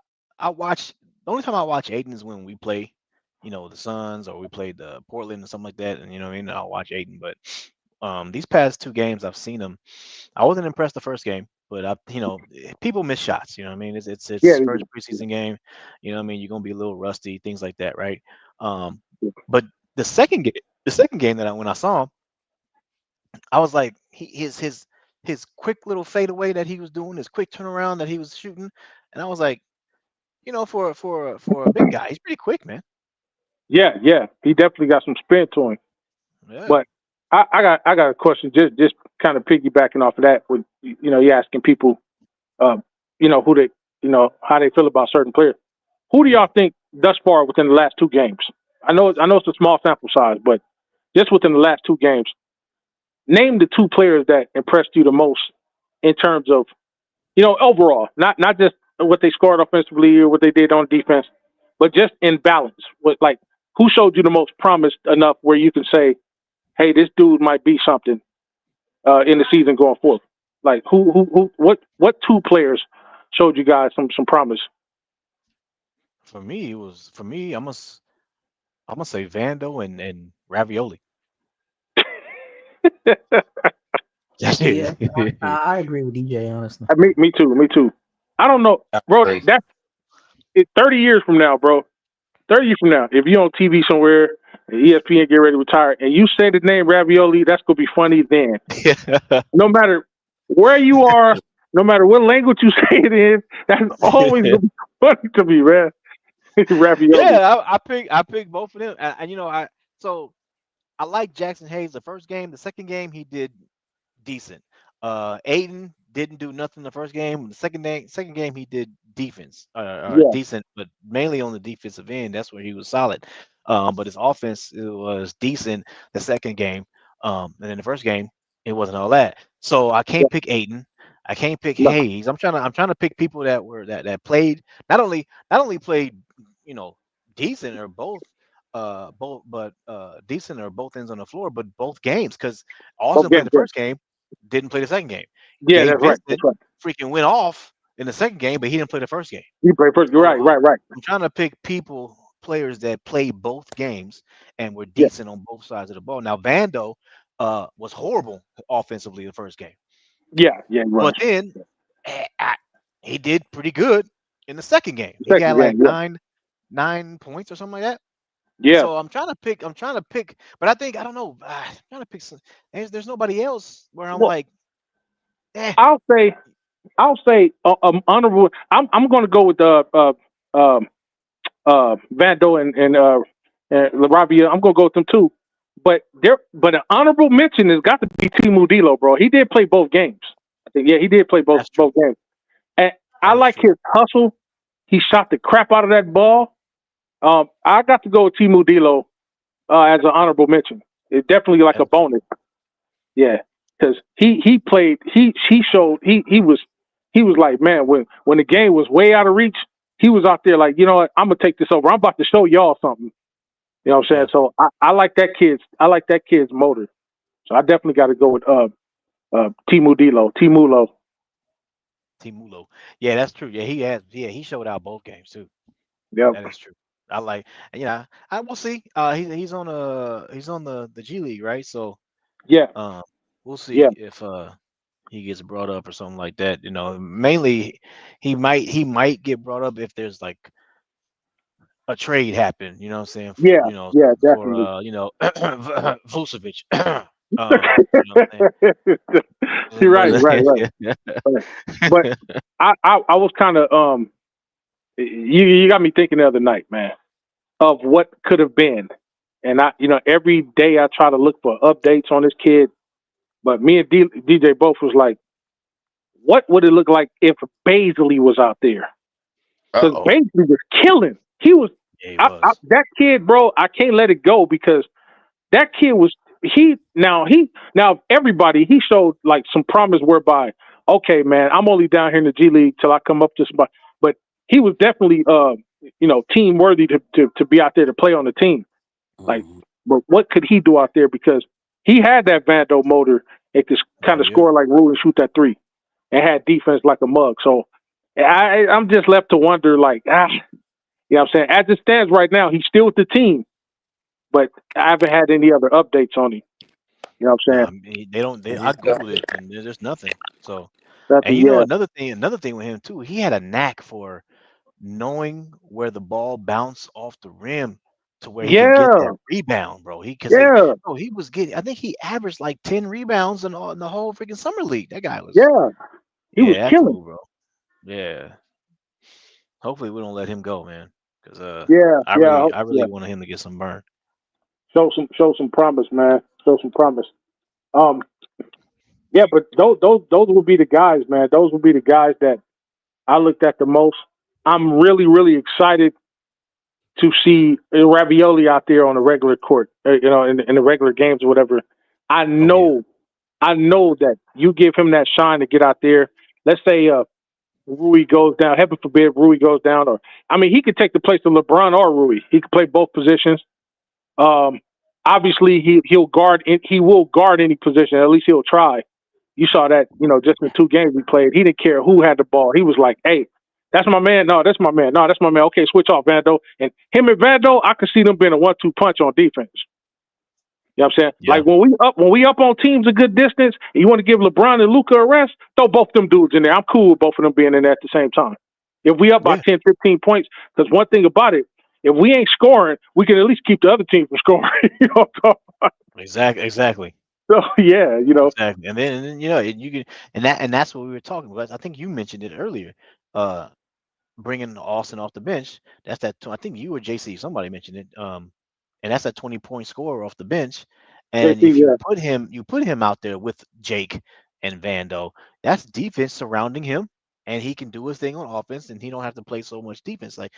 watch the only time I watch Aiden is when we play, the Suns or we played the Portland or something like that, and what I mean, I'll watch Aiden. But these past 2 games I've seen him. I wasn't impressed the first game, but people miss shots. You know what I mean? Yeah, It's first preseason game. You know what I mean? You're gonna be a little rusty, things like that, right? But the second game when I saw him, I was like, his quick little fadeaway that he was doing, his quick turnaround that he was shooting, and I was like, for a big guy, he's pretty quick, man. yeah. He definitely got some spin to him. Yeah, But I got a question, just kind of piggybacking off of that. With you asking people, who they, how they feel about certain players. Who do y'all think thus far within the last 2 games? I know it's a small sample size, but just within the last 2 games, name the 2 players that impressed you the most in terms of, overall, not just what they scored offensively or what they did on defense, but just in balance. Who showed you the most promise enough where you can say, hey, this dude might be something in the season going forward? Like what 2 players showed you guys some promise? for me, I'm gonna say Vando and Ravioli. That's Yeah, it. I agree with DJ honestly. Me too. I don't know, bro. Hey, That's it. 30 years from now, bro. 30 years from now, if you're on TV somewhere, and ESPN get ready to retire, and you say the name Ravioli, that's gonna be funny then. No matter where you are, no matter what language you say it in, that's always gonna be funny to me, man. Ravioli. Yeah, I picked both of them, and I like Jackson Hayes the first game. The second game he did decent. Aiden didn't do nothing the first game. The second game he did defense, or Yeah, decent, but mainly on the defensive end. That's where he was solid. But his offense it was decent the second game. And then the first game it wasn't all that. So I yeah, can't pick Aiden. I can't pick no, Hayes. I'm trying to pick people that played not only played decent or decent or both ends on the floor, but both games because both Austin played games. the Yeah, first game, didn't play the second game. yeah, Gabe that's right. That's Vincent right. freaking went off in the second game, but he didn't play the first game. You play first. You're So right. I'm trying to pick players that played both games and were Yeah, decent on both sides of the ball. Now Vando was horrible offensively the first game, yeah. You're right. but then eh, I- he did pretty good in the second game. He got Second like game. Yeah, nine points or something like that. yeah. So I'm trying to pick. But I think I don't know. I'm trying to pick some. There's nobody else where I'm Well, like, eh. I'll say honorable. I'm going to go with um Vando and Laravia. I'm going to go with them too. But an honorable mention has got to be Timu Dilo, bro. He did play both games. I think he did play both That's true. games. And I That is like true. his hustle. He shot the crap out of that ball. I got to go with Timu Dilo as an honorable mention. It's definitely like a bonus. Yeah, because he played. He showed. He was like, man, when the game was way out of reach, he was out there like, you know what, I'm gonna take this over. I'm about to show y'all something. You know what I'm saying? So I like that kid's motor. So I definitely got to go with Timulo. Timulo. Yeah, that's true. Yeah, he has. Yeah, he showed out both games too. Yep. That is true. I like. Yeah, I will see. He's on the G League, right? So Yeah. we'll see Yeah. if he gets brought up or something like that. You know, mainly he might get brought up if there's like a trade happen. You know what I'm saying? For Yeah. Yeah. Definitely. Vucevic. You know what I'm You're saying? right. But I was kind of you got me thinking the other night, man, of what could have been. And every day I try to look for updates on this kid. But me and DJ both was like, what would it look like if Baisley was out there? Because Baisley was killing. He was. Yeah, he was. That kid, bro. I can't let it go because that kid was. Now everybody. He showed like some promise whereby, okay, man, I'm only down here in the G League till I come up to somebody. But he was definitely, team worthy to be out there to play on the team. Like, but what could he do out there? Because he had that Vando motor and could kind of score like Rue and shoot that three, and had defense like a mug. So I'm just left to wonder, like, you know what I'm saying? As it stands right now, he's still with the team, but I haven't had any other updates on him. You know what I'm saying? I googled it and there's nothing. So, Nothing, and another thing with him too, he had a knack for knowing where the ball bounced off the rim to where he can get that rebound, bro. He was getting. I think he averaged like 10 rebounds in the whole freaking summer league. That guy was. He was that's killing, cool, bro. Yeah. Hopefully we don't let him go, man. Because I really wanted him to get some burn. Show some promise, man. Show some promise. Yeah, but those would be the guys, man. Those would be the guys that I looked at the most. I'm really, really excited to see Ravioli out there on the regular court, in the regular games or whatever. I know that you give him that shine to get out there. Let's say Rui goes down. Heaven forbid Rui goes down. He could take the place of LeBron or Rui. He could play both positions. Obviously, he'll guard. He will guard any position. At least he'll try. You saw that, just in the 2 games we played. He didn't care who had the ball. He was like, "Hey, that's my man. No, that's my man. No, that's my man. Okay, switch off, Vando." And him and Vando, I could see them being a 1-2 punch on defense. You know what I'm saying? Yeah. Like when we up on teams a good distance, and you want to give LeBron and Luca a rest, throw both them dudes in there. I'm cool with both of them being in there at the same time. If we up by 10, 15 points, because one thing about it, if we ain't scoring, we can at least keep the other team from scoring. You know what I'm talking about? Exactly. So yeah, Exactly. And then you can, and that's what we were talking about. I think you mentioned it earlier. Bringing Austin off the bench. That's that. I think you or JC, somebody mentioned it. And that's a 20-point scorer off the bench. And JC, if you put him out there with Jake and Vando, that's defense surrounding him, and he can do his thing on offense, and he don't have to play so much defense. Like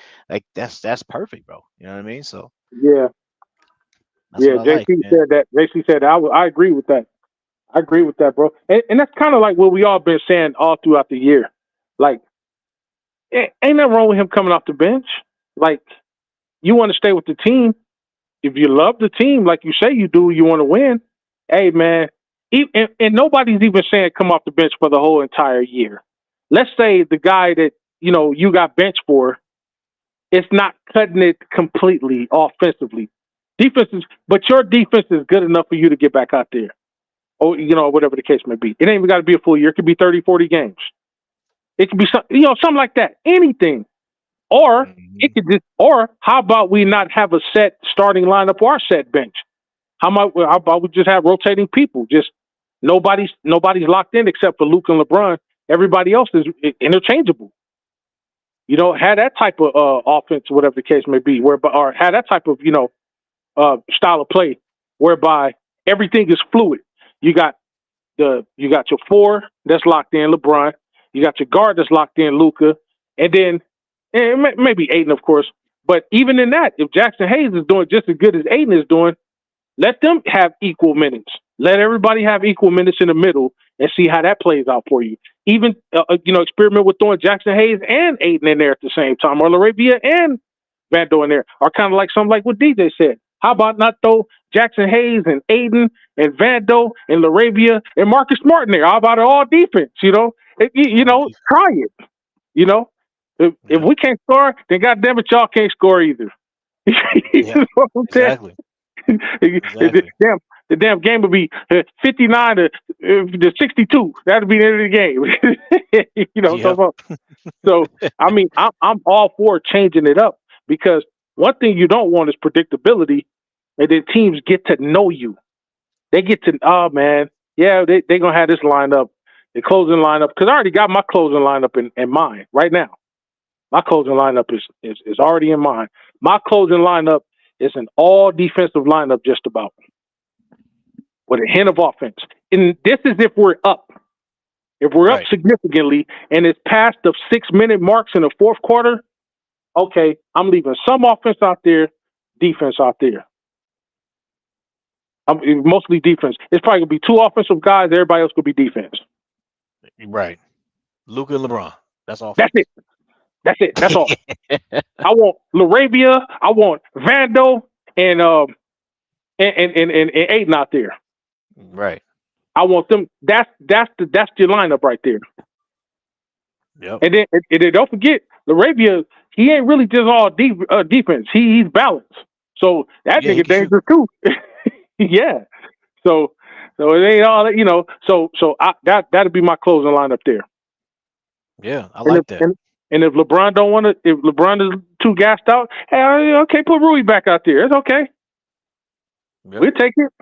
that's perfect, bro. You know what I mean? So yeah. That's what I like, JC man. said that. JC said I agree with that. I agree with that, bro. And that's kind of like what we all been saying all throughout the year. Like, ain't nothing wrong with him coming off the bench. Like, you want to stay with the team. If you love the team, like you say you do, you want to win. Hey, man. And nobody's even saying come off the bench for the whole entire year. Let's say the guy that, you got benched for, it's not cutting it completely offensively. But your defense is good enough for you to get back out there. Or, whatever the case may be. It ain't even got to be a full year. It could be 30, 40 games. It could be something like that. Anything. Or it could or how about we not have a set starting lineup or set bench? How about we just have rotating people? Just nobody's locked in except for Luca and LeBron. Everybody else is interchangeable. Have that type of offense, whatever the case may be, or have that type of style of play whereby everything is fluid. You got your 4 that's locked in, LeBron. You got your guard that's locked in, Luca, and then maybe Aiden, of course. But even in that, if Jackson Hayes is doing just as good as Aiden is doing, Let them have equal minutes. Let everybody have equal minutes in the middle and see how that plays out for you. Even, experiment with throwing Jackson Hayes and Aiden in there at the same time, or Laravia and Vando in there, or kind of like something like what DJ said. How about not throw Jackson Hayes and Aiden and Vando and Laravia and Marcus Smart in there? How about it all defense? Try it. If we can't score, then goddamn it, y'all can't score either. Yeah, exactly. The damn game would be 59 to 62. That'd be the end of the game. So I mean, I'm all for changing it up, because one thing you don't want is predictability, and then teams get to know you. They get to, oh man, yeah, they're gonna have this lineup, the closing lineup, because I already got my closing lineup in mind right now. My closing lineup is already in mind. My closing lineup is an all defensive lineup, just about, with a hint of offense. And this is if we're up. If we're up significantly and it's past the 6-minute marks in the fourth quarter, okay, I'm leaving some offense out there, defense out there. Mostly defense. It's probably going to be 2 offensive guys. Everybody else will be defense. Right. Luca and LeBron. That's all. That's it. That's all. I want Laravia. I want Vando and Aiden out there. Right. I want them. That's your lineup right there. Yep. And then don't forget, Laravia, he ain't really just all defense. He's balanced. So that nigga dangerous too. Yeah. So it ain't all that, So that'd be my closing lineup there. Yeah, I like that. And if LeBron don't want to, if LeBron is too gassed out, hey, okay, put Rui back out there. It's okay. Yep. We'll take it.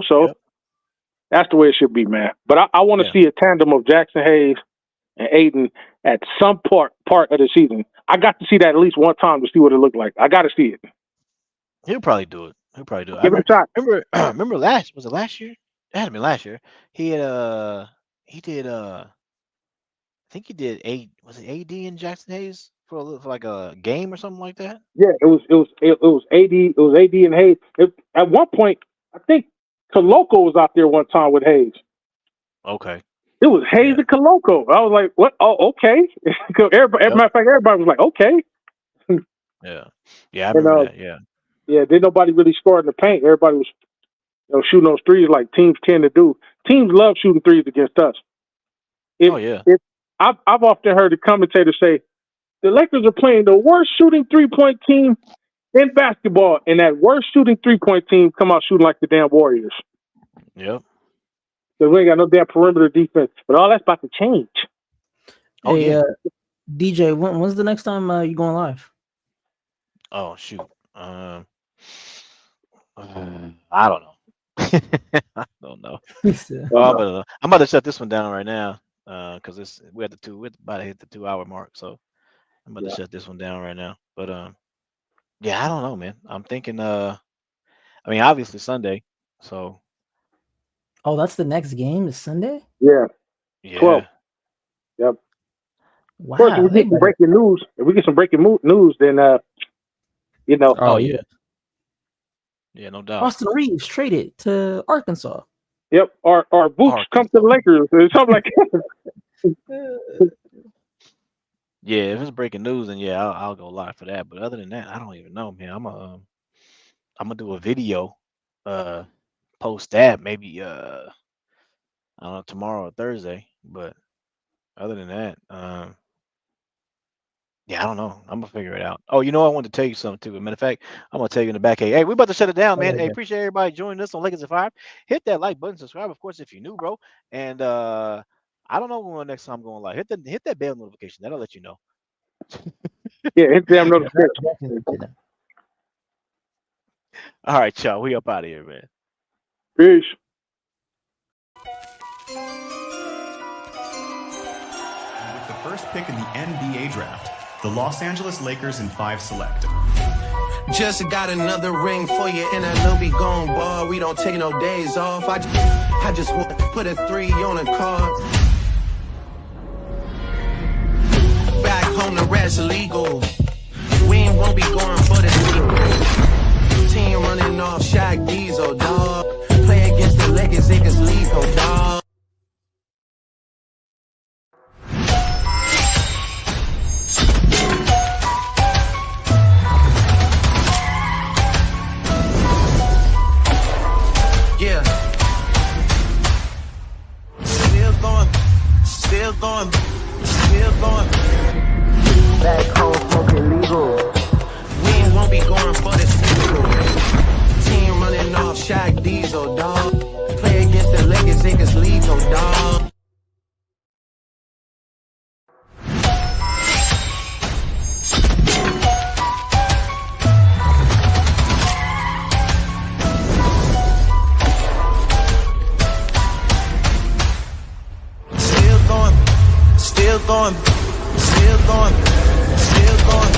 So that's the way it should be, man. But I want to see a tandem of Jackson Hayes and Aiden at some part of the season. I got to see that at least one time to see what it looked like. I got to see it. He'll probably do it. Give it a shot. Remember was it last year? It had to be last year. He did I think he did was it AD and Jackson Hayes for like a game or something like that? Yeah, it was AD. It was AD and Hayes. At one point, I think Coloco was out there one time with Hayes. Okay. It was Hayes and Coloco. I was like, what? Oh, okay. Matter of fact, everybody was like, okay. Yeah, I remember that. Yeah. Yeah, then nobody really scored in the paint. Everybody was shooting those threes like teams tend to do. Teams love shooting threes against us. I've often heard the commentators say the Lakers are playing the worst shooting 3-point team in basketball, and that worst shooting 3-point team come out shooting like the damn Warriors. Yep. Because we ain't got no damn perimeter defense. But all that's about to change. DJ, when's the next time you going live? Oh shoot. I don't know. I don't know. I'm about to shut this one down right now. Because we're about to hit the 2-hour mark, so I'm about to shut this one down right now. But I don't know, man. I'm thinking obviously Sunday, so that's the next game is Sunday? Yeah. 12. Yep. Wow. Of course, if we get some breaking news, then Oh yeah. Yeah, no doubt. Austin Reaves traded to Arkansas. Yep, or Boots come to the Lakers or something like that. Yeah, if it's breaking news, then I'll go live for that. But other than that, I don't even know, man. I'm gonna do a video, post that maybe I don't know, tomorrow or Thursday. But other than that, I don't know. I'm gonna figure it out. Oh, I wanted to tell you something too. As a matter of fact, I'm gonna tell you in the back. Hey, we about to shut it down, man. Hey, appreciate everybody joining us on Lakers at 5. Hit that like button, subscribe, of course, if you're new, bro. And I don't know when next time I'm going live. Hit that bell notification. That'll let you know. Yeah, hit damn notification. All right, y'all. We up out of here, man. Peace. With the first pick in the NBA draft, the Los Angeles Lakers in 5 select. Just got another ring for you, and I know we gon' ball. We don't take no days off. I just want to put a 3 on a card. Back home, the rest illegal. We ain't won't be going for the team. Team running off Shaq Diesel, dog. Play against the Lakers, it gets lethal, dog. Yeah. Still going, still going, still going. Back home smoking legal. We won't be going for this sequel. Team running off Shaq Diesel, dog. Play against the Lakers, it gets lethal, dog. Still going, still going, still going, still going.